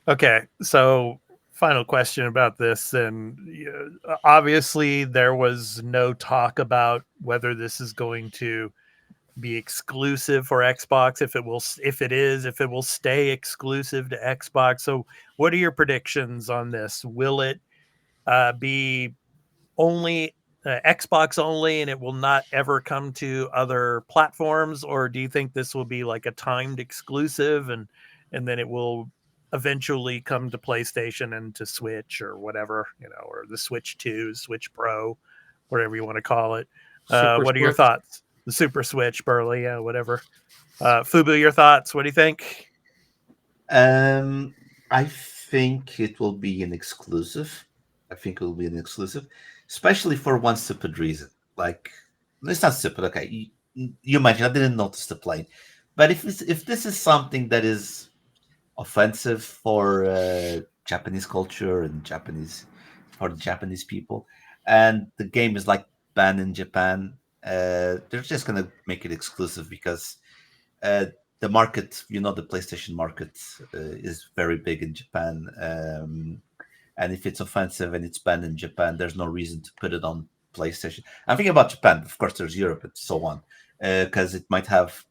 Speaker 3: Okay, so final question about this. And obviously, there was no talk about whether this is going to be exclusive for Xbox. If it will stay exclusive to Xbox. So, what are your predictions on this? Will it be only Xbox only, and it will not ever come to other platforms, or do you think this will be like a timed exclusive, and then it will eventually come to PlayStation and to Switch or whatever, or the Switch 2, Switch Pro, whatever you want to call it?
Speaker 5: Super
Speaker 3: What are your
Speaker 5: Switch.
Speaker 3: thoughts? The Super Switch, Burley, whatever. Fubu, your thoughts? What do you think?
Speaker 6: I think it will be an exclusive. I think it will be an exclusive, especially for one stupid reason. Like, it's not stupid. Okay, you mentioned I didn't notice the plane, but if this is something that is offensive for Japanese culture and for the Japanese people, and the game is like banned in Japan, they're just gonna make it exclusive because uh, the market, the PlayStation market is very big in Japan. And if it's offensive and it's banned in Japan, there's no reason to put it on PlayStation. I'm thinking about Japan. Of course, there's Europe and so on. Because it might have,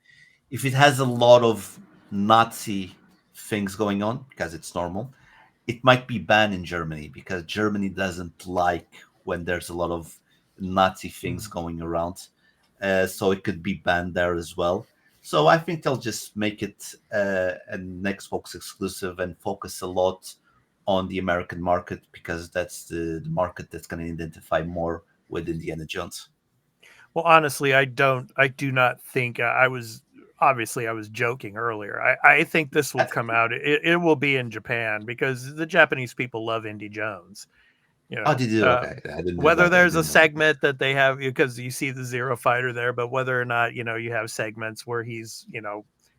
Speaker 6: if it has a lot of Nazi things going on, because it's normal, it might be banned in Germany because Germany doesn't like when there's a lot of Nazi things going around. So it could be banned there as well. So I think they'll just make it an Xbox exclusive and focus a lot on the American market because that's the market that's going to identify more with Indiana Jones.
Speaker 3: Well, honestly, I do not think I was joking earlier. I think this will come out. It will be in Japan because the Japanese people love Indy Jones.
Speaker 6: Oh, did you? Okay, I didn't know
Speaker 3: Whether
Speaker 6: that.
Speaker 3: there's a segment that they have, because you see the Zero Fighter there, but whether or not you have segments where he's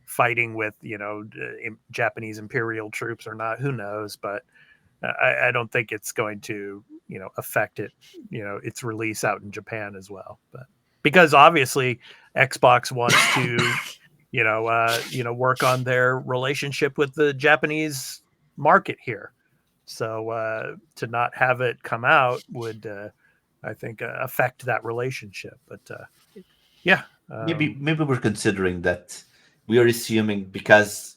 Speaker 3: fighting with Japanese Imperial troops or not, who knows? But I don't think it's going to affect its release out in Japan as well. But because obviously Xbox wants to work on their relationship with the Japanese market here. So to not have it come out would, I think, affect that relationship. But yeah,
Speaker 6: Maybe we're considering that we are assuming because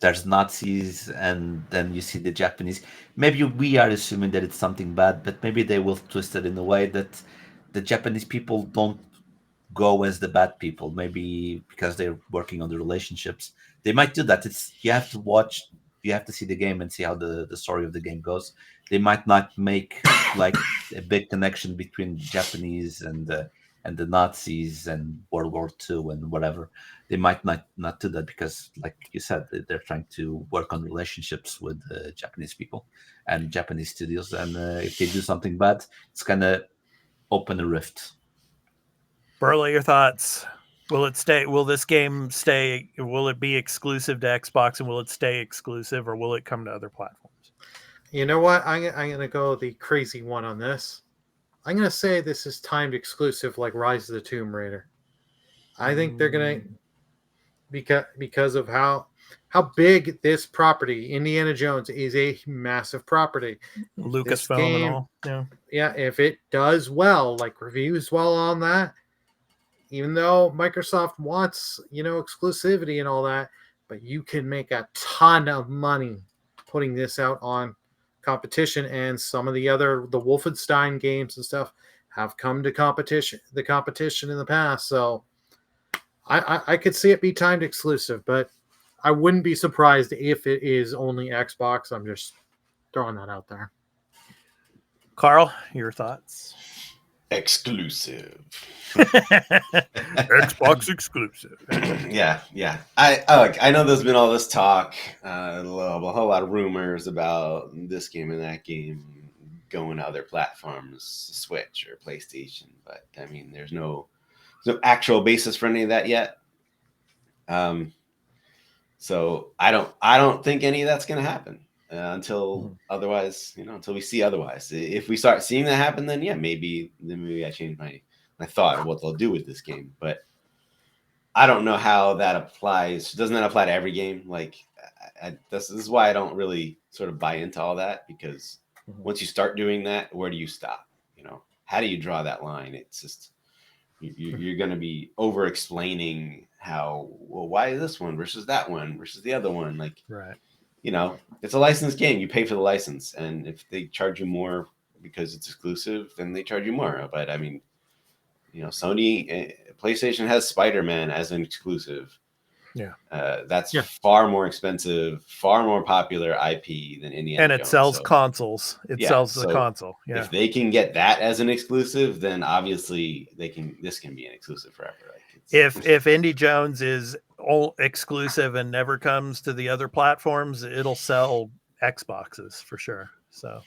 Speaker 6: there's Nazis and then you see the Japanese. Maybe we are assuming that it's something bad, but maybe they will twist it in a way that the Japanese people don't go as the bad people. Maybe because they're working on the relationships, they might do that. It's you have to watch, you have to see the game and see how the story of the game goes. They might not make like a big connection between Japanese and the Nazis and World War II and whatever. They might not do that because, like you said, they're trying to work on relationships with Japanese people and Japanese studios. And if they do something bad, it's gonna open a rift.
Speaker 3: Burley, your thoughts? Will it stay? Will this game stay? Will it be exclusive to Xbox, and will it stay exclusive, or will it come to other platforms?
Speaker 5: You know what? I'm going to go the crazy one on this. I'm going to say this is timed exclusive like Rise of the Tomb Raider. I think they're going to, because of how big this property, Indiana Jones, is a massive property.
Speaker 3: Lucasfilm and all. Yeah.
Speaker 5: Yeah, if it does well, like reviews well on that, even though Microsoft wants, exclusivity and all that, but you can make a ton of money putting this out on competition. And some of the Wolfenstein games and stuff have come to the competition in the past. So I could see it be timed exclusive, but I wouldn't be surprised if it is only Xbox. I'm just throwing that out there.
Speaker 3: Carl, your thoughts?
Speaker 4: Exclusive.
Speaker 3: Xbox exclusive.
Speaker 4: Yeah. I know there's been all this talk, a whole lot of rumors about this game and that game going to other platforms, Switch or PlayStation, but I mean, there's no actual basis for any of that yet. So I don't think any of that's going to happen until otherwise, until we see otherwise. If we start seeing that happen, then maybe I change my thought of what they'll do with this game. But I don't know how that applies. Doesn't that apply to every game? Like, this is why I don't really sort of buy into all that, because once you start doing that, where do you stop? How do you draw that line? It's just you're going to be over explaining why is this one versus that one versus the other one? Like,
Speaker 3: right.
Speaker 4: It's a licensed game. You pay for the license, and if they charge you more because it's exclusive, then they charge you more. But I mean, Sony, PlayStation has Spider-Man as an exclusive.
Speaker 3: Yeah,
Speaker 4: that's far more expensive, far more popular IP than Indiana
Speaker 3: and it
Speaker 4: Jones.
Speaker 3: sells consoles. It sells the
Speaker 4: so
Speaker 3: console. Yeah,
Speaker 4: if they can get that as an exclusive, then obviously this can be an exclusive forever.
Speaker 3: If Indie Jones is all exclusive and never comes to the other platforms, it'll sell Xboxes for sure. So,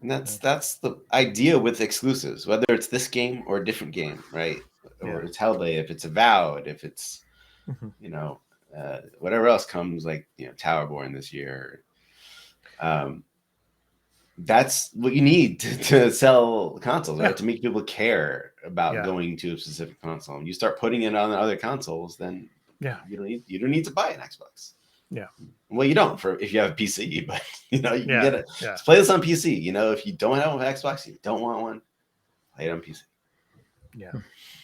Speaker 4: and that's the idea with exclusives, whether it's this game or a different game, right? Or it's Hellblade, if it's Avowed, if it's whatever else comes, like Towerborn this year. That's what you need to sell consoles, right? To make people care about going to a specific console. And you start putting it on other consoles, then you don't need to buy an Xbox. Yeah. Well, you don't if you have a PC, but you can get it. Just play this on PC. If you don't have an Xbox, you don't want one, play it on PC.
Speaker 3: Yeah.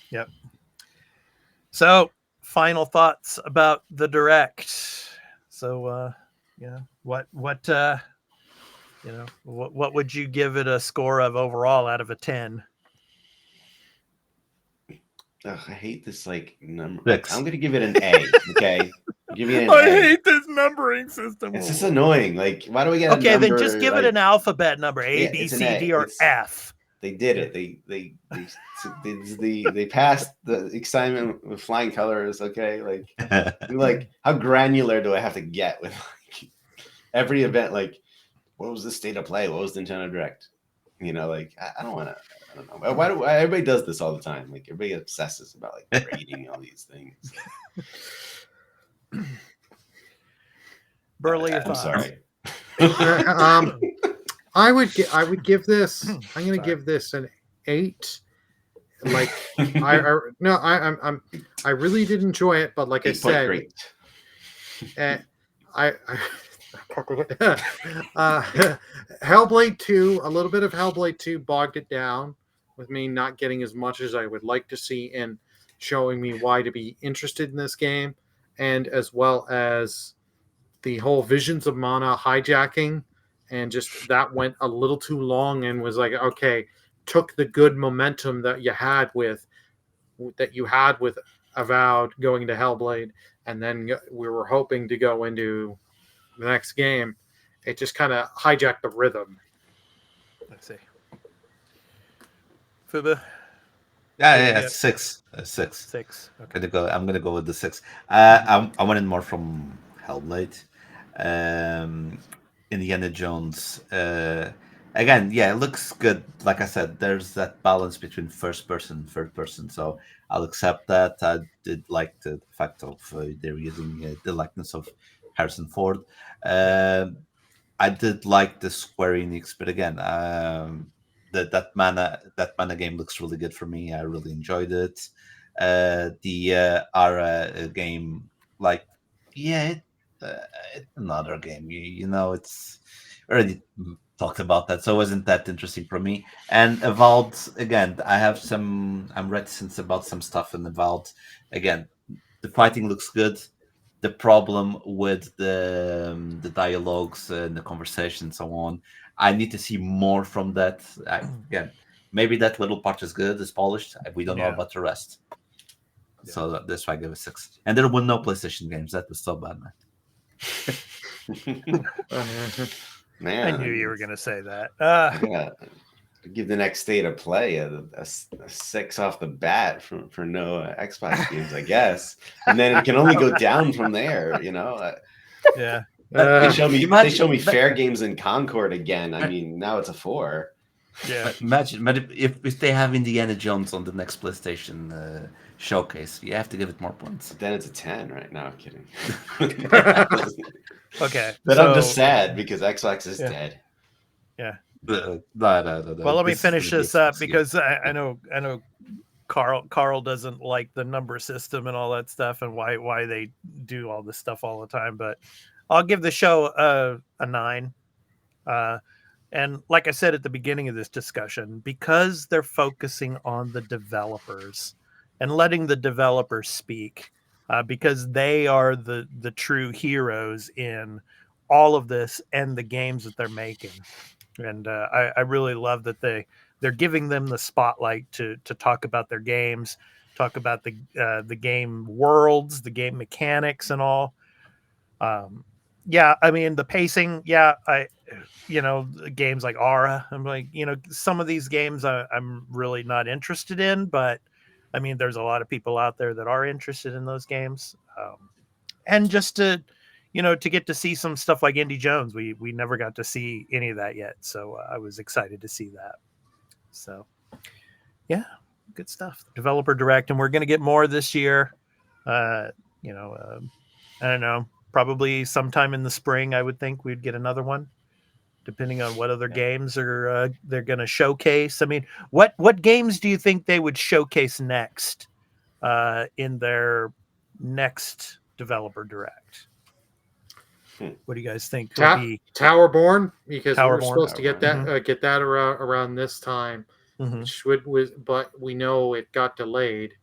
Speaker 3: Yep. So, final thoughts about the Direct. So, what would you give it a score of overall out of a 10?
Speaker 4: I hate this number.
Speaker 6: Six.
Speaker 4: I'm gonna give it an A. Okay, give me an
Speaker 3: I
Speaker 4: A.
Speaker 3: hate this numbering system.
Speaker 4: It's just annoying. Why do we get?
Speaker 3: Okay, then just give it an alphabet number: A, B, C, D, or F.
Speaker 4: They did it. They passed the excitement with flying colors. Okay, how granular do I have to get with every event? What was the state of play? What was Nintendo Direct? I don't want to. I don't know. Why everybody does this all the time? Everybody obsesses about grading all these things.
Speaker 3: Burley, your
Speaker 4: I'm
Speaker 3: thoughts?
Speaker 4: sorry.
Speaker 5: I would give this. I'm going to give this an 8. I really did enjoy it, but like I said, Hellblade 2, a little bit of Hellblade 2 bogged it down with me not getting as much as I would like to see and showing me why to be interested in this game, and as well as the whole Visions of Mana hijacking, and just that went a little too long and was okay, took the good momentum that you had with Avowed going to Hellblade, and then we were hoping to go into the next game. It just kind of hijacked the rhythm.
Speaker 3: Let's see. Fuba,
Speaker 6: Yeah,
Speaker 3: Yeah.
Speaker 6: 6. 6.
Speaker 3: 6. Okay.
Speaker 6: I'm gonna go with the 6. I wanted more from Hellblade. Indiana Jones. Again, yeah, it looks good. Like I said, there's that balance between first person and third person, so I'll accept that. I did like the fact of they're using the likeness of Harrison Ford. I did like the Square Enix, but again, that mana game looks really good for me. I really enjoyed it. The Ara game, like, yeah, it's another game. You know, it's already talked about that, so it wasn't that interesting for me. And Evolved, again, I'm reticent about some stuff in Evolved. Again, the fighting looks good. The problem with the dialogues and the conversation and so on, I need to see more from that. Again, maybe that little part is good, is polished. We don't know
Speaker 3: Yeah.
Speaker 6: about the rest.
Speaker 3: Yeah.
Speaker 6: So that's why I give it 6. And there were no PlayStation games. That was so bad, man.
Speaker 4: Man,
Speaker 3: I knew you were going to say that.
Speaker 4: Yeah, give the next state of play a 6 off the bat for no Xbox games, I guess, and then it can only go down from there. You know,
Speaker 3: Yeah.
Speaker 4: they show me
Speaker 6: Imagine-
Speaker 4: fair games in Concord again. I mean, now it's a 4.
Speaker 3: Yeah.
Speaker 6: Imagine, but if they have Indiana Jones on the next PlayStation showcase, you have to give it more points.
Speaker 4: Then it's a 10 right now. I'm kidding.
Speaker 3: Okay.
Speaker 4: But I'm just sad because Xbox is
Speaker 3: Yeah.
Speaker 4: dead.
Speaker 6: No.
Speaker 3: Well, let me
Speaker 6: This is
Speaker 3: finish
Speaker 6: gonna be
Speaker 3: this up
Speaker 6: Xbox game.
Speaker 3: because I know Carl doesn't like the number system and all that stuff and why they do all this stuff all the time. But I'll give the show a 9. And like I said at the beginning of this discussion, because they're focusing on the developers and letting the developers speak, because they are the true heroes in all of this and the games that they're making. And I really love that they're giving them the spotlight to talk about their games, talk about the game worlds, the game mechanics, and all. Yeah, I mean the pacing. Yeah, games like Aura. I'm like, some of these games I'm really not interested in, but I mean, there's a lot of people out there that are interested in those games, and just to get to see some stuff like Indy Jones. We never got to see any of that yet, so I was excited to see that. So, yeah, good stuff. Developer Direct, and we're going to get more this year. I don't know, probably sometime in the spring. I would think we'd get another one, depending on what other games are they're going to showcase. I mean, what games do you think they would showcase next in their next Developer Direct? What do you guys think would be
Speaker 5: Towerborn? Because we were
Speaker 3: Towerborn.
Speaker 5: supposed to get that around this time, but we know it got delayed.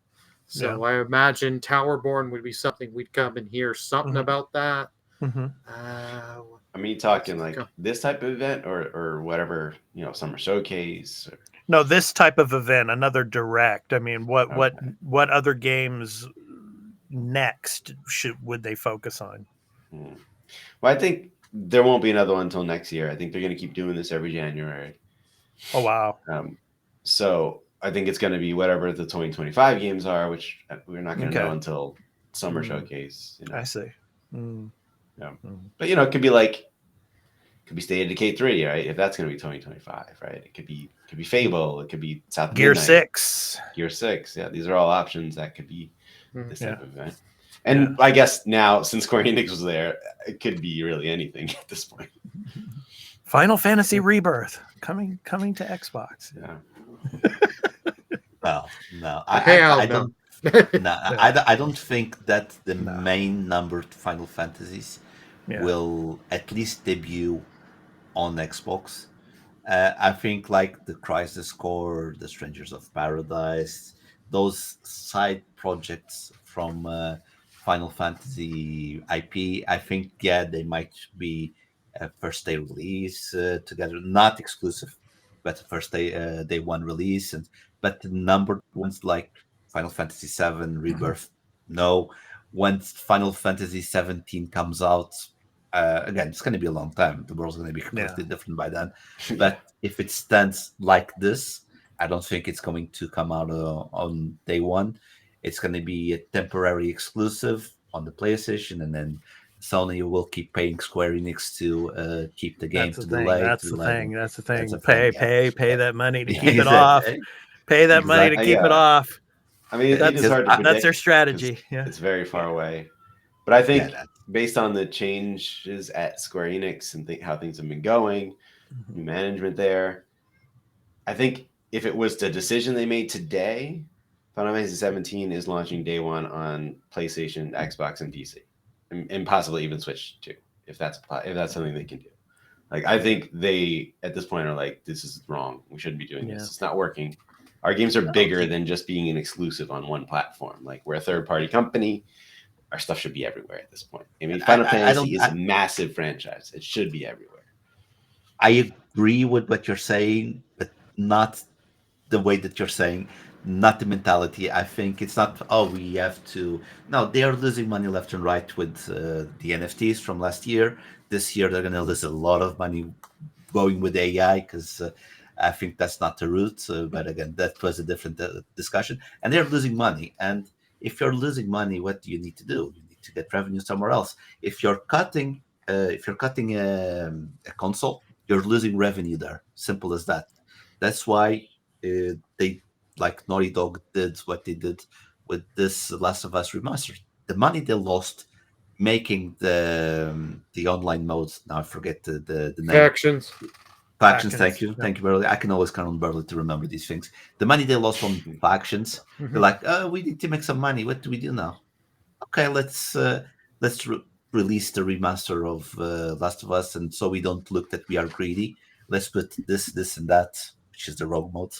Speaker 5: So I imagine Towerborn would be something we'd come and hear something about that.
Speaker 4: I mean, talking like this type of event or whatever, summer showcase.
Speaker 3: No, this type of event, another Direct. I mean, what other games next would they focus on?
Speaker 4: Well, I think there won't be another one until next year. I think they're going to keep doing this every January.
Speaker 3: Oh, wow.
Speaker 4: So I think it's going to be whatever the 2025 games are, which we're not going to know until summer showcase.
Speaker 3: I see.
Speaker 4: Yeah. But, it could be State of Decay 3, right? If that's going to be 2025, right? It could be Fable. It could be South of
Speaker 3: Gear
Speaker 4: Midnight.
Speaker 3: 6.
Speaker 4: Gear 6. Yeah, these are all options that could be this type of event. And I guess now, since Square Enix was there, it could be really anything at this point.
Speaker 3: Final Fantasy Rebirth coming to Xbox.
Speaker 4: Yeah.
Speaker 6: Well, no, I don't. No, I don't think that the
Speaker 3: No.
Speaker 6: main numbered Final Fantasies will at least debut on Xbox. I think like the Crisis Core, the Strangers of Paradise, those side projects from Final Fantasy IP, I think they might be a first day release together, not exclusive. but the first day one release, but the numbered ones like Final Fantasy VII Rebirth, no. Once Final Fantasy 17 comes out, again, it's going to be a long time. The world's going to be completely different by then. But if it stands like this, I don't think it's going to come out on day one. It's going to be a temporary exclusive on the PlayStation, and then Sony will keep paying Square Enix to keep the game to delay.
Speaker 3: That's the thing. That's the thing.
Speaker 6: Yeah.
Speaker 3: Pay that money to keep it off. Pay that money to keep it off.
Speaker 4: I mean,
Speaker 3: That's,
Speaker 4: it is hard to predict.
Speaker 3: That's their strategy. Yeah,
Speaker 4: it's very far away. But I think based on the changes at Square Enix and how things have been going, new management there, I think if it was the decision they made today, Final Fantasy 17 is launching day one on PlayStation, Xbox, and PC, and possibly even Switch too, if that's something they can do. Like, I think they at this point are like, this is wrong. We shouldn't be doing this. It's not working. Our games are bigger than just being an exclusive on one platform. Like, we're a third-party company. Our stuff should be everywhere at this point. I mean, Final Fantasy is a massive franchise. It should be everywhere.
Speaker 6: I agree with what you're saying, but not the way that you're saying, not the mentality. I think it's not, we have to. No, they are losing money left and right with the NFTs from last year. This year, they're going to lose a lot of money going with AI because I think that's not the route. But again, that was a different discussion. And they're losing money. And if you're losing money, what do you need to do? You need to get revenue somewhere else. If you're cutting a console, you're losing revenue there. Simple as that. That's why they, like Naughty Dog, did what they did with this Last of Us Remastered. The money they lost making the online modes. Now I forget the name.
Speaker 5: Factions.
Speaker 6: Thank you, Burley. I can always count on Burley to remember these things. The money they lost on factions. They're like, we need to make some money. What do we do now? Okay, let's release the remaster of Last of Us, and so we don't look that we are greedy. Let's put this, and that, which is the rogue mode,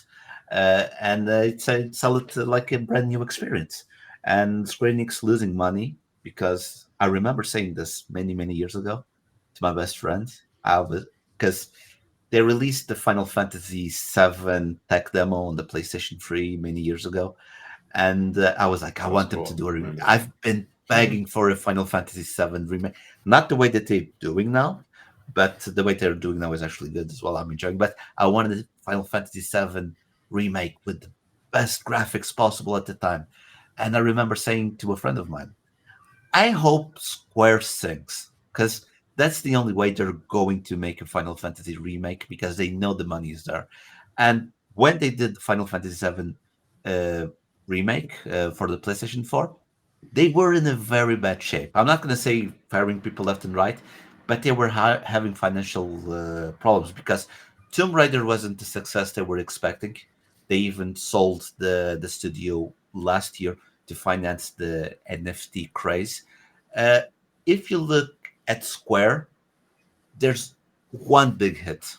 Speaker 6: and sell it like a brand new experience. And Square Enix losing money because I remember saying this many years ago to my best friend, because they released the Final Fantasy VII tech demo on the PlayStation 3 many years ago, and I was like, I want them to do a remake. I've been begging for a Final Fantasy VII remake, not the way that they're doing now, but the way they're doing now is actually good as well. I'm enjoying, but I wanted a Final Fantasy VII remake with the best graphics possible at the time. And I remember saying to a friend of mine, I hope Square sings, because that's the only way they're going to make a Final Fantasy remake, because they know the money is there. And when they did the Final Fantasy VII remake for the PlayStation 4, they were in a very bad shape. I'm not going to say firing people left and right, but they were having financial problems because Tomb Raider wasn't the success they were expecting. They even sold the studio last year to finance the NFT craze. If you look at Square, there's one big hit,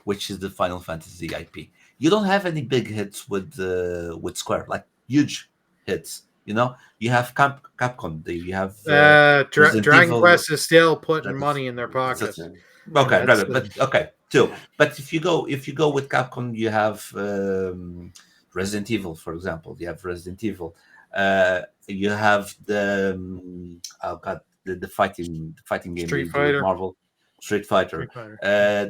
Speaker 6: which is the Final Fantasy IP. You don't have any big hits with Square, like huge hits. You know, you have Capcom. You have
Speaker 5: Dragon Quest is still putting money in their pockets.
Speaker 6: Okay, but okay, too. But if you go with Capcom, you have Resident Evil, for example. You have Resident Evil. You have the the fighting game.
Speaker 5: Street Fighter.
Speaker 6: Marvel. Street Fighter.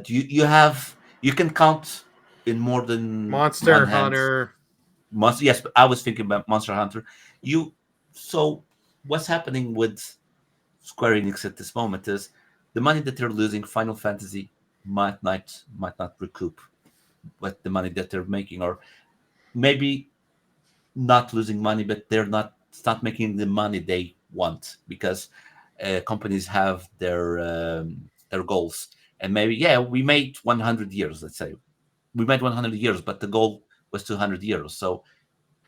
Speaker 6: You can count in more than
Speaker 5: Monster Hunter.
Speaker 6: Yes, but I was thinking about Monster Hunter. So what's happening with Square Enix at this moment is the money that they're losing. Final Fantasy might not recoup what the money that they're making, or maybe not losing money, but they're not making the money they want, because companies have their goals, and maybe we made 100 years. Let's say we made 100 years, but the goal was 200 years, so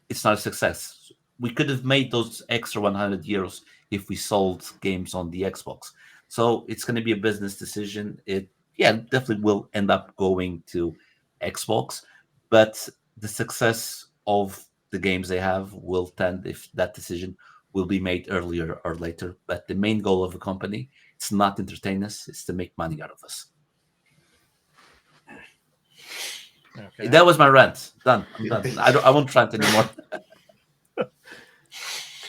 Speaker 6: it's not a success. We could have made those extra 100 euros if we sold games on the Xbox. So it's going to be a business decision. It definitely will end up going to Xbox, but the success of the games they have will tend, if that decision will be made earlier or later. But the main goal of the company, it's not entertain us, it's to make money out of us.
Speaker 3: Okay.
Speaker 6: That was my rant. Done. I'm done. I won't rant anymore.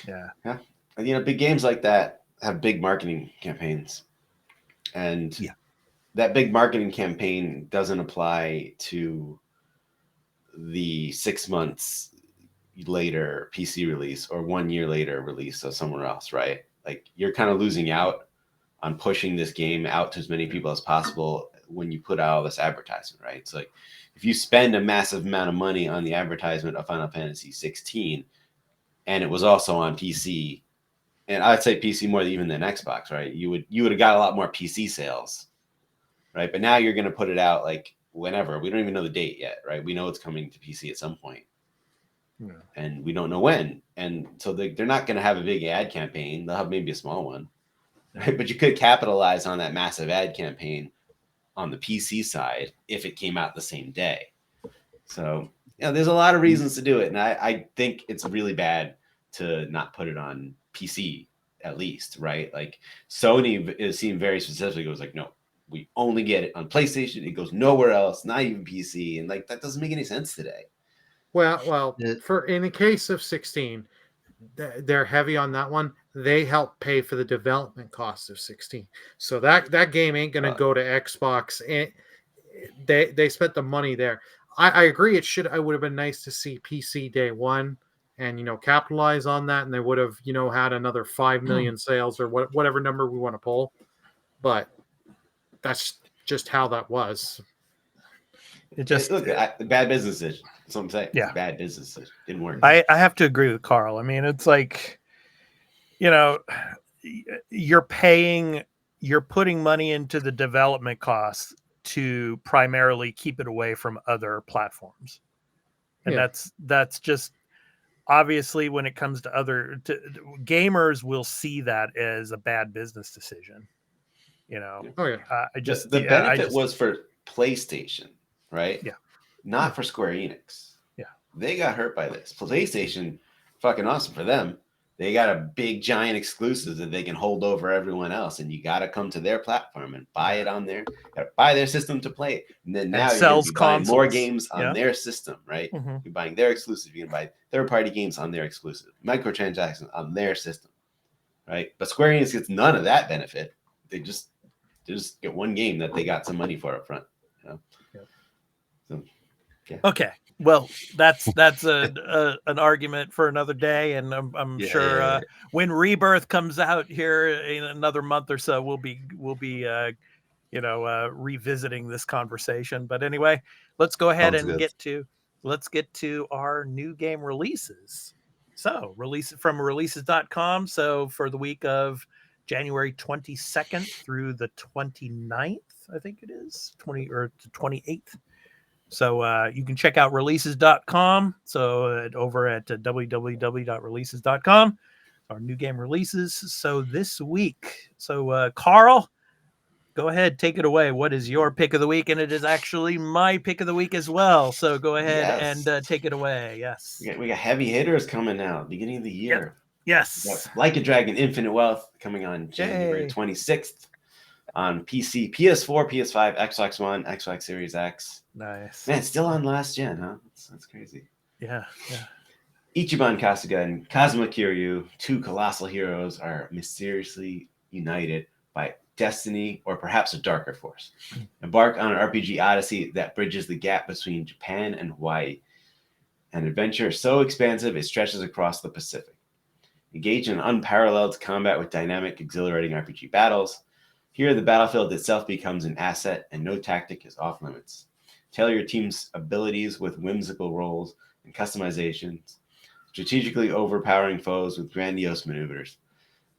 Speaker 3: Yeah.
Speaker 4: Yeah. And, big games like that have big marketing campaigns. And
Speaker 6: Yeah.
Speaker 4: that big marketing campaign doesn't apply to the 6 months later PC release or 1 year later release of somewhere else, right? Like you're kind of losing out on pushing this game out to as many people as possible when you put out all this advertisement, right? It's like if you spend a massive amount of money on the advertisement of Final Fantasy 16 and it was also on PC, and I'd say PC more even than Xbox, right? You would have got a lot more PC sales, right? But now you're going to put it out like whenever. We don't even know the date yet, right? We know it's coming to PC at some point.
Speaker 3: Yeah.
Speaker 4: And we don't know when. And so they're not going to have a big ad campaign. They'll have maybe a small one, right? But you could capitalize on that massive ad campaign on the PC side if it came out the same day. So, there's a lot of reasons to do it. And I think it's really bad to not put it on PC at least, right? Like Sony is seen very specifically goes like, no, we only get it on PlayStation. It goes nowhere else, not even PC. And like, that doesn't make any sense today.
Speaker 5: Well,
Speaker 6: Yeah.
Speaker 5: in the case of 16, they're heavy on that one. They help pay for the development costs of 16, so that game ain't gonna go to Xbox. And they spent the money there. I agree. I would have been nice to see PC day one, and capitalize on that, and they would have had another 5 million sales or whatever number we want to pull. But that's just how that was.
Speaker 3: It just
Speaker 4: Look, bad business decision. That's what I'm saying.
Speaker 3: Yeah.
Speaker 4: Bad business decision. Didn't work.
Speaker 3: I have to agree with Carl. I mean, it's like, you're putting money into the development costs to primarily keep it away from other platforms. And
Speaker 5: Yeah.
Speaker 3: that's just obviously when it comes to gamers will see that as a bad business decision.
Speaker 5: Oh yeah.
Speaker 4: The benefit was for PlayStation, right?
Speaker 3: Yeah.
Speaker 4: Not for Square Enix.
Speaker 3: Yeah.
Speaker 4: They got hurt by this. PlayStation, fucking awesome for them. They got a big giant exclusive that they can hold over everyone else, and you got to come to their platform and buy it on there. Got to buy their system to play it, and then now you're going to be buying more games on their system, right?
Speaker 3: Mm-hmm.
Speaker 4: You're buying their exclusive. You can buy third-party games on their exclusive, microtransactions on their system, right? But Square Enix gets none of that benefit. They just get one game that they got some money for up front. So, yeah.
Speaker 3: Okay. Well, that's an argument for another day, and I'm sure when Rebirth comes out here in another month or so, we'll be revisiting this conversation. But anyway, let's go ahead and get to our new game releases. So releases.com. So for the week of January 22nd through the 29th, I think it is 28th. So you can check out releases.com. So over at www.releases.com, our new game releases. So this week, Carl, go ahead, take it away. What is your pick of the week? And it is actually my pick of the week as well. So go ahead and take it away. Yes.
Speaker 4: We got heavy hitters coming out beginning of the year.
Speaker 3: Yes.
Speaker 4: Like a Dragon Infinite Wealth coming on January 26th on PC, PS4, PS5, Xbox One, Xbox Series X.
Speaker 3: Nice.
Speaker 4: Man, it's still on last gen, huh? That's crazy.
Speaker 3: Yeah.
Speaker 4: Ichiban Kasuga and Kazuma Kiryu, two colossal heroes, are mysteriously united by destiny or perhaps a darker force. Embark on an RPG odyssey that bridges the gap between Japan and Hawaii. An adventure so expansive it stretches across the Pacific. Engage in unparalleled combat with dynamic, exhilarating RPG battles. Here, the battlefield itself becomes an asset, and no tactic is off limits. Tailor your team's abilities with whimsical roles and customizations, strategically overpowering foes with grandiose maneuvers.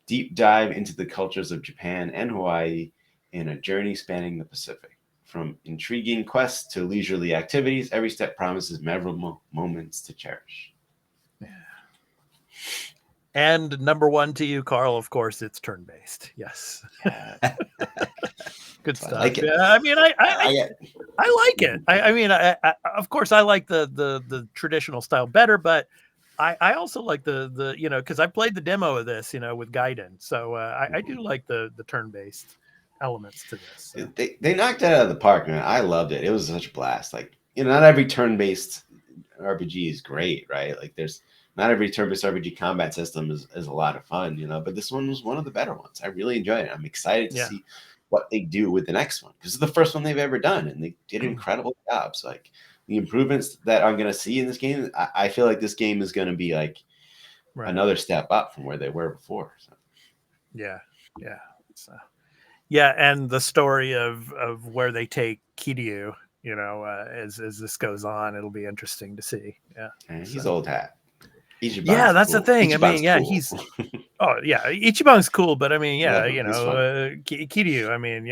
Speaker 4: Deep dive into the cultures of Japan and Hawaii in a journey spanning the Pacific. From intriguing quests to leisurely activities, every step promises memorable moments to cherish.
Speaker 3: And number one to you, Carl, of course, it's turn-based. Yes. Good stuff.
Speaker 4: I like it.
Speaker 3: I mean, I like it. I mean, of course, I like the traditional style better, but I also like the because I played the demo of this, with Gaiden. So I do like the turn-based elements to this. So.
Speaker 4: They knocked it out of the park, man. I loved it. It was such a blast. Like not every turn-based RPG is great, right? Like there's not every turn-based RPG combat system is a lot of fun, but this one was one of the better ones. I really enjoyed it. I'm excited to see what they do with the next one, because it's the first one they've ever done, and they did incredible jobs. Like the improvements that I'm going to see in this game, I feel like this game is going to be like another step up from where they were before. So.
Speaker 3: Yeah. So, and the story of where they take Kiryu, as this goes on, it'll be interesting to see. Yeah,
Speaker 4: and he's old hat.
Speaker 3: Yeah, that's
Speaker 4: cool.
Speaker 3: the thing.
Speaker 4: Ichiban's
Speaker 3: I mean, yeah,
Speaker 4: cool.
Speaker 3: he's. Oh yeah, Ichiban's cool, but I mean,
Speaker 4: he's
Speaker 3: Kiryu. I mean,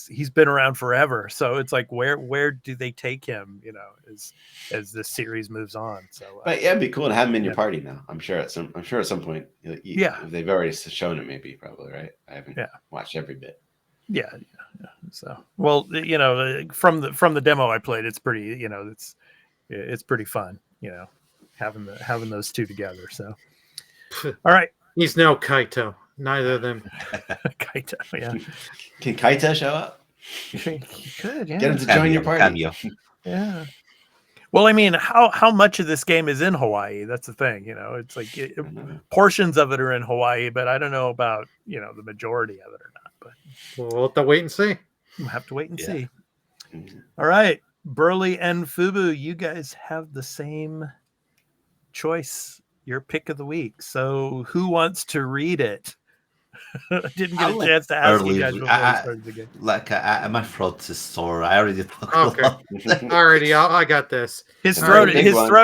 Speaker 3: he's been around forever, so it's like where do they take him? As this series moves on. So,
Speaker 4: but yeah, it'd be cool to have him in your party now. I'm sure at some point. If they've already shown it, maybe probably right. I haven't watched every bit.
Speaker 3: Yeah. So, well, from the demo I played, it's pretty. It's pretty fun. Having those two together. So, all right.
Speaker 5: He's no Kaito. Neither of them.
Speaker 3: Kaito, yeah.
Speaker 4: Can Kaito show up?
Speaker 3: He could, yeah.
Speaker 4: Get him to join your party.
Speaker 6: Cameo.
Speaker 3: Yeah. Well, I mean, how much of this game is in Hawaii? That's the thing. It's like portions of it are in Hawaii, but I don't know about the majority of it or not. But
Speaker 5: We'll have to wait and see.
Speaker 3: We'll have to wait and see. All right, Burley and Fubu, you guys have the same choice. Your pick of the week. So who wants to read it? I didn't get a chance to ask you guys before we started the game.
Speaker 6: My throat is sore. I already talked
Speaker 5: Okay. Alrighty, I got this.
Speaker 3: His throat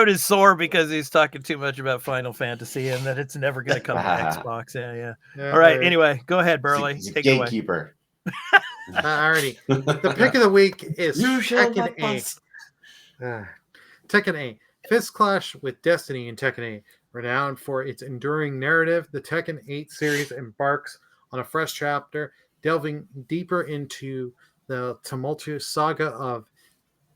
Speaker 3: is sore because he's talking too much about Final Fantasy and that it's never going to come to Xbox. Yeah. All right. Anyway, go ahead, Burley.
Speaker 4: He's a
Speaker 3: Take it away.
Speaker 4: gatekeeper.
Speaker 5: Alrighty. The pick of the week is Tekken 8. Tekken 8. Fist clash with Destiny in Tekken 8. Renowned for its enduring narrative, the Tekken 8 series embarks on a fresh chapter, delving deeper into the tumultuous saga of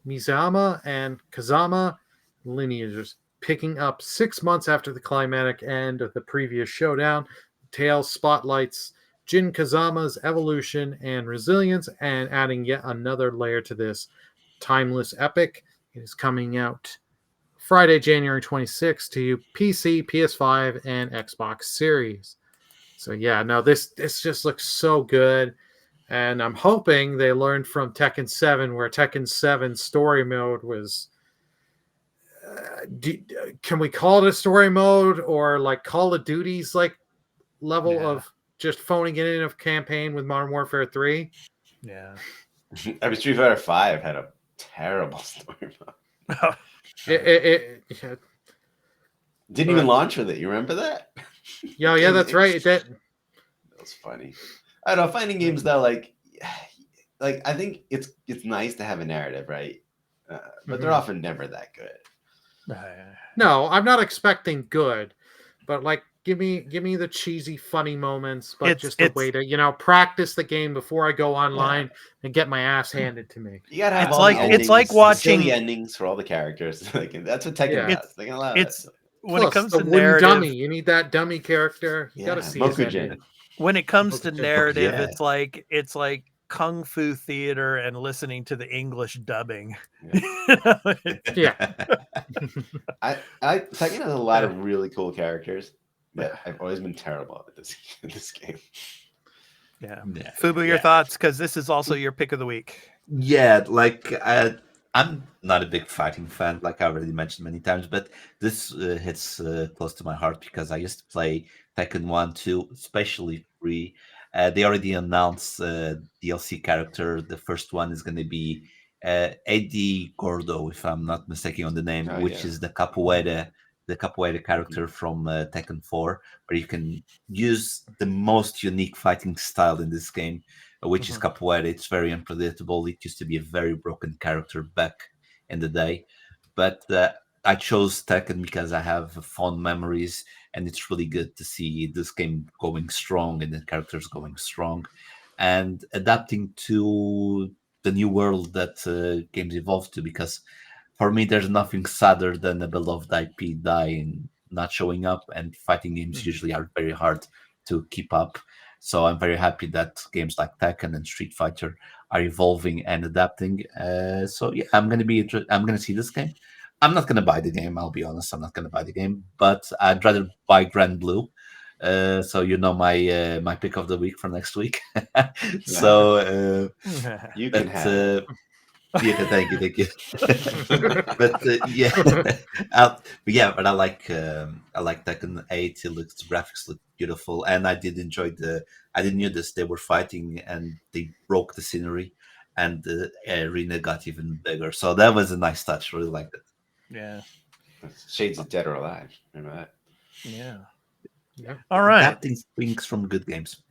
Speaker 5: Mizama and Kazama lineages. Picking up 6 months after the climatic end of the previous showdown, the tale spotlights Jin Kazama's evolution and resilience, and adding yet another layer to this timeless epic. It is coming out Friday, January 26th to PC, PS5, and Xbox Series. So yeah, no, this just looks so good. And I'm hoping they learned from Tekken 7, where Tekken 7 story mode was... can we call it a story mode, or like Call of Duty's like level of just phoning it in of campaign with Modern Warfare 3?
Speaker 3: Yeah.
Speaker 4: I mean, Street Fighter 5 had a terrible story mode.
Speaker 5: It
Speaker 4: didn't even launch with it. You remember that?
Speaker 5: Yeah, that's right. That
Speaker 4: was funny. I don't know. Fighting games though, like I think it's nice to have a narrative, right? But they're often never that good.
Speaker 5: No, I'm not expecting good, but like give me the cheesy, funny moments, but just a way to practice the game before I go online and get my ass handed to me.
Speaker 4: You gotta have
Speaker 3: it's like watching
Speaker 4: the endings for all the characters. Like, that's what Tekken does. They can allow it.
Speaker 3: When
Speaker 5: Plus,
Speaker 3: it comes
Speaker 5: the
Speaker 3: to narrative,
Speaker 5: dummy, you need that dummy character. You gotta see his ending.
Speaker 3: When it comes to narrative, it's like Kung Fu theater and listening to the English dubbing.
Speaker 5: Yeah.
Speaker 4: Tekken has a lot of really cool characters, but I've always been terrible at this game.
Speaker 3: Yeah. Fubu, your thoughts, because this is also your pick of the week.
Speaker 6: Yeah, like I'm not a big fighting fan, like I already mentioned many times, but this hits close to my heart because I used to play Tekken 1, 2, especially 3. They already announced DLC character. The first one is going to be Eddie Gordo, if I'm not mistaken on the name, which is the capoeira character from Tekken 4, where you can use the most unique fighting style in this game, which is capoeira. It's very unpredictable. It used to be a very broken character back in the day, but I chose Tekken because I have fond memories, and it's really good to see this game going strong and the characters going strong and adapting to the new world that games evolve to. Because for me, there's nothing sadder than a beloved IP dying, not showing up, and fighting games usually are very hard to keep up. So I'm very happy that games like Tekken and Street Fighter are evolving and adapting. So yeah, I'm gonna see this game. I'm not gonna buy the game. I'll be honest. I'm not gonna buy the game, but I'd rather buy Grand Blue. So my pick of the week for next week. So
Speaker 4: You can
Speaker 6: but
Speaker 4: have it.
Speaker 6: yeah, thank you. But yeah, but I like Tekken 8. It looks graphics look beautiful, and I did enjoy I didn't knew this. They were fighting and they broke the scenery, and the arena got even bigger. So that was a nice touch. Really liked it.
Speaker 3: Yeah.
Speaker 4: Shades of Dead or Alive. Remember that?
Speaker 3: Yeah.
Speaker 5: Yeah.
Speaker 3: All right.
Speaker 6: Adapting things from good games.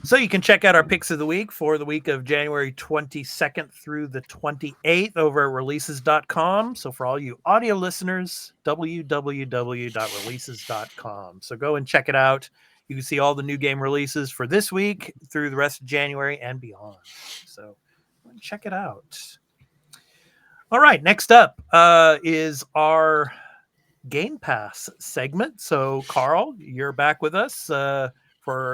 Speaker 3: So you can check out our picks of the week for the week of January 22nd through the 28th over at releases.com. So for all you audio listeners, www.releases.com. So go and check it out. You can see all the new game releases for this week through the rest of January and beyond. So check it out. All right, next up is our Game Pass segment. So Carl, you're back with us for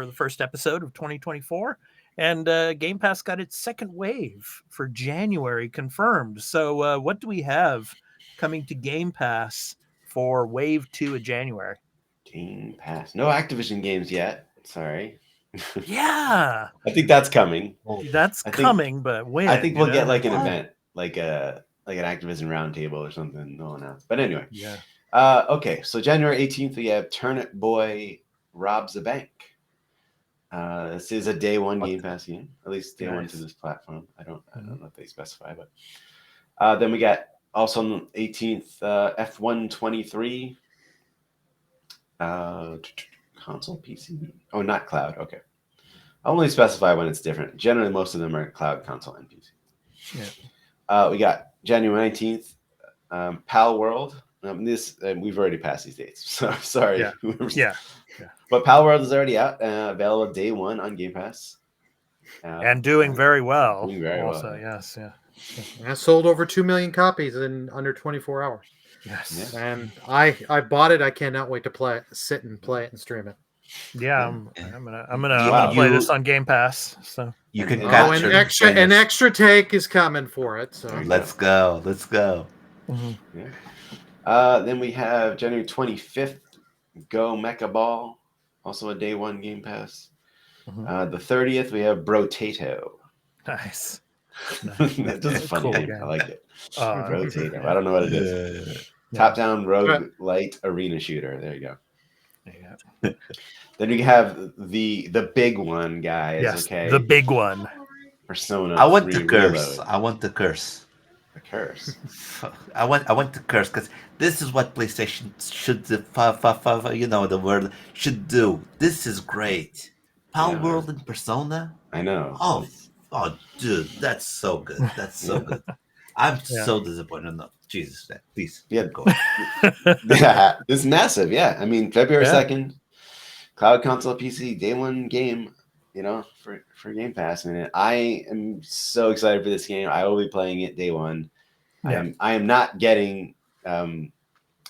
Speaker 3: the first episode of 2024, and Game Pass got its second wave for January confirmed. So what do we have coming to Game Pass for Wave 2 of January?
Speaker 4: Game Pass. No Activision games yet. Sorry.
Speaker 3: Yeah,
Speaker 4: I think that's coming.
Speaker 3: that's
Speaker 4: I think-
Speaker 3: coming, but when?
Speaker 4: I think we'll
Speaker 3: you
Speaker 4: get
Speaker 3: know?
Speaker 4: like an event, like an Activision roundtable or something. No one else. But anyway.
Speaker 3: Yeah.
Speaker 4: Okay, so January 18th, we have Turnip Boy Robs a Bank. This is a day one Game Pass game, at least day one to this platform. I don't know if they specify, but then we got also on the 18th F1 23 console PC. Oh, not cloud. Okay, I'll only specify when it's different. Generally, most of them are cloud, console, and PC.
Speaker 3: Yeah.
Speaker 4: We got January 19th Pal World. We've already passed these dates, so sorry.
Speaker 3: Yeah.
Speaker 4: But Pal World is already out, available day one on Game Pass,
Speaker 3: And doing very well.
Speaker 4: Doing very well.
Speaker 3: Also, yes, yeah.
Speaker 5: And it sold over 2 million copies in under 24 hours.
Speaker 3: Yes.
Speaker 4: Yeah.
Speaker 5: And I bought it. I cannot wait to sit and play it and stream it.
Speaker 3: Yeah, I'm gonna
Speaker 4: Wow.
Speaker 3: play this on Game Pass. So
Speaker 6: You can
Speaker 4: Oh,
Speaker 6: capture
Speaker 5: an extra take is coming for it. So
Speaker 6: Let's go.
Speaker 4: Then we have January 25th, Go Mecha Ball, also a day one Game Pass. The 30th, we have Brotato.
Speaker 3: nice.
Speaker 4: That's a funny
Speaker 3: Cool
Speaker 4: name.
Speaker 3: game.
Speaker 4: I like it.
Speaker 3: Uh,
Speaker 4: Brotato. I don't know what it is.
Speaker 3: Yeah.
Speaker 4: Top-down rogue light arena shooter. There you go.
Speaker 3: Yeah.
Speaker 4: Then we have the big one, guys.
Speaker 3: Yes,
Speaker 4: Okay,
Speaker 3: the big one.
Speaker 4: Persona.
Speaker 6: I want
Speaker 4: 3
Speaker 6: to curse.
Speaker 4: Reload.
Speaker 6: I want to curse.
Speaker 4: The curse.
Speaker 6: I want to curse because this is what PlayStation should the word should do. This is great. Pal
Speaker 4: Yeah.
Speaker 6: World and Persona.
Speaker 4: I know.
Speaker 6: Oh, dude, that's so good. That's so good. I'm so disappointed. No, Jesus, man, please.
Speaker 4: Yeah.
Speaker 6: go.
Speaker 4: Yeah, it's massive. Yeah, I mean February
Speaker 3: Yeah.
Speaker 4: 2nd, cloud, console, PC, day one game. For Game Pass, and I am so excited for this game. I will be playing it day one.
Speaker 3: Yeah.
Speaker 4: I am not getting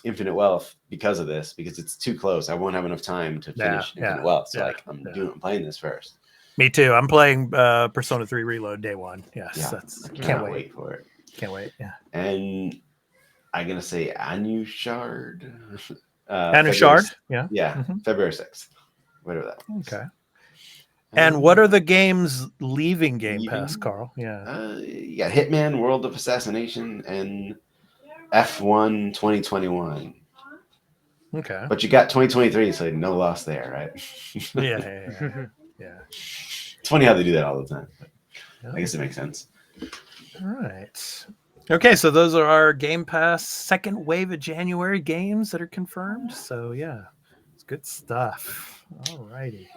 Speaker 4: Infinite Wealth because of this, because it's too close. I won't have enough time to finish Infinite Wealth. So I'm playing this first.
Speaker 3: Me too. I'm playing Persona 3 Reload day one. Yes,
Speaker 4: Yeah,
Speaker 3: that's
Speaker 4: I
Speaker 3: can't
Speaker 4: cannot
Speaker 3: wait.
Speaker 4: wait for it.
Speaker 3: Can't wait. Yeah.
Speaker 4: And I'm gonna say Anushard.
Speaker 3: Anushard. Yeah.
Speaker 4: Yeah,
Speaker 3: Mhm.
Speaker 4: February 6th. Whatever that was.
Speaker 3: Okay. And what are the games leaving Game
Speaker 4: Leaving?
Speaker 3: Pass, Carl? Yeah.
Speaker 4: You got Hitman, World of Assassination, and F1 2021.
Speaker 3: Okay.
Speaker 4: But you got 2023, so no loss there, right?
Speaker 3: Yeah. Yeah.
Speaker 4: It's funny how they do that all the time. But
Speaker 3: Yeah.
Speaker 4: I guess it makes sense.
Speaker 3: All right. Okay, so those are our Game Pass second wave of January games that are confirmed. So yeah, it's good stuff. All righty.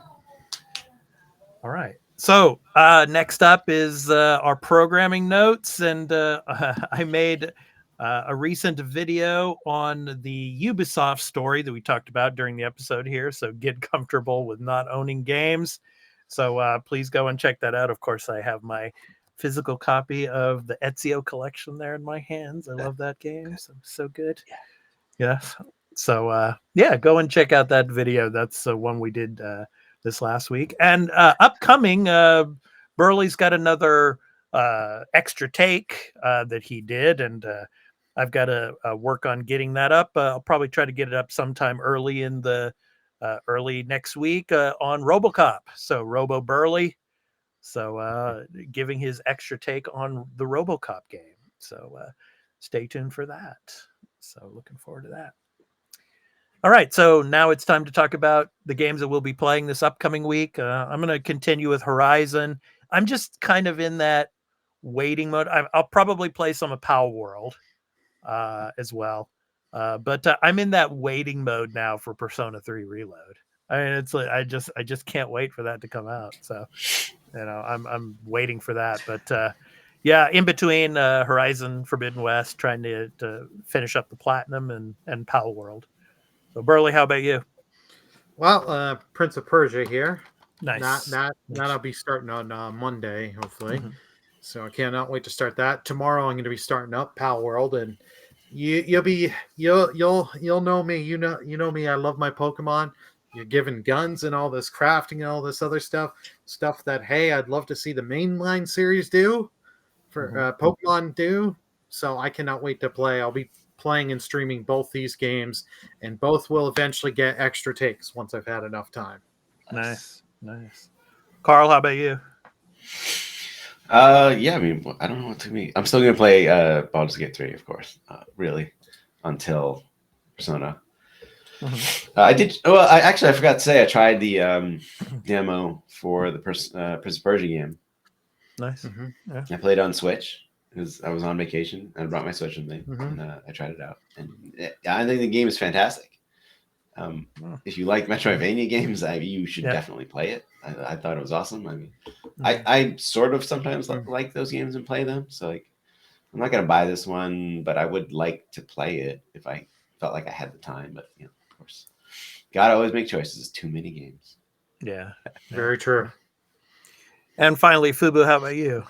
Speaker 3: All right. So next up is our programming notes, and I made a recent video on the Ubisoft story that we talked about during the episode here. So get comfortable with not owning games. So please go and check that out. Of course, I have my physical copy of the Ezio collection there in my hands. I love that game. So good. Yeah. So yeah, go and check out that video. That's one we did this last week. And upcoming, Burley's got another extra take that he did, and I've got to work on getting that up. I'll probably try to get it up sometime early in the early next week on RoboCop. So Robo Burley, so giving his extra take on the RoboCop game. So stay tuned for that. So looking forward to that. All right, so now it's time to talk about the games that we'll be playing this upcoming week. I'm going to continue with Horizon. I'm just kind of in that waiting mode. I'll probably play some of Power World as well, but I'm in that waiting mode now for Persona 3 Reload. I mean, it's like I just can't wait for that to come out. So, I'm waiting for that. But yeah, in between Horizon Forbidden West, trying to finish up the Platinum and Power World. So Burley, how about you?
Speaker 5: Well, Prince of Persia here.
Speaker 3: Nice.
Speaker 5: That
Speaker 3: Nice.
Speaker 5: I'll be starting on Monday, hopefully.
Speaker 3: Mhm.
Speaker 5: So I cannot wait to start that. Tomorrow I'm going to be starting up Pal World, and you'll know me. You know me. I love my Pokemon. You're giving guns and all this crafting and all this other stuff that hey, I'd love to see the mainline series do for Pokemon do. So I cannot wait to play. I'll be playing and streaming both these games, and both will eventually get extra takes once I've had enough time.
Speaker 3: Nice. Carl, how about you?
Speaker 4: Yeah, I mean, I don't know what to mean. I'm still gonna play Baldur's Gate 3, of course. Really, until Persona. I did. Well, I forgot to say I tried the demo for the Prince of Persia game.
Speaker 3: Nice. Yeah.
Speaker 4: I played on Switch because I was on vacation. I brought my Switch with me, and I tried it out. And I think the game is fantastic. If you like Metroidvania games, you should definitely play it. I thought it was awesome. I mean, I sort of sometimes like those games and play them. So like, I'm not gonna buy this one, but I would like to play it if I felt like I had the time. But of course, gotta always make choices. It's too many games.
Speaker 3: Yeah.
Speaker 5: Very true.
Speaker 3: And finally, Fubu, how about you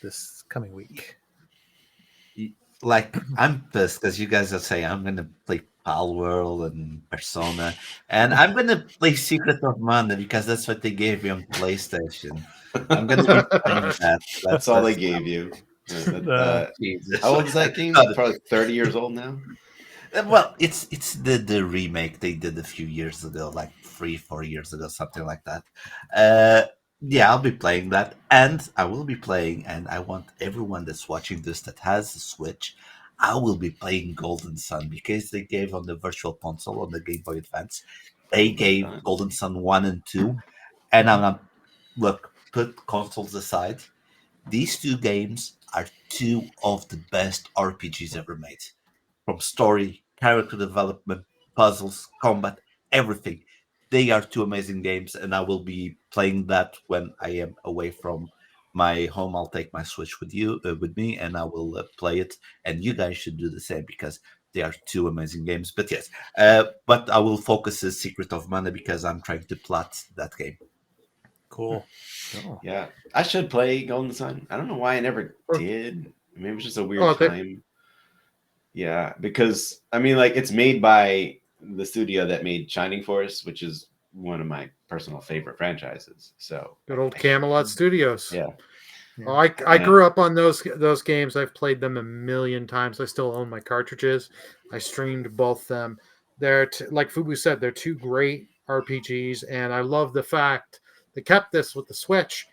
Speaker 3: this coming week?
Speaker 6: Like, I'm pissed because you guys are saying I'm going to play Pal World and Persona, and I'm going to play Secret of Mana because that's what they gave me on PlayStation. I'm going to be playing that.
Speaker 4: That's all they gave you.
Speaker 6: Jesus.
Speaker 4: How old is that game? It's probably 30 years old now.
Speaker 6: Well, it's the remake they did a few years ago, like 3-4 years ago, something like that. Yeah, I'll be playing that, and I will be playing, and I want everyone that's watching this that has a Switch, I will be playing Golden Sun because they gave on the Virtual Console on the Game Boy Advance, they gave Golden Sun 1 and 2, and I'm not, look, put consoles aside, these two games are two of the best RPGs ever made. From story, character development, puzzles, combat, everything. They are two amazing games, and I will be playing that when I am away from my home. I'll take my Switch with me, and I will play it. And you guys should do the same because they are two amazing games. But yes, but I will focus on Secret of Mana because I'm trying to plot that game.
Speaker 3: Cool.
Speaker 4: Yeah, I should play Golden Sun. I don't know why I never did. Maybe it was just a weird time. Yeah, because I mean, like, it's made by the studio that made Shining Force, which is one of my personal favorite franchises. So
Speaker 5: good old Camelot Studios.
Speaker 4: Yeah.
Speaker 5: Well, I grew up on those games. I've played them a million times. I still own my cartridges. I streamed both them. They're like Fubu said, they're two great RPGs, and I love the fact they kept this with the Switch.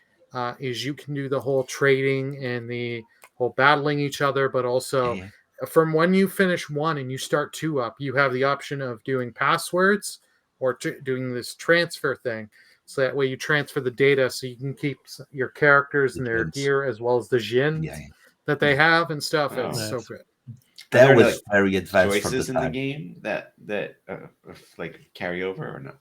Speaker 5: Is you can do the whole trading and the whole battling each other, but also. Yeah. From when you finish one and you start two up, you have the option of doing passwords or doing this transfer thing. So that way you transfer the data so you can keep your characters and their gear as well as the Jin that they have and stuff.
Speaker 4: Oh,
Speaker 5: it's so good.
Speaker 6: That was very advanced
Speaker 4: choices
Speaker 6: from the
Speaker 4: in the game that like carry over or no?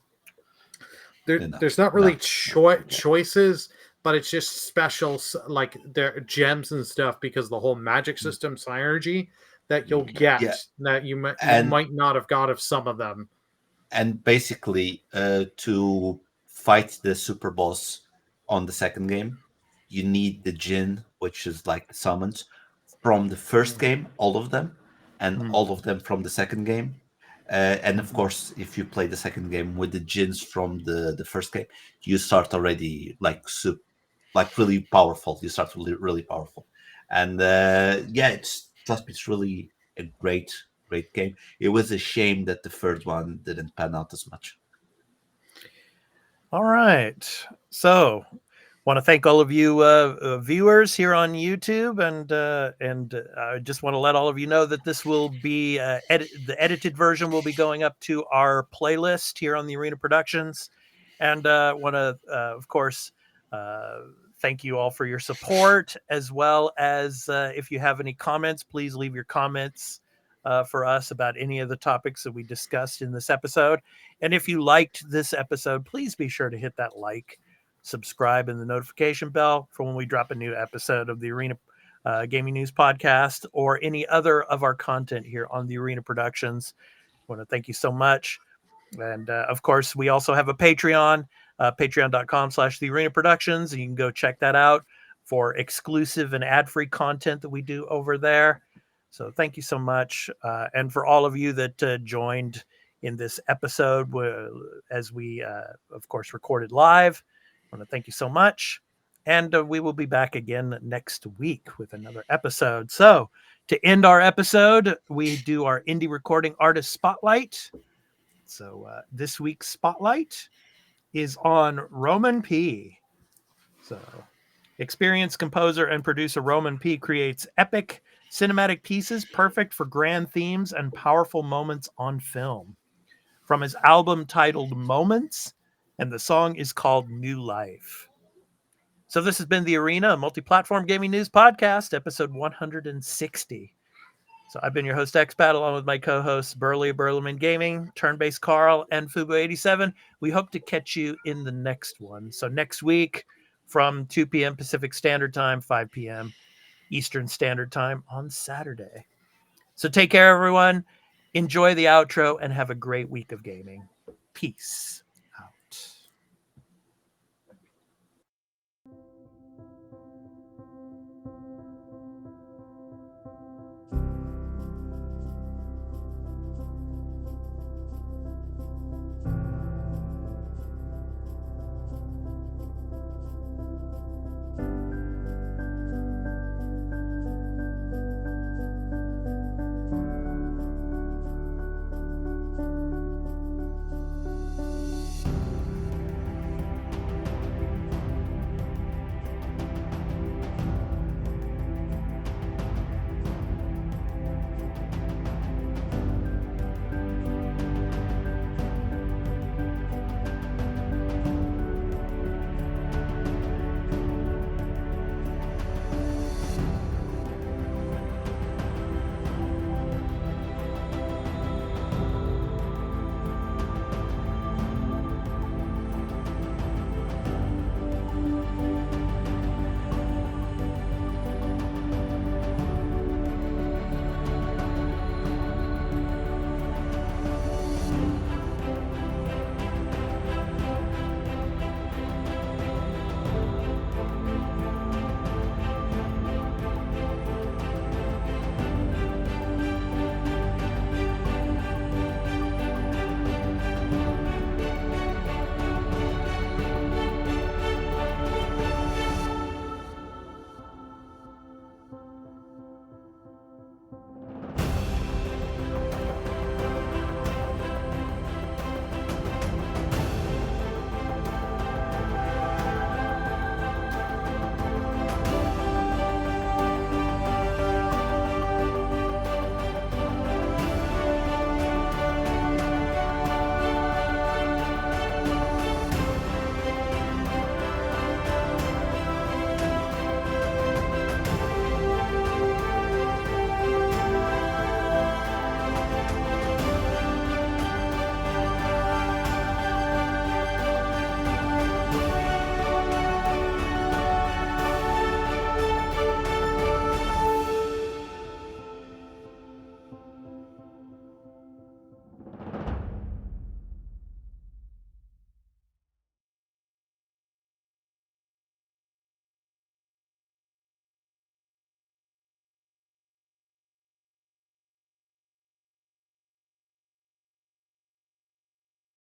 Speaker 5: There's not really choices, but it's just special, like their gems and stuff because the whole magic system synergy that you'll get that you might not have got of some of them.
Speaker 6: And basically, to fight the super boss on the second game, you need the Jin, which is like the summons from the first game, all of them, and all of them from the second game. And of course, if you play the second game with the gins from the first game, you start already like really powerful. You start really powerful, and yeah, it's really a great game. It was a shame that the third one didn't pan out as much.
Speaker 3: All right. So, want to thank all of you viewers here on YouTube, and I just want to let all of you know that this will be the edited version will be going up to our playlist here on the Arena Productions, and want to of course thank you all for your support, as well as if you have any comments, please leave your comments for us about any of the topics that we discussed in this episode. And if you liked this episode, please be sure to hit that like, subscribe, and the notification bell for when we drop a new episode of the Arena Gaming News Podcast or any other of our content here on the Arena Productions. I want to thank you so much. And of course, we also have a Patreon, patreon.com/The Arena Productions. And you can go check that out for exclusive and ad-free content that we do over there. So thank you so much. And for all of you that joined in this episode, as we, of course, recorded live, I want to thank you so much. And we will be back again next week with another episode. So to end our episode, we do our indie recording artist spotlight. So this week's spotlight is on Roman P. So experienced composer and producer Roman P creates epic cinematic pieces perfect for grand themes and powerful moments on film. From his album titled Moments, and the song is called New Life. So this has been The Arena, a multi-platform gaming news podcast, episode 160. So I've been your host, Expat, along with my co-hosts, Burley of Burlerman Gaming, Turn-Based Carl, and Fubo87. We hope to catch you in the next one. So next week from 2 p.m. Pacific Standard Time, 5 p.m. Eastern Standard Time on Saturday. So take care, everyone. Enjoy the outro and have a great week of gaming. Peace.